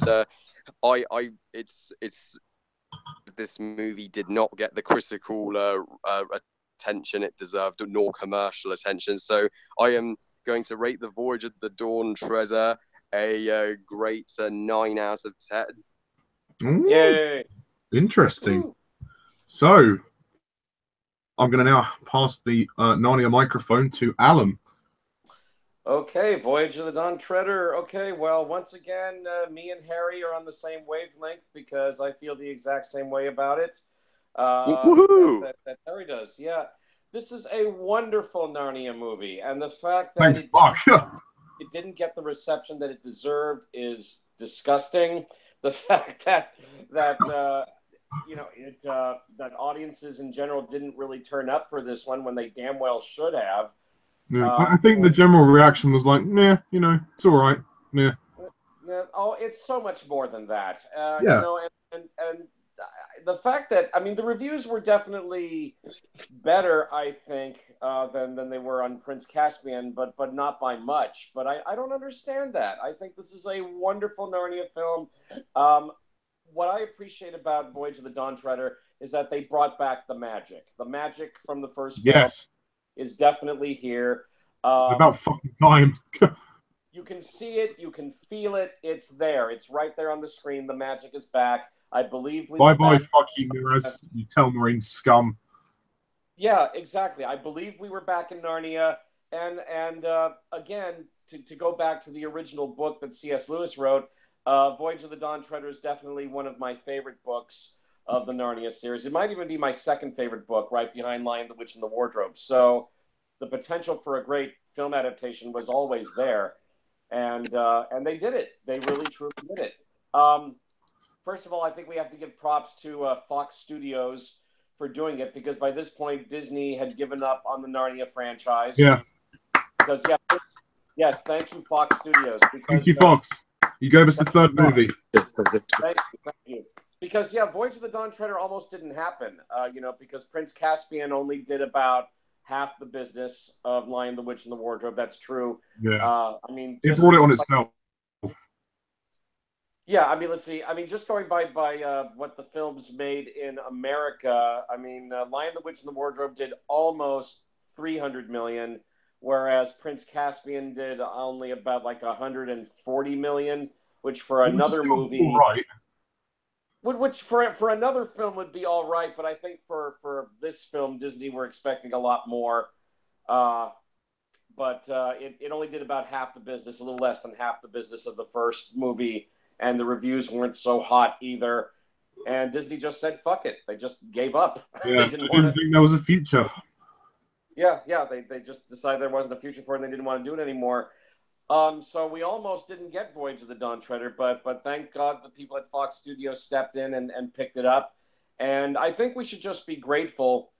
this movie did not get the critical attention it deserved, nor commercial attention. So I am going to rate The Voyage of the Dawn Treader a great 9 out of 10. Ooh, yay! Interesting. Ooh. So I'm going to now pass the Narnia microphone to Alan. Okay, Voyage of the Dawn Treader. Okay, well, once again, me and Harry are on the same wavelength because I feel the exact same way about it. That Harry does. Yeah, this is a wonderful Narnia movie, and the fact that it didn't get the reception that it deserved is disgusting. The fact that audiences in general didn't really turn up for this one when they damn well should have. Yeah, I think the general reaction was like, "Nah, it's all right." Yeah. Oh, it's so much more than that. Yeah. And the fact that, the reviews were definitely better, I think, than they were on Prince Caspian, but not by much. But I don't understand that. I think this is a wonderful Narnia film. What I appreciate about Voyage of the Dawn Treader is that they brought back the magic. The magic from the first film is definitely here. About fucking time. You can see it. You can feel it. It's there. It's right there on the screen. The magic is back. I believe we Bye were bye, back. fuck you, Miraz, you Telmarine scum. Yeah, exactly. I believe we were back in Narnia, and again, to go back to the original book that C.S. Lewis wrote, Voyage of the Dawn Treader is definitely one of my favorite books of the Narnia series. It might even be my second favorite book, right behind Lion, the Witch, and the Wardrobe. So the potential for a great film adaptation was always there, and they did it. They really, truly did it. First of all, I think we have to give props to Fox Studios for doing it, because by this point Disney had given up on the Narnia franchise. Yeah. Because yes, thank you, Fox Studios. Because, thank you, Fox. You gave us the third movie. Thank you. Because Voyage of the Dawn Treader almost didn't happen. Because Prince Caspian only did about half the business of Lion, the Witch, and the Wardrobe. That's true. Yeah. It brought it on itself. Yeah, let's see. Just going by what the films made in America, Lion, the Witch, and the Wardrobe did almost 300 million, whereas Prince Caspian did only about like 140 million, which for another movie, right. Which for another film would be all right, but I think for this film, Disney were expecting a lot more. But it only did about half the business, a little less than half the business of the first movie. And the reviews weren't so hot either. And Disney just said, fuck it. They just gave up. Yeah, they didn't think there was a future. Yeah. They just decided there wasn't a future for it and they didn't want to do it anymore. So we almost didn't get Voyage of the Dawn Treader, but thank God the people at Fox Studios stepped in and picked it up. And I think we should just be grateful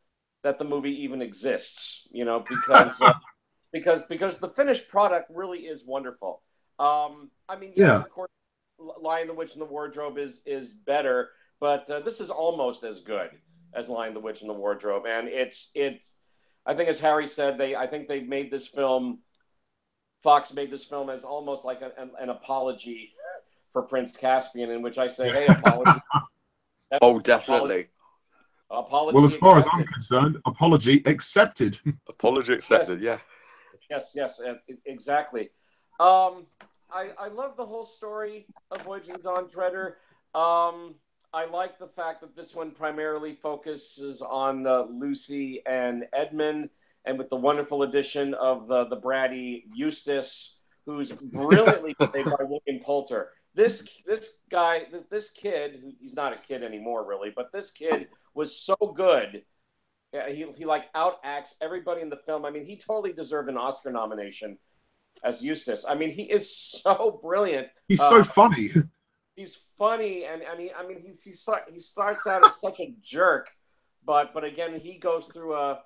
that the movie even exists, because the finished product really is wonderful. Yes, of course, Lion, the Witch, and the Wardrobe is better, but this is almost as good as Lion, the Witch, and the Wardrobe. And it's I think, as Harry said, I think they made this film. Fox made this film as almost like an apology for Prince Caspian, in which I say, hey, apology. Oh, definitely. Apology. Well, as far accepted. as I'm concerned, apology accepted. Apology accepted. Yes. Yeah. Yes, exactly. I love the whole story of Voyage of the Dawn Treader. I like the fact that this one primarily focuses on Lucy and Edmund, and with the wonderful addition of the bratty Eustace, who's brilliantly played by William Poulter. This kid, he's not a kid anymore, really, but this kid was so good. He like outacts everybody in the film. He totally deserved an Oscar nomination as Eustace. He is so brilliant. He's so funny. He's funny, and he starts out as such a jerk, but again, he goes through a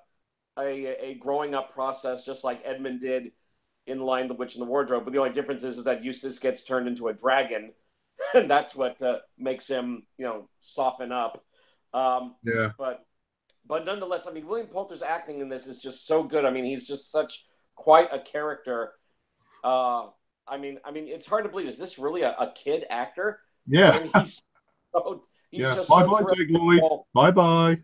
growing up process, just like Edmund did in Lion, the Witch, and the Wardrobe. But the only difference is that Eustace gets turned into a dragon, and that's what makes him, soften up. Yeah. But nonetheless, William Poulter's acting in this is just so good. He's just such quite a character. It's hard to believe. Is this really a kid actor? Yeah. He's just bye, Jake Lloyd. Bye.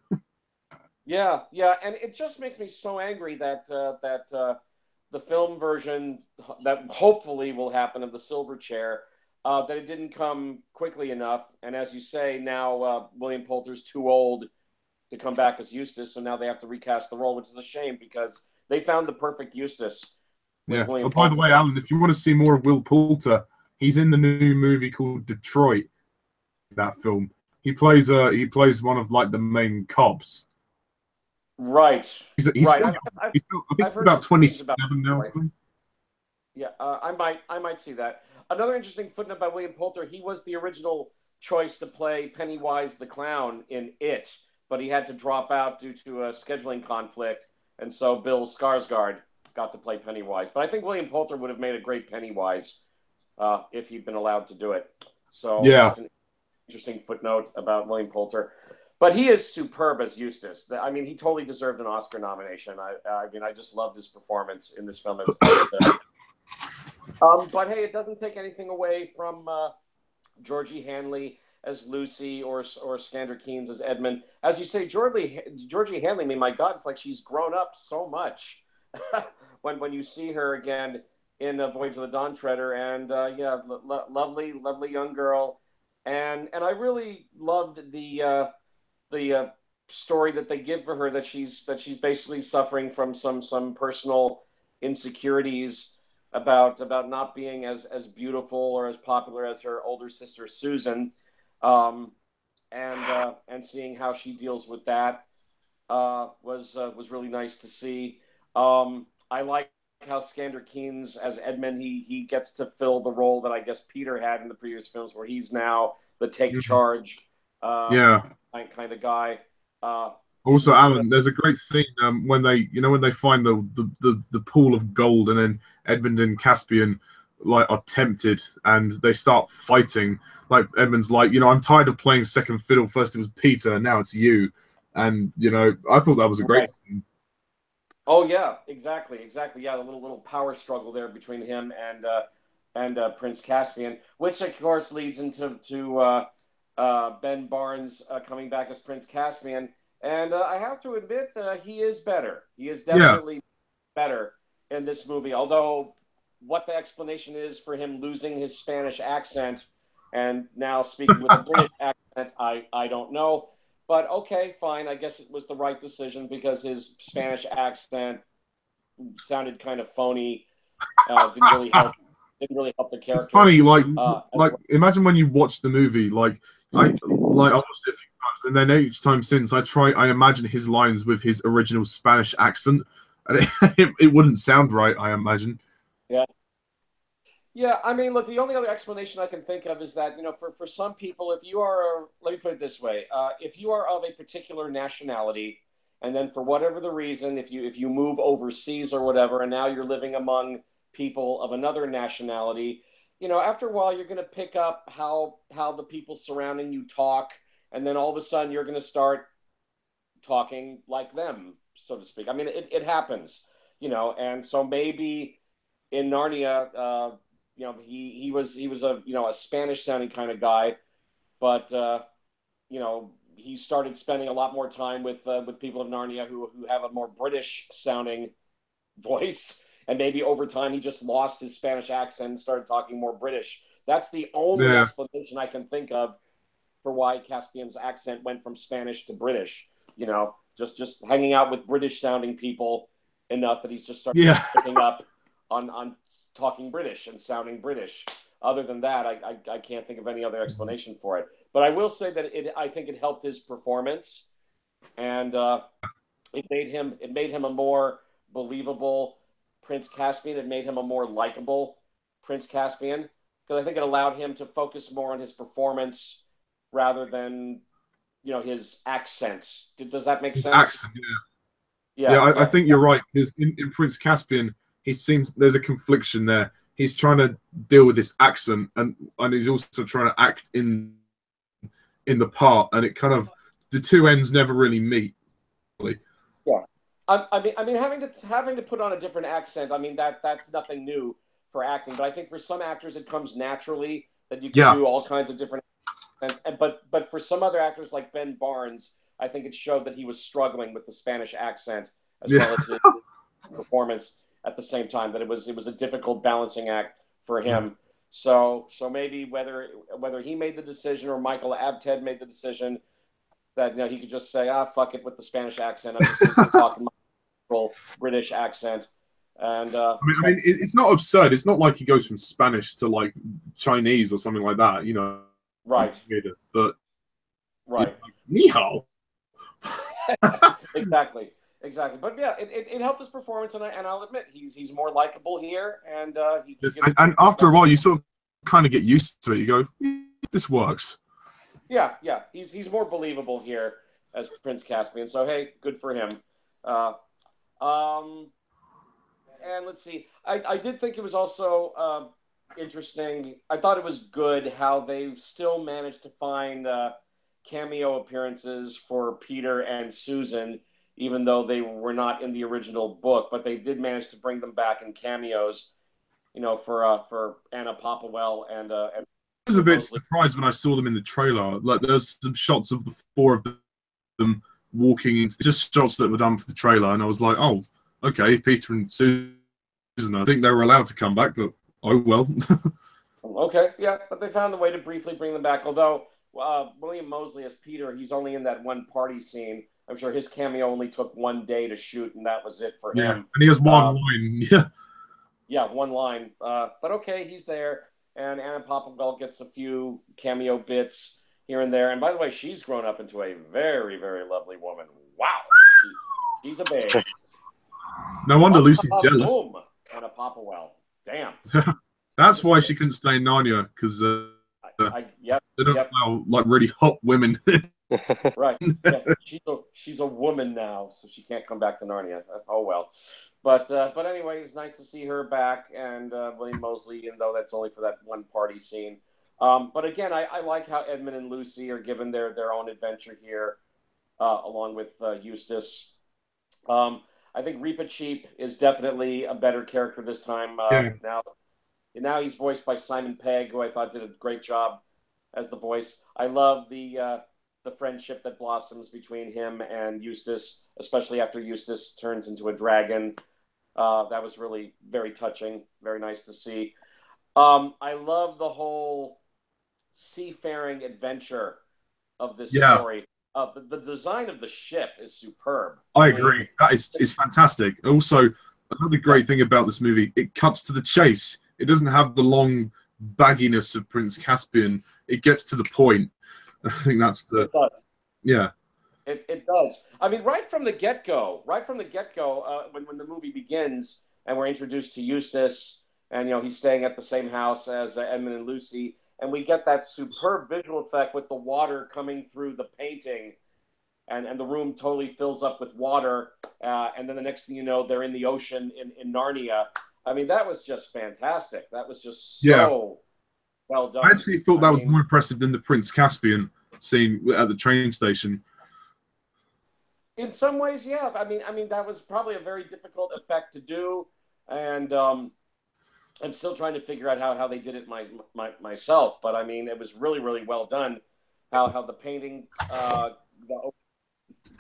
Yeah, and it just makes me so angry that the film version that hopefully will happen of the Silver Chair, that it didn't come quickly enough. And as you say, now William Poulter's too old to come back as Eustace, so now they have to recast the role, which is a shame because they found the perfect Eustace. Yeah. Oh, by the way, Alan, if you want to see more of Will Poulter, he's in the new movie called Detroit. That film, he plays one of like the main cops. Right. He's right. I think about 27 now. Right. Yeah, I might see that. Another interesting footnote about William Poulter: he was the original choice to play Pennywise the Clown in It, but he had to drop out due to a scheduling conflict, and so Bill Skarsgård got to play Pennywise. But I think William Poulter would have made a great Pennywise if he'd been allowed to do it. So yeah, that's an interesting footnote about William Poulter. But he is superb as Eustace. He totally deserved an Oscar nomination. I just loved his performance in this film. But hey, it doesn't take anything away from Georgie Hanley as Lucy or Skander Keynes as Edmund. As you say, Georgie Hanley, my God, it's like she's grown up so much when you see her again in Voyage of the Dawn Treader. And lovely young girl. and I really loved the story that they give for her, that she's basically suffering from some personal insecurities about not being as beautiful or as popular as her older sister Susan, um, and seeing how she deals with that was really nice to see. I like how Skander Keynes as Edmund, he gets to fill the role that I guess Peter had in the previous films, where he's now the take charge Yeah. kind of guy. Also, Alan, there's a great scene when they find the pool of gold, and then Edmund and Caspian like are tempted and they start fighting. Like Edmund's like, I'm tired of playing second fiddle. First it was Peter, now it's you. And I thought that was a great scene. Oh yeah, exactly. Yeah, the little power struggle there between him and Prince Caspian, which of course leads into Ben Barnes coming back as Prince Caspian. And I have to admit, he is better. He is definitely better in this movie. Although, what the explanation is for him losing his Spanish accent and now speaking with a British accent, I don't know. But okay, fine. I guess it was the right decision because his Spanish accent sounded kind of phony. Didn't really help the character. It's funny, like imagine when you watch the movie, I watched it a few times, and then each time since I imagine his lines with his original Spanish accent, and it wouldn't sound right, I imagine. Yeah. Yeah, I mean, look, the only other explanation I can think of is that, for some people, if you are, let me put it this way, if you are of a particular nationality, and then for whatever the reason, if you move overseas or whatever, and now you're living among people of another nationality, after a while you're going to pick up how the people surrounding you talk, and then all of a sudden you're going to start talking like them, so to speak. I mean, it happens, and so maybe in Narnia, he was a Spanish sounding kind of guy, but he started spending a lot more time with people of Narnia who have a more British sounding voice, and maybe over time he just lost his Spanish accent and started talking more British. That's the only explanation I can think of for why Caspian's accent went from Spanish to British. Just hanging out with British sounding people enough that he's just started picking up on talking British and sounding British. Other than that, I can't think of any other explanation for it. But I will say that I think it helped his performance, and it made him a more believable Prince Caspian. It made him a more likable Prince Caspian, because I think it allowed him to focus more on his performance rather than his accent. Does that make sense? Accent, yeah. I think you're right. Because in Prince Caspian, there's a confliction there. He's trying to deal with this accent, and he's also trying to act in the part, and it kind of, the two ends never really meet. Yeah, I mean, having to put on a different accent. I mean, that's nothing new for acting, but I think for some actors it comes naturally that you can do all kinds of different accents. But for some other actors like Ben Barnes, I think it showed that he was struggling with the Spanish accent as well as his performance at the same time. That it was a difficult balancing act for him. So maybe whether he made the decision or Michael Apted made the decision that he could just say, fuck it with the Spanish accent. I'm just going to talk in my British accent. And I mean, it's not absurd. It's not like he goes from Spanish to like Chinese or something like that. Right. But right. Ni hao. Exactly. But yeah, it helped his performance, and I'll admit he's more likable here, and and after a while you sort of kind of get used to it. You go, this works. Yeah, he's more believable here as Prince Caspian. So hey, good for him. And let's see, I did think it was also interesting. I thought it was good how they still managed to find cameo appearances for Peter and Susan, even though they were not in the original book, but they did manage to bring them back in cameos, for Anna Popplewell and I was a bit surprised when I saw them in the trailer. Like, there's some shots of the four of them walking into just shots that were done for the trailer, and I was like, oh, okay, Peter and Susan. I think they were allowed to come back, but oh well. Okay, yeah, but they found a way to briefly bring them back. Although William Moseley as Peter, he's only in that one party scene. I'm sure his cameo only took 1 day to shoot, and that was it for Yeah, him. and he has one line. Yeah. Yeah, one line. But okay, he's there. And Anna Popplewell gets a few cameo bits here and there. And by the way, she's grown up into a very, very lovely woman. Wow. She's a babe. No wonder Lucy's jealous. Boom. Anna Popplewell. Damn. That's why she couldn't stay in Narnia, because they don't allow like really hot women. Right. Yeah. She's a woman now, so she can't come back to Narnia. Oh well. But anyway, it's nice to see her back, and William Moseley, even though that's only for that one party scene. But again, I like how Edmund and Lucy are given their own adventure here, along with Eustace. I think Reepicheep is definitely a better character this time. Now he's voiced by Simon Pegg, who I thought did a great job as the voice. I love the friendship that blossoms between him and Eustace, especially after Eustace turns into a dragon. That was really very touching, very nice to see. I love the whole seafaring adventure of this story. The design of the ship is superb. I agree. That is fantastic. Also, another great thing about this movie, it cuts to the chase. It doesn't have the long bagginess of Prince Caspian. It gets to the point. I think that's the... It does. Yeah. It does. I mean, right from the get-go, when the movie begins and we're introduced to Eustace, and he's staying at the same house as Edmund and Lucy, and we get that superb visual effect with the water coming through the painting, and the room totally fills up with water, and then the next thing you know, they're in the ocean in Narnia. I mean, that was just fantastic. That was just so well done. I actually thought that was more impressive than the Prince Caspian scene at the train station. In some ways, yeah. I mean, that was probably a very difficult effect to do, and I'm still trying to figure out how they did it myself. But I mean, it was really, really well done. How the painting,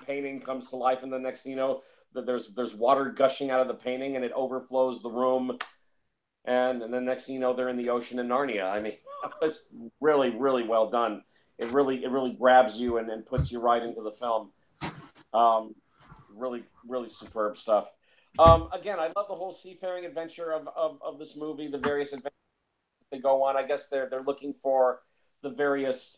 painting comes to life, and the next thing you know, there's water gushing out of the painting, and it overflows the room, and then next thing you know, they're in the ocean in Narnia. I mean, it's really, really well done. It really grabs you and puts you right into the film. Really, really superb stuff. Again, I love the whole seafaring adventure of this movie, the various adventures they go on. I guess they're looking for the various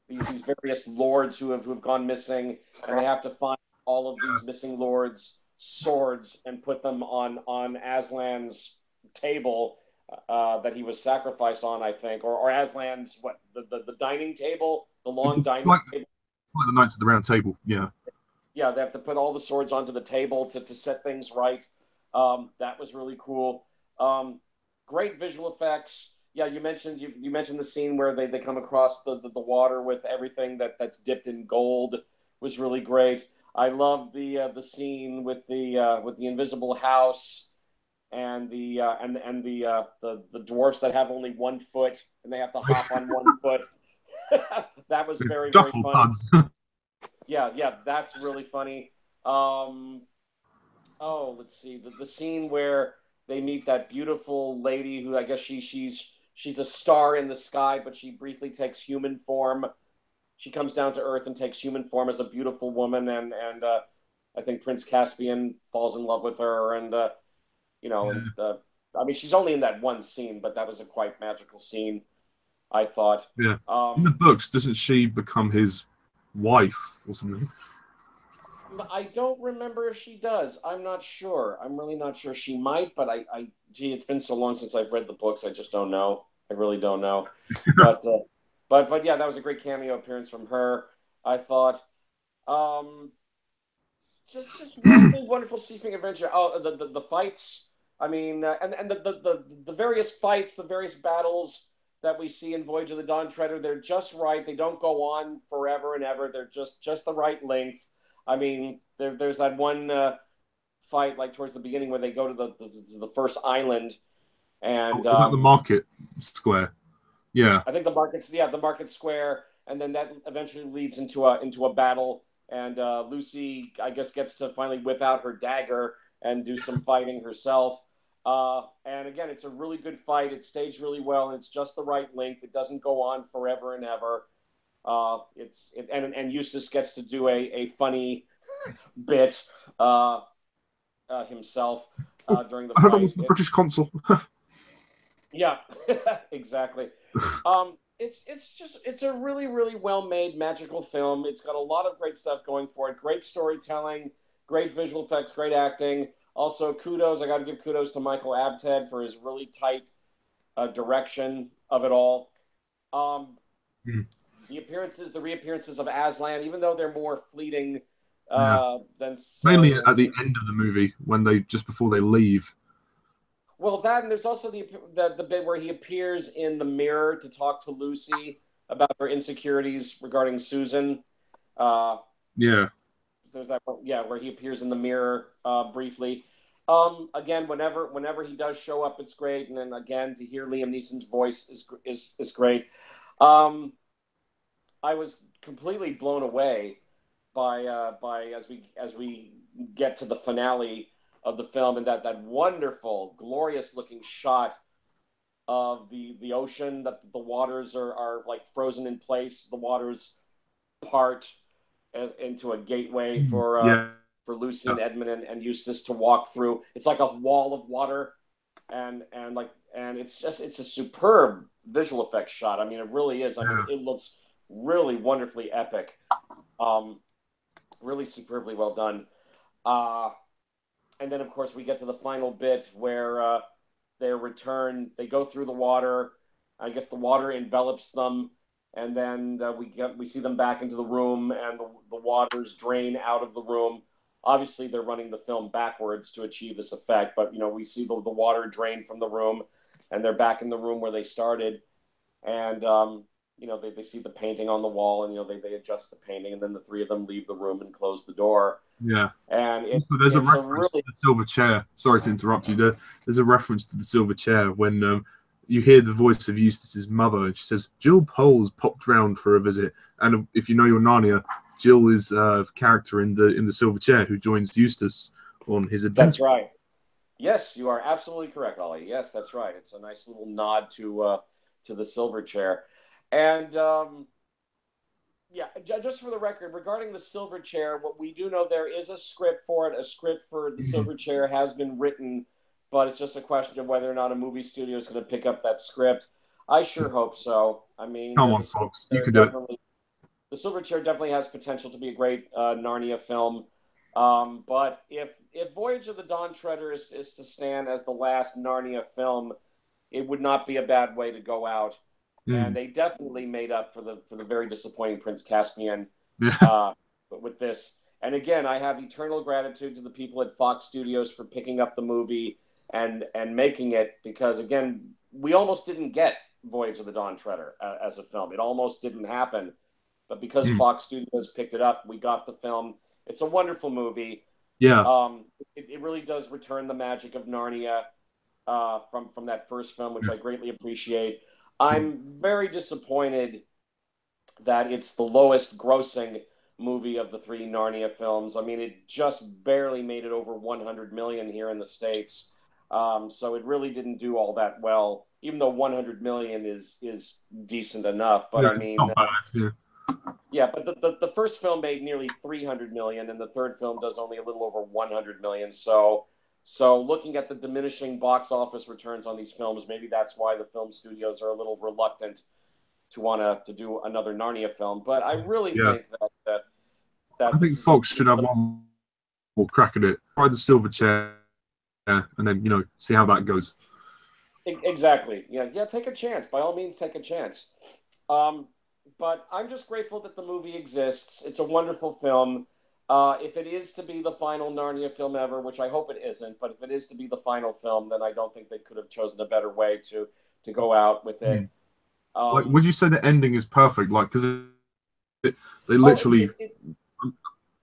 these various lords who have gone missing, and they have to find all of these missing lords' swords and put them on Aslan's table that he was sacrificed on, I think, or Aslan's the dining table, the long dining table. Like the Knights of the Round Table, yeah. Yeah, they have to put all the swords onto the table to set things right. That was really cool. Great visual effects. Yeah, you mentioned the scene where they come across the water with everything that's dipped in gold. Was really great. I love the scene with the invisible house and the dwarfs that have only 1 foot and they have to hop on 1 foot. That was very, very funny. Yeah, that's really funny. Let's see. The scene where they meet that beautiful lady who I guess she's a star in the sky, but she briefly takes human form. She comes down to Earth and takes human form as a beautiful woman, and I think Prince Caspian falls in love with her, and I mean, she's only in that one scene, but that was a quite magical scene, I thought. Yeah. In the books, doesn't she become his wife or something? I don't remember if she does. I'm not sure. I'm really not sure. She might, but it's been so long since I've read the books. I just don't know. I really don't know. But yeah, that was a great cameo appearance from her, I thought. Just wonderful, wonderful seafaring adventure. Oh, the fights. I mean, and the various fights, the various battles that we see in Voyage of the Dawn Treader, they're just right. They don't go on forever and ever. They're just the right length. I mean, there's that one fight like towards the beginning where they go to the first island, and the market square. Yeah, I think the market square, and then that eventually leads into a battle, and Lucy, I guess, gets to finally whip out her dagger and do some fighting herself. And again, it's a really good fight. It's staged really well, and it's just the right length. It doesn't go on forever and ever. And Eustace gets to do a funny bit himself during the fight. I heard that was the British consul. Yeah, exactly. It's a really, really well-made magical film. It's got a lot of great stuff going for it. Great storytelling, great visual effects, great acting. Also, I got to give kudos to Michael Apted for his really tight direction of it all. The reappearances of Aslan, even though they're more fleeting than mainly at the end of the movie just before they leave. Well, that, and there's also the bit where he appears in the mirror to talk to Lucy about her insecurities regarding Susan. Yeah. There's that one, where he appears in the mirror briefly. Again, whenever he does show up, it's great. And then again, to hear Liam Neeson's voice is great. I was completely blown away by as we get to the finale of the film, and that wonderful, glorious looking shot of the ocean, that the waters are like frozen in place. The waters part into a gateway for Lucy and Edmund and Eustace to walk through. It's like a wall of water, and it's a superb visual effects shot. I mean, it really is. I mean, it looks really wonderfully epic. Really superbly well done. And then, of course, we get to the final bit where they go through the water. I guess the water envelops them, and then we see them back into the room, and the waters drain out of the room. Obviously, they're running the film backwards to achieve this effect, but we see the water drain from the room, and they're back in the room where they started, and they see the painting on the wall, and they adjust the painting, and then the three of them leave the room and close the door. Yeah, and there's a reference to the silver chair. Sorry to interrupt you. There's a reference to the silver chair when you hear the voice of Eustace's mother, and she says, "Jill Pole's popped round for a visit." And if you know your Narnia, Jill is a character in the silver chair who joins Eustace on his adventure. That's right. Yes, you are absolutely correct, Ollie. Yes, that's right. It's a nice little nod to the silver chair, and. Just for the record, regarding the silver chair, what we do know, there is a script for it. A script for the silver chair has been written, but it's just a question of whether or not a movie studio is going to pick up that script. I sure hope so. I mean, come on, folks, you can do it. The silver chair definitely has potential to be a great Narnia film. But if Voyage of the Dawn Treader is to stand as the last Narnia film, it would not be a bad way to go out. And they definitely made up for the very disappointing Prince Caspian with this. And again, I have eternal gratitude to the people at Fox Studios for picking up the movie and making it, because again, we almost didn't get Voyage of the Dawn Treader as a film. It almost didn't happen, but because Fox Studios picked it up, we got the film. It's a wonderful movie. Yeah. It really does return the magic of Narnia from that first film, which I greatly appreciate. I'm very disappointed that it's the lowest grossing movie of the three Narnia films. I mean, it just barely made it over 100 million here in the States. So it really didn't do all that well, even though 100 million is decent enough. But I mean, but the first film made nearly 300 million, and the third film does only a little over 100 million. So looking at the diminishing box office returns on these films, maybe that's why the film studios are a little reluctant to want to do another Narnia film. But I really think that I think Fox should have one more crack at it. Try the silver chair, and then see how that goes. Exactly. Yeah. Take a chance. By all means, take a chance. But I'm just grateful that the movie exists. It's a wonderful film. If it is to be the final Narnia film ever, which I hope it isn't, but if it is to be the final film, then I don't think they could have chosen a better way to go out with it. Would you say the ending is perfect? Like, because they literally.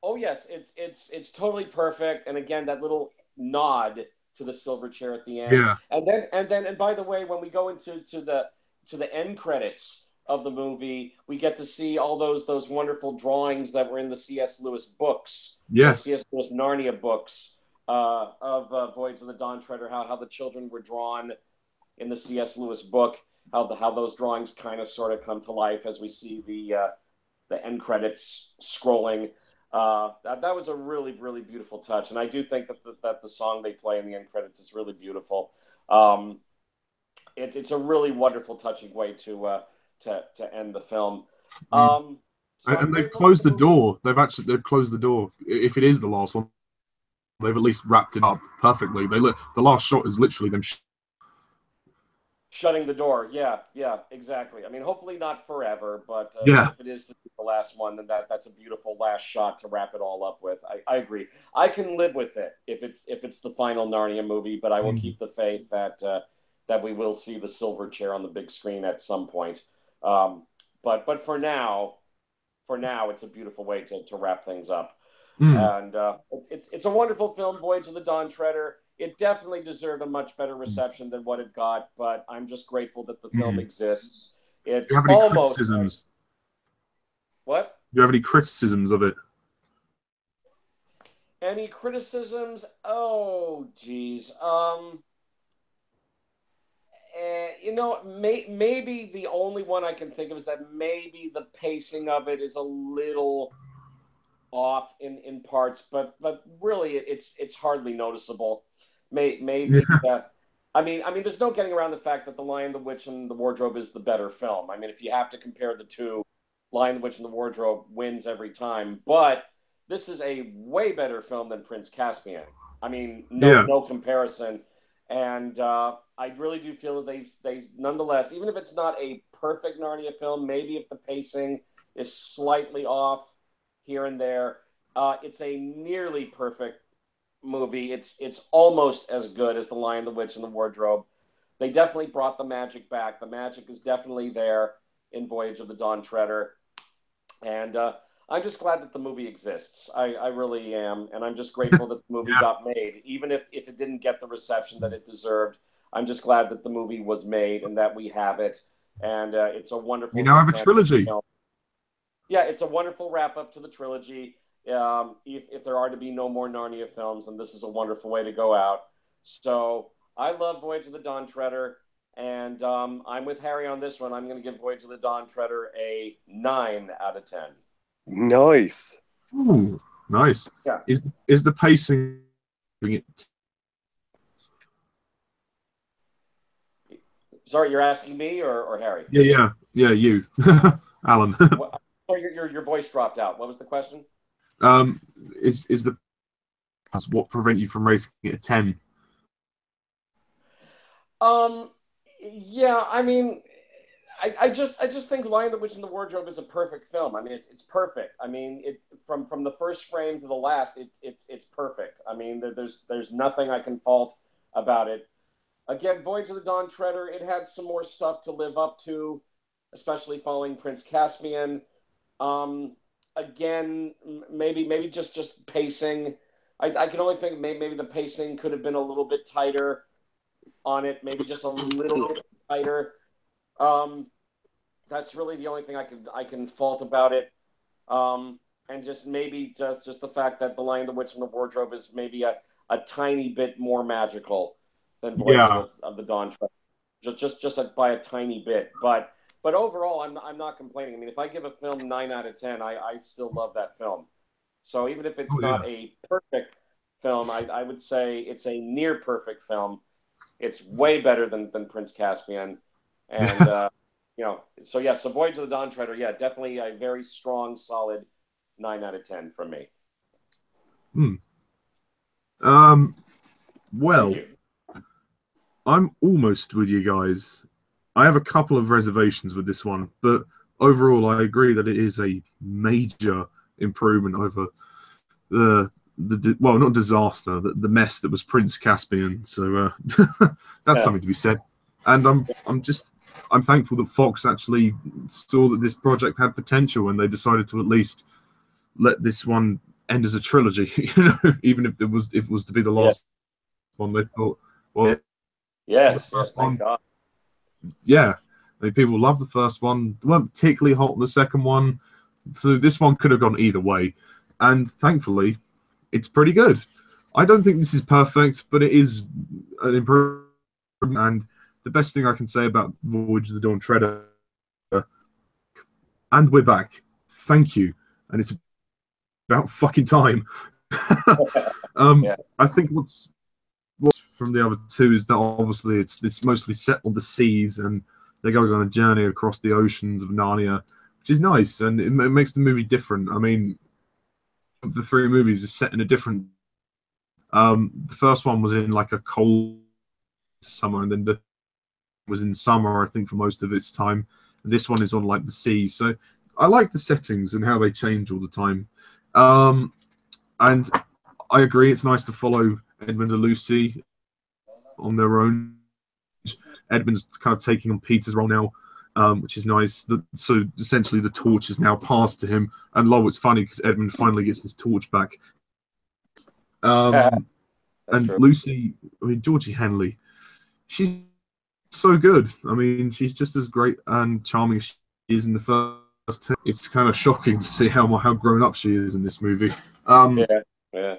Oh yes, it's totally perfect. And again, that little nod to the silver chair at the end. Yeah. And by the way, when we go into the end credits of the movie, we get to see all those wonderful drawings that were in the C.S. Lewis books. Yes. C.S. Lewis Narnia books. Voyage of the Dawn Treader, how the children were drawn in the C.S. Lewis book, how those drawings kind of sort of come to life as we see the end credits scrolling. That was a really, really beautiful touch, and I do think that the song they play in the end credits is really beautiful. It's a really wonderful, touching way to end the film. And they've closed the door. They've closed the door. If it is the last one, they've at least wrapped it up perfectly. The last shot is literally them shutting the door. Yeah, exactly. I mean, hopefully not forever, but if it is the last one, then that's a beautiful last shot to wrap it all up with. I agree. I can live with it if it's the final Narnia movie, but I will keep the faith that we will see the silver chair on the big screen at some point. But for now, it's a beautiful way to wrap things up. And it's a wonderful film, Voyage of the Dawn Treader. It definitely deserved a much better reception than what it got, but I'm just grateful that the film exists. It's Do you have any almost criticisms? What? Do you have any criticisms of it? Any criticisms? Oh, geez. Maybe the only one I can think of is that maybe the pacing of it is a little off in parts, but really it's hardly noticeable. Maybe I mean there's no getting around the fact that The Lion, the Witch, and the Wardrobe is the better film. I mean, if you have to compare the two, Lion, the Witch, and the Wardrobe wins every time, but this is a way better film than Prince Caspian. I mean, no comparison. And I really do feel that they nonetheless, even if it's not a perfect Narnia film, maybe if the pacing is slightly off here and there, it's a nearly perfect movie. It's almost as good as The Lion, the Witch, and the Wardrobe. They definitely brought the magic back. The magic is definitely there in Voyage of the Dawn Treader. And I'm just glad that the movie exists. I really am. And I'm just grateful that the movie got made. Even if it didn't get the reception that it deserved, I'm just glad that the movie was made and that we have it. And it's a wonderful... We now have a trilogy. Film. Yeah, it's a wonderful wrap-up to the trilogy. If there are to be no more Narnia films, and this is a wonderful way to go out. So I love Voyage of the Dawn Treader, and I'm with Harry on this one. I'm going to give Voyage of the Dawn Treader a 9 out of 10. Nice. Ooh, nice. Yeah. Is the pacing... Sorry, you're asking me or Harry? Yeah, you. Alan. Your voice dropped out. What was the question? Is what prevent you from rating it a 10? Yeah, I mean, I just think Lion, the Witch, and the Wardrobe is a perfect film. I mean, it's perfect. I mean, from the first frame to the last, it's perfect. I mean, there's nothing I can fault about it. Again, Voyage of the Dawn Treader, it had some more stuff to live up to, especially following Prince Caspian. Again, maybe just pacing. I can only think maybe the pacing could have been a little bit tighter on it, maybe just a little bit tighter. That's really the only thing I can fault about it. And just maybe just the fact that The Lion, the Witch, and the Wardrobe is maybe a tiny bit more magical than Voyage of the Dawn Treader. Just by a tiny bit. But overall, I'm not complaining. I mean, if I give a film 9 out of 10, I still love that film. So even if it's not a perfect film, I would say it's a near perfect film. It's way better than Prince Caspian. And, so Voyage of the Dawn Treader, definitely a very strong, solid 9 out of 10 from me. Well, I'm almost with you guys. I have a couple of reservations with this one, but overall, I agree that it is a major improvement over not disaster, the mess that was Prince Caspian. So that's something to be said. And I'm thankful that Fox actually saw that this project had potential, and they decided to at least let this one end as a trilogy. Even if it was to be the last one, they thought, well, yes, thank God. Yeah, I mean, people love the first one. They weren't particularly hot on the second one, so this one could have gone either way. And thankfully, it's pretty good. I don't think this is perfect, but it is an improvement. And the best thing I can say about Voyage of the Dawn Treader, and we're back. Thank you. And it's about fucking time. I think what's from the other two is that obviously it's mostly set on the seas, and they're going on a journey across the oceans of Narnia, which is nice, and it makes the movie different. I mean, the three movies are set in a different. The first one was in like a cold summer, and then the was in summer, I think, for most of its time. And this one is on like the sea, so I like the settings and how they change all the time. And I agree, it's nice to follow Edmund and Lucy on their own. Edmund's kind of taking on Peter's role now, which is nice. So essentially the torch is now passed to him. And it's funny because Edmund finally gets his torch back. And true. Lucy, I mean, Georgie Henley, she's so good. I mean, she's just as great and charming as she is in the first two. It's kind of shocking to see how grown up she is in this movie. Yeah.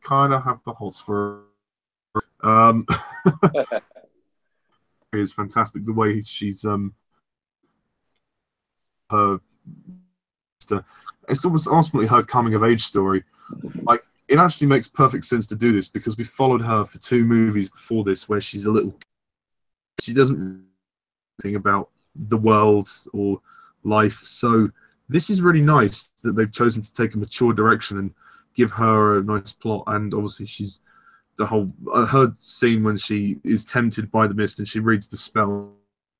Kind of have the hots for her. It's fantastic the way she's her. It's almost ultimately her coming of age story. Like, it actually makes perfect sense to do this because we followed her for 2 movies before this where she doesn't think about the world or life. So this is really nice that they've chosen to take a mature direction and give her a nice plot. And obviously she's the whole her scene when she is tempted by the mist and she reads the spell,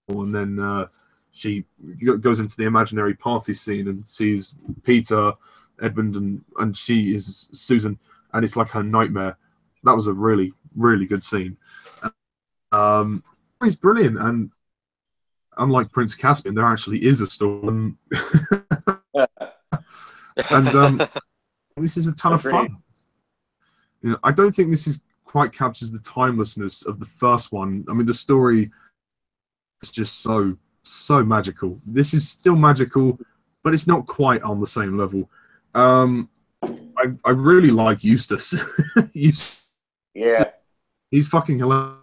and then she goes into the imaginary party scene and sees Peter, Edmund, and she is Susan, and it's like her nightmare. That was a really, really good scene. It's brilliant, and unlike Prince Caspian, there actually is a story. And this is a ton of fun. You know, I don't think this is quite captures the timelessness of the first one. I mean, the story is just so magical. This is still magical, but it's not quite on the same level. I really like Eustace. Yeah, he's fucking hilarious.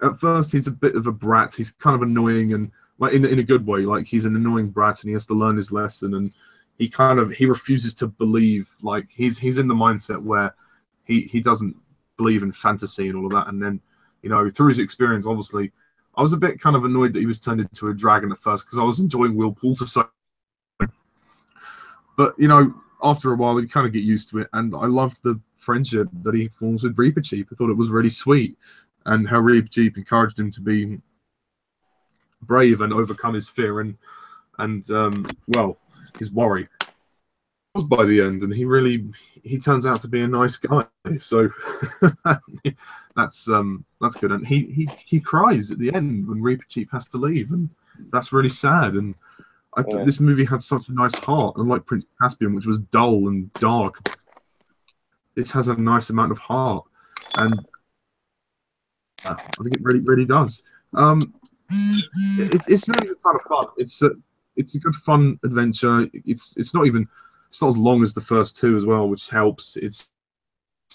At first, he's a bit of a brat. He's kind of annoying, and like in a good way. Like, he's an annoying brat, and he has to learn his lesson. And he refuses to believe. Like, he's in the mindset where he doesn't believe in fantasy and all of that. And then, you know, through his experience, obviously, I was a bit kind of annoyed that he was turned into a dragon at first because I was enjoying Will Poulter so. But, you know, after a while, you kind of get used to it. And I loved the friendship that he forms with Reapercheap. I thought it was really sweet. And how Reapercheap encouraged him to be brave and overcome his fear and well, his worry. Was by the end, and he turns out to be a nice guy. So that's good. And he cries at the end when Reapercheap has to leave, and that's really sad. And I thought this movie had such a nice heart, unlike Prince Caspian, which was dull and dark. This has a nice amount of heart, and I think it really does. It's really a ton of fun. It's a good fun adventure. It's not as long as the first 2 as well, which helps. It's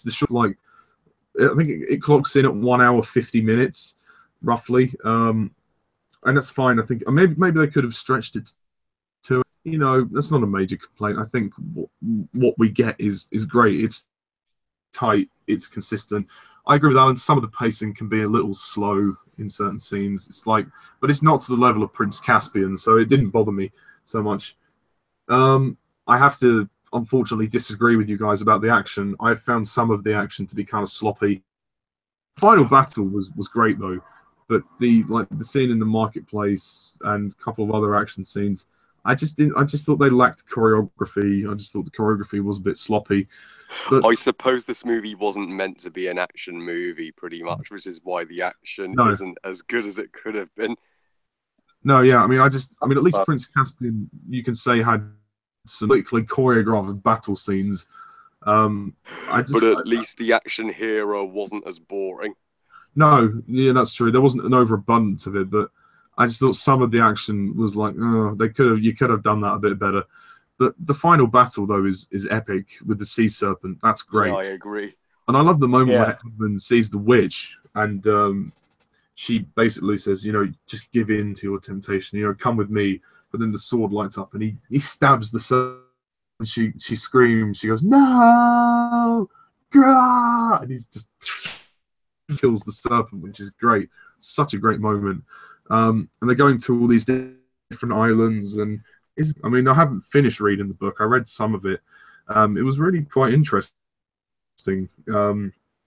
the short, like, I think it clocks in at 1 hour 50 minutes roughly, and that's fine. I think maybe they could have stretched it to, you know, that's not a major complaint. I think what we get is great. It's tight. It's consistent. I agree with Alan. Some of the pacing can be a little slow in certain scenes. It's like, but it's not to the level of Prince Caspian, so it didn't bother me so much. I have to unfortunately disagree with you guys about the action. I found some of the action to be kind of sloppy. Final battle was great though, but the scene in the marketplace and a couple of other action scenes, I just thought they lacked choreography. I just thought the choreography was a bit sloppy. But I suppose this movie wasn't meant to be an action movie, pretty much, which is why the action isn't as good as it could have been. No, yeah, I mean, at least Prince Caspian, you can say, had some politically choreographed battle scenes. But at least the action hero wasn't as boring. No, yeah, that's true. There wasn't an overabundance of it, but I just thought some of the action was like, oh, you could have done that a bit better. But the final battle though is epic with the sea serpent. That's great. Yeah, I agree. And I love the moment when Edmund sees the witch and she basically says, you know, just give in to your temptation, you know, come with me. But then the sword lights up and he stabs the serpent and she screams, she goes, no, Grah! And he's just kills the serpent, which is great. Such a great moment. And they're going to all these different islands and I mean, I haven't finished reading the book. I read some of it. It was really quite interesting.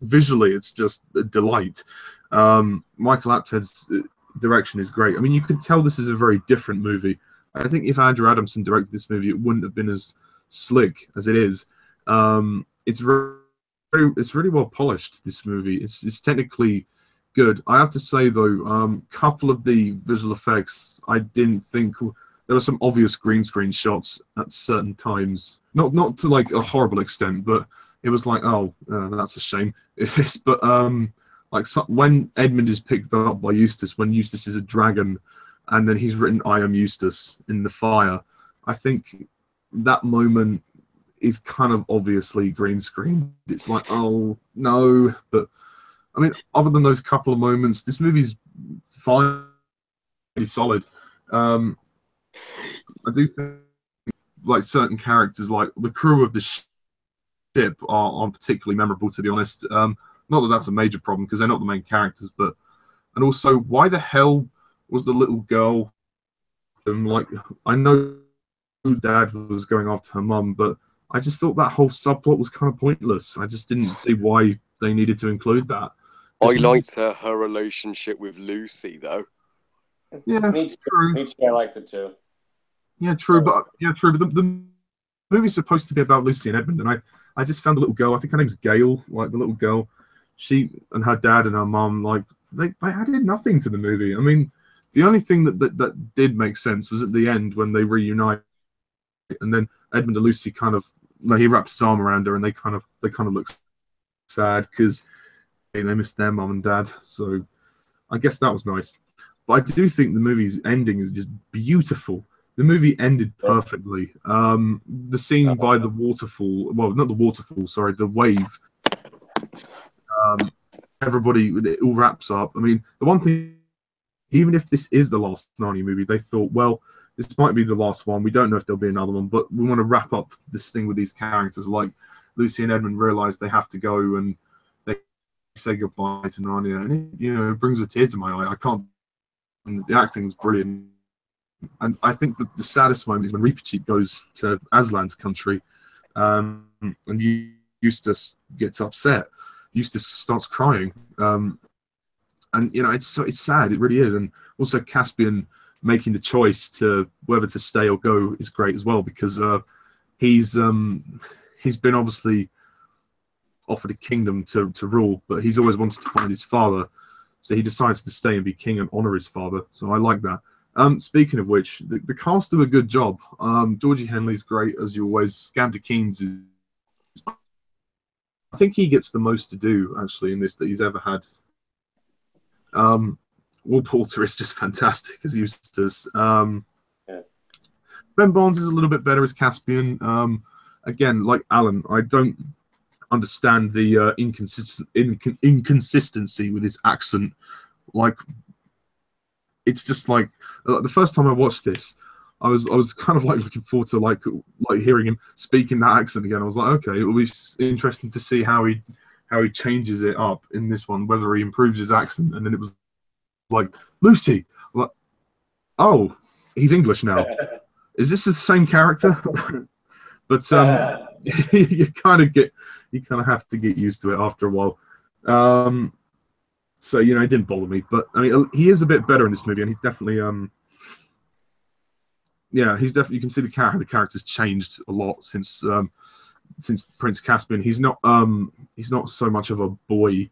Visually, it's just a delight. Michael Apted's direction is great. I mean, you could tell this is a very different movie. I think if Andrew Adamson directed this movie, it wouldn't have been as slick as it is. It's really well polished, this movie. It's technically good. I have to say, though, a couple of the visual effects I didn't think... There were some obvious green screen shots at certain times. Not to like a horrible extent, but it was like, oh, that's a shame. But like when Edmund is picked up by Eustace, when Eustace is a dragon, and then he's written "I am Eustace" in the fire, I think that moment is kind of obviously green screen. It's like, oh no, but I mean, other than those couple of moments, this movie's fine, pretty solid. I do think like certain characters, like the crew of the ship, are particularly memorable. To be honest, not that that's a major problem because they're not the main characters, but and also why the hell was the little girl? Like I know Dad was going after her mum, but I just thought that whole subplot was kind of pointless. I just didn't see why they needed to include that. I liked her relationship with Lucy, though. Yeah, true. Me too. I liked it too. Yeah, true. But the movie's supposed to be about Lucy and Edmund, and I just found the little girl. I think her name's Gail. Like the little girl, she and her dad and her mum, like they added nothing to the movie. I mean, the only thing that did make sense was at the end when they reunite, and then Edmund and Lucy kind of he wraps his arm around her, and they kind of look sad because they missed their mum and dad. So I guess that was nice. But I do think the movie's ending is just beautiful. The movie ended perfectly. The scene by the waterfall, well, not the waterfall, sorry, the wave. Everybody, it all wraps up. I mean, the one thing, even if this is the last Narnia movie, they thought, well, this might be the last one. We don't know if there'll be another one, but we want to wrap up this thing with these characters. Like Lucy and Edmund realize they have to go and they say goodbye to Narnia. And it brings a tear to my eye. I can't. And the acting is brilliant. And I think that the saddest moment is when Reepicheep goes to Aslan's country, and Eustace gets upset. Eustace starts crying, and it's sad. It really is. And also Caspian making the choice to whether to stay or go is great as well because he's been obviously offered a kingdom to rule, but he's always wanted to find his father, so he decides to stay and be king and honor his father. So I like that. Speaking of which, the cast do a good job. Georgie Henley's great, as you always. Skander Keynes is... I think he gets the most to do, actually, in this that he's ever had. Will Poulter is just fantastic as Eustace. Ben Barnes is a little bit better as Caspian. Again, like Alan, I don't understand the inconsistency with his accent. Like... It's just like the first time I watched this, I was kind of like looking forward to like hearing him speak in that accent again. I was like, okay, it'll be interesting to see how he changes it up in this one, whether he improves his accent. And then it was like Lucy, I'm like, oh, he's English now. Is this the same character? But you kind of have to get used to it after a while. So, it didn't bother me. But, I mean, he is a bit better in this movie, and he's definitely, you can see the character's changed a lot since Prince Caspian. He's not so much of a boy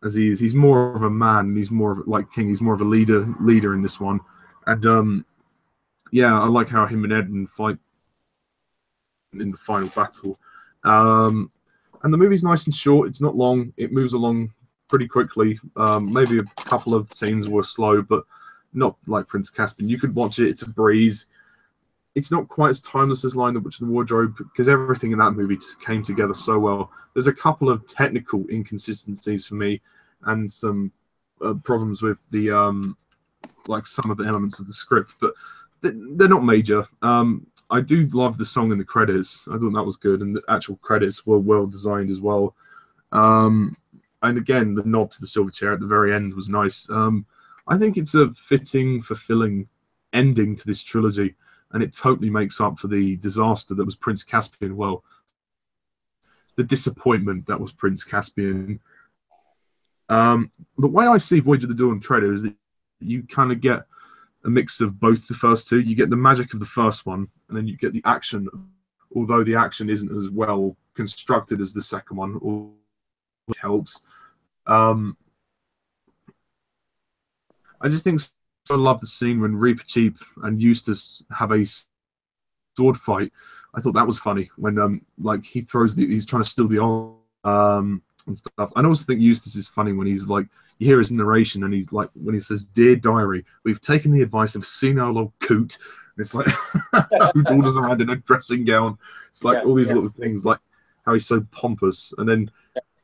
as he is. He's more of a man. He's more of, like King, he's more of a leader in this one. And, I like how him and Edmund fight in the final battle. And the movie's nice and short. It's not long. It moves along pretty quickly. Maybe a couple of scenes were slow, but not like Prince Caspian. You could watch it. It's a breeze. it's not quite as timeless as Lion, the Witch, and the Wardrobe because everything in that movie just came together so well. There's a couple of technical inconsistencies for me, and some problems with the like some of the elements of the script, but they're not major. I do love the song in the credits. I thought that was good, and the actual credits were well designed as well. And again, the nod to the silver chair at the very end was nice. I think it's a fitting, fulfilling ending to this trilogy, and it totally makes up for the disaster that was Prince Caspian. Well, the disappointment that was Prince Caspian. The way I see Voyage of the Dawn Treader is that you kind of get a mix of both the first two. You get the magic of the first one, and then you get the action, although the action isn't as well constructed as the second one, or it helps. I just think I love the scene when Reaper Cheap and Eustace have a sword fight. I thought that was funny when like he throws he's trying to steal the arm and stuff. I also think Eustace is funny when he's like, you hear his narration and he's like, when he says, "Dear Diary, we've taken the advice of a senile old coot." And it's like who dawdles around in a dressing gown. It's like all these little things, like how he's so pompous, and then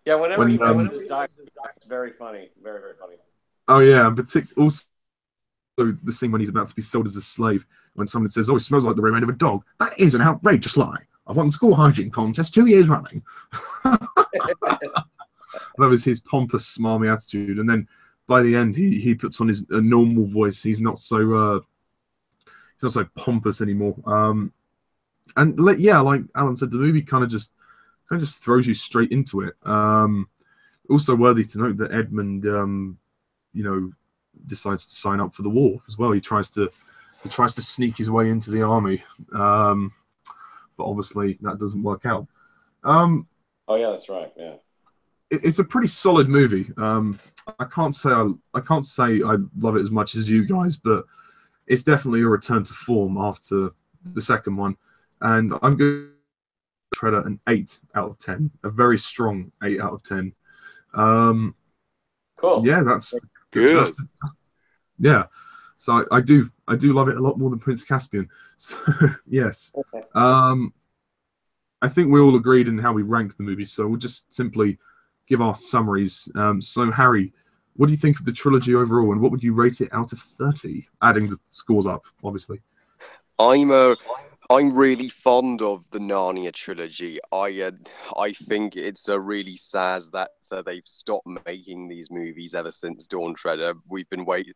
whenever he mentions his diary, it's very funny, very very funny. Oh yeah, and also the scene when he's about to be sold as a slave, when someone says, "Oh, he smells like the rear end of a dog." That is an outrageous lie. I've won the school hygiene contest 2 years running. That was his pompous, smarmy attitude, and then by the end, he puts on his normal voice. He's not so pompous anymore. And like Alan said, the movie kind of just throws you straight into it. Also worthy to note that Edmund, decides to sign up for the war as well. He tries to sneak his way into the army, but obviously that doesn't work out. Oh yeah, that's right. Yeah, it's a pretty solid movie. I can't say I love it as much as you guys, but it's definitely a return to form after the second one, and I'm going to Treader an 8 out of 10, a very strong 8 out of 10. Cool. Yeah, that's good. Yeah, so I do love it a lot more than Prince Caspian. So yes, I think we all agreed in how we ranked the movie. So we'll just simply give our summaries. So Harry, what do you think of the trilogy overall, and what would you rate it out of 30? Adding the scores up, obviously. I'm really fond of the Narnia trilogy. I think it's really sad that they've stopped making these movies ever since Dawn Treader. We've been waiting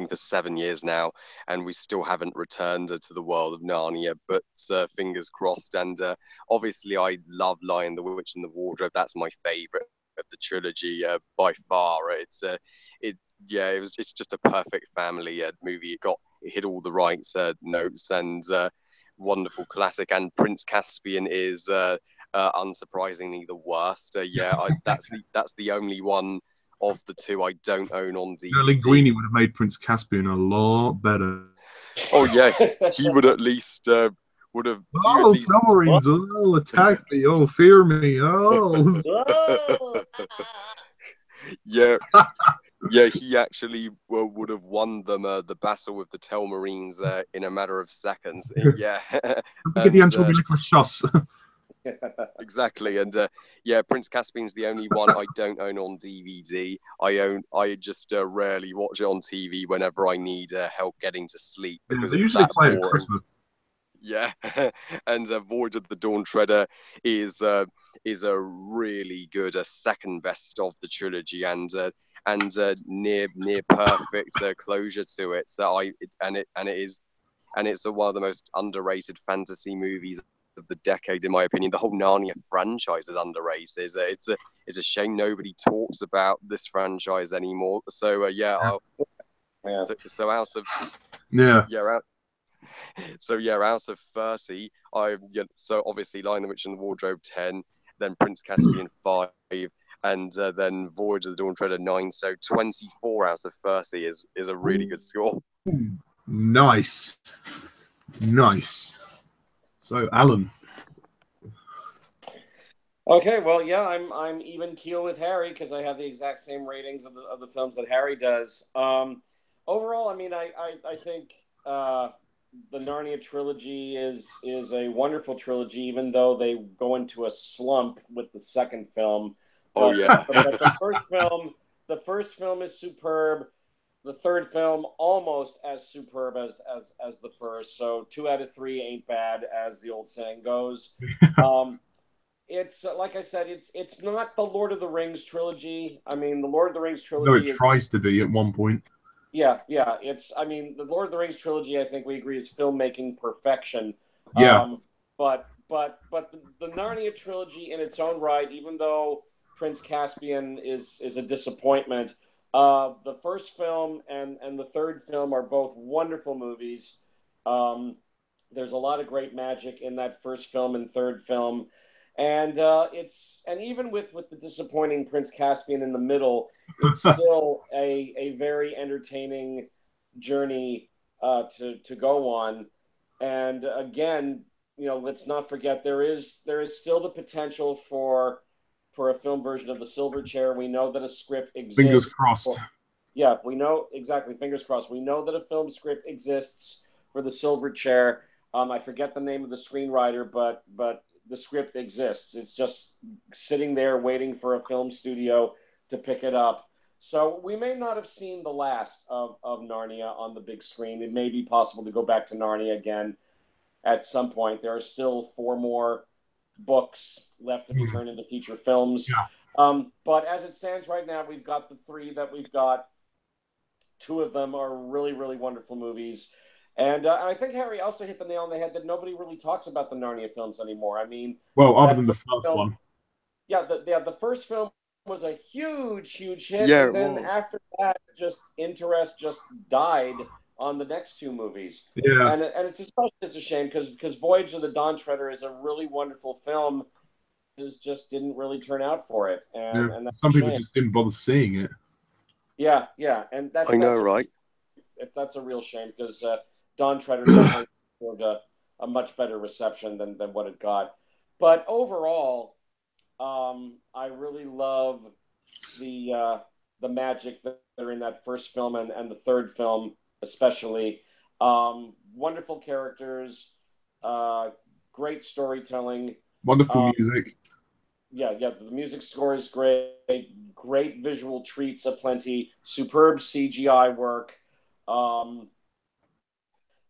for 7 years now, and we still haven't returned to the world of Narnia. But fingers crossed. And obviously, I love Lion, the Witch, and the Wardrobe. That's my favorite of the trilogy by far. It's just a perfect family movie. It hit all the right notes, and wonderful classic. And Prince Caspian is unsurprisingly the worst. That's the only one of the two I don't own on DVD. Linguini would have made Prince Caspian a lot better. Oh yeah, he would at least would have. Oh, submarines! Oh, attack me! Oh, fear me! Oh. Yeah. Yeah, he actually would have won them the battle with the Telmarines in a matter of seconds. Yeah. Get the anchovy licorice. Exactly, and Prince Caspian's the only one I don't own on DVD. I just rarely watch it on TV whenever I need help getting to sleep because they it's usually that play boring. at Christmas. Yeah, and Voyage of the Dawn Treader is a really good second best of the trilogy, and near perfect closure to it. So it's one of the most underrated fantasy movies of the decade, in my opinion. The whole Narnia franchise is underrated. It's a shame nobody talks about this franchise anymore. So out of out of 30, so obviously Lion, the Witch, and the Wardrobe 10, then Prince Caspian 5, and then Voyage of the Dawn Treader 9. So 24 out of 30 is a really good score. Nice. So Alan. Okay, well, yeah, I'm even keel with Harry because I have the exact same ratings of the films that Harry does. Overall, I mean, I think the Narnia trilogy is a wonderful trilogy, even though they go into a slump with the second film. Oh yeah. But the first film is superb. The third film almost as superb as the first. So 2 out of 3 ain't bad, as the old saying goes. It's like I said, it's not the Lord of the Rings trilogy. I mean, the Lord of the Rings trilogy. No, it tries to be at one point. Yeah. I mean, the Lord of the Rings trilogy, I think we agree, is filmmaking perfection. Yeah. But the Narnia trilogy in its own right, even though Prince Caspian is a disappointment, the first film and the third film are both wonderful movies. There's a lot of great magic in that first film and third film. And even with the disappointing Prince Caspian in the middle, it's still a very entertaining journey to go on. And again, let's not forget there is still the potential for a film version of The Silver Chair. We know that a script exists. Fingers crossed. Yeah, we know exactly. Fingers crossed. We know that a film script exists for The Silver Chair. I forget the name of the screenwriter, but the script exists. It's just sitting there waiting for a film studio to pick it up. So we may not have seen the last of Narnia on the big screen. It may be possible to go back to Narnia again at some point. There are still 4 more books left to be turned into feature films. Yeah. But as it stands right now, we've got the 3 that we've got. 2 of them are really, really wonderful movies. And I think Harry also hit the nail on the head that nobody really talks about the Narnia films anymore. I mean, well, other than the first one. Yeah, the first film was a huge hit. Yeah, and then after that, interest just died on the next 2 movies. Yeah. And it's a shame because Voyage of the Dawn Treader is a really wonderful film. Just didn't really turn out for it. And that's some people just didn't bother seeing it. Yeah. And I know, right? That's a real shame because Dawn Treader deserved a much better reception than what it got. But overall, I really love the magic that are in that first film and the third film especially. Wonderful characters, great storytelling, wonderful music. Yeah, the music score is great visual treats aplenty, superb CGI work.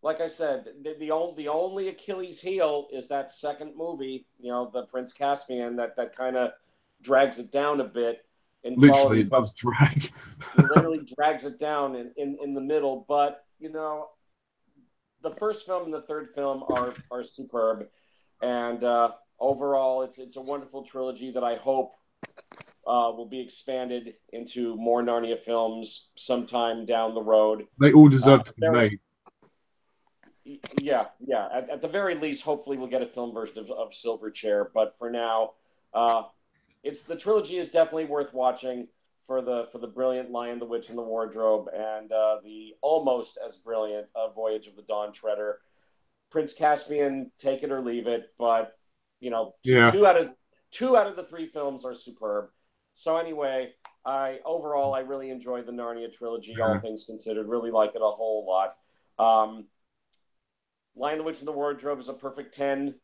Like I said, the only Achilles heel is that second movie, the Prince Caspian, that kind of drags it down a bit. Literally, it does drag. It literally drags it down in the middle. But, the first film and the third film are superb. And overall, it's a wonderful trilogy that I hope will be expanded into more Narnia films sometime down the road. They all deserve to be made. Yeah. At the very least, hopefully we'll get a film version of Silver Chair. But for now, the trilogy is definitely worth watching for the brilliant Lion, the Witch, and the Wardrobe, and the almost as brilliant Voyage of the Dawn Treader. Prince Caspian, take it or leave it, but 2 out of the 3 films are superb. So anyway, I really enjoyed the Narnia trilogy. All things considered, really like it a whole lot. Lion, the Witch, and the Wardrobe is a perfect 10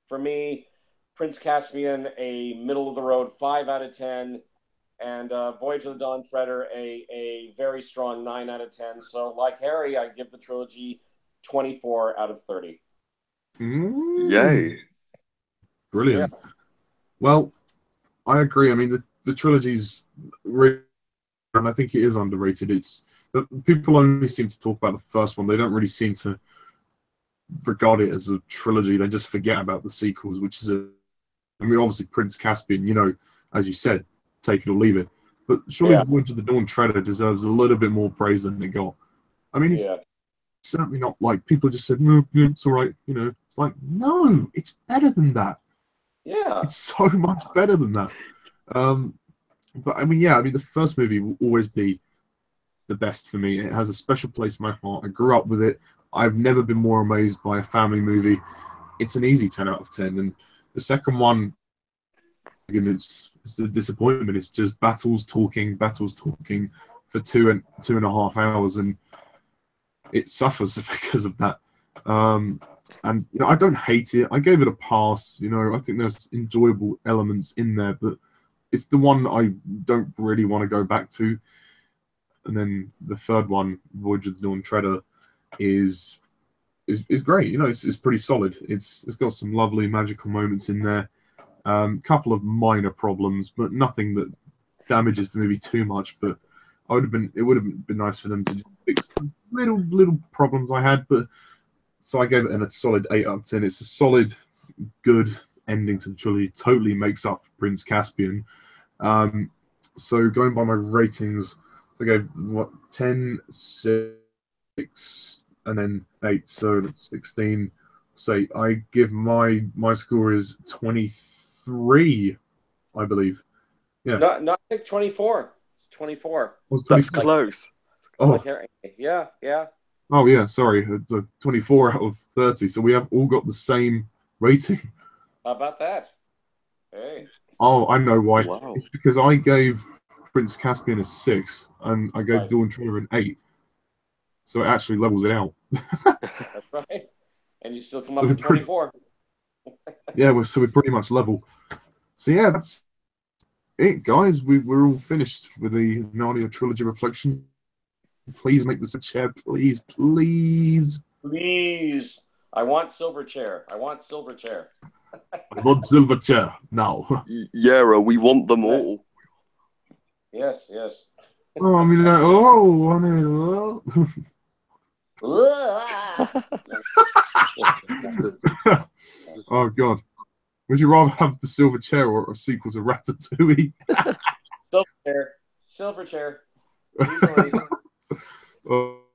for me. Prince Caspian, a middle of the road 5 out of 10, and Voyage of the Dawn Treader, a very strong 9 out of 10. So, like Harry, I give the trilogy 24 out of 30. Yay! Brilliant. Yeah. Well, I agree. I mean, the trilogy's really, and I think it is underrated. People only seem to talk about the first one. They don't really seem to regard it as a trilogy. They just forget about the sequels, which is obviously Prince Caspian, as you said, take it or leave it. But surely the Voyage of the Dawn Treader deserves a little bit more praise than it got. I mean, it's certainly not like people just said, no, it's all right. It's like, no, it's better than that. Yeah. It's so much better than that. But the first movie will always be the best for me. It has a special place in my heart. I grew up with it. I've never been more amazed by a family movie. It's an easy 10 out of 10. And the second one, again, it's the disappointment. It's just battles talking for 2.5 hours, and it suffers because of that. And I don't hate it. I gave it a pass. I think there's enjoyable elements in there, but it's the one I don't really want to go back to. And then the third one, Voyage of the Dawn Treader, is great. It's pretty solid. It's got some lovely magical moments in there. Couple of minor problems, but nothing that damages the movie too much. But it would have been nice for them to just fix those little problems I had. But so I gave it a solid 8 out of 10. It's a solid, good ending to the trilogy. Totally makes up for Prince Caspian. So going by my ratings, I gave 10, 6, and then 8. So that's 16. Say I give my score is 23, I believe. Yeah. No, I think 24. It's 24. That's close. Oh, yeah. Oh yeah, sorry, 24 out of 30. So we have all got the same rating. How about that? Hey. Oh, I know why. Wow. It's because I gave Prince Caspian a 6, and I gave Dawn Treader an 8. So it actually levels it out. That's right. And you still come up with 24. Yeah, we're pretty much level. So yeah, that's it, guys. We're all finished with the Narnia trilogy reflection. Please make this a chair, please. Please. I want silver chair. I want silver chair now. Yeah, we want them all. Yes. Oh, I mean, oh God. Would you rather have the silver chair or a sequel to Ratatouille? Silver chair.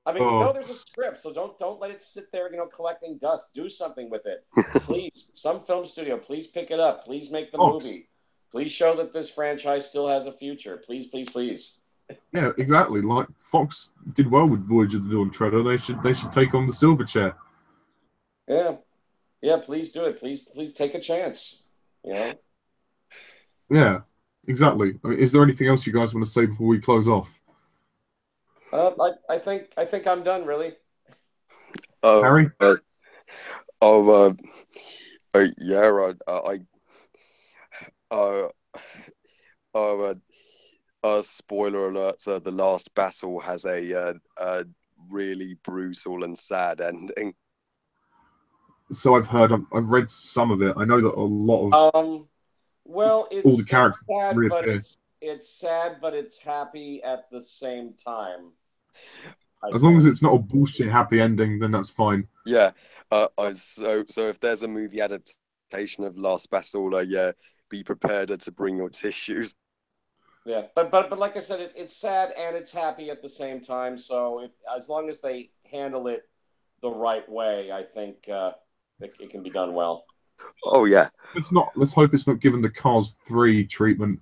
I mean, there's a script, so don't let it sit there, collecting dust. Do something with it, please. Some film studio, please pick it up. Please make the movie. Please show that this franchise still has a future. Please, please, please. Yeah, exactly. Like Fox did well with Voyage of the Dawn Treader. They should take on the silver chair. Yeah. Please do it. Please take a chance. Yeah, exactly. I mean, is there anything else you guys want to say before we close off? I think I'm done, really. Harry? Spoiler alert: the last battle has a really brutal and sad ending. So I've heard. I've read some of it. I know that a lot of it's all the characters sad, reappear. but it's sad, but it's happy at the same time. As long as it's not a bullshit happy ending, then that's fine. Yeah. So if there's a movie adaptation of Last Battle, be prepared to bring your tissues. Yeah, but like I said, it's sad and it's happy at the same time. So as long as they handle it the right way, I think it can be done well. Oh yeah. Let's hope it's not given the Cars 3 treatment.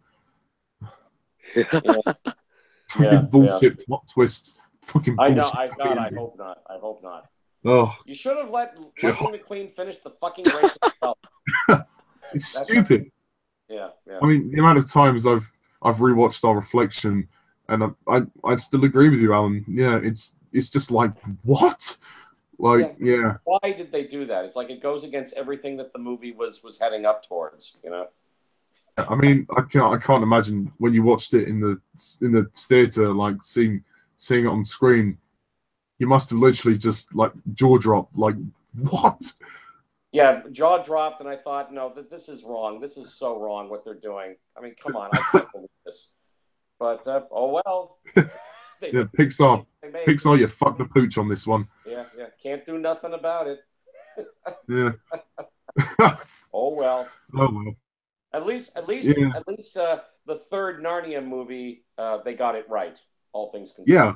Fucking bullshit plot twists. Fucking bullshit. I hope not. I hope not. Oh. You should have let Lightning McQueen finish the fucking race himself. It's stupid. Yeah. I mean, the amount of times I've rewatched our reflection, and I still agree with you, Alan. Yeah, it's just like, what? Like, yeah. Why did they do that? It's like it goes against everything that the movie was heading up towards. I mean, I can't imagine when you watched it in the theater, like seeing it on screen. You must have literally just like jaw dropped, like, what? Yeah, jaw dropped, and I thought, no, this is wrong. This is so wrong what they're doing. I mean, come on, I can't believe this. But oh well. Yeah, Pixar, you fucked the pooch on this one. Yeah, can't do nothing about it. Yeah. Oh well. Oh well. At least the third Narnia movie, they got it right. All things considered. Yeah.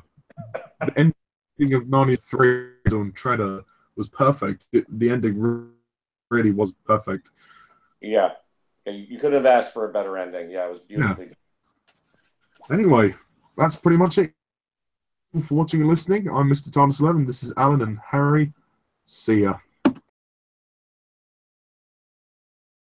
The ending of Narnia 3 on Treader was perfect. The ending really was perfect. Yeah. You couldn't have asked for a better ending. Yeah, it was beautifully done. Anyway, that's pretty much it. Thank you for watching and listening. I'm Mr. Thomas 11. This is Alan and Harry. See ya.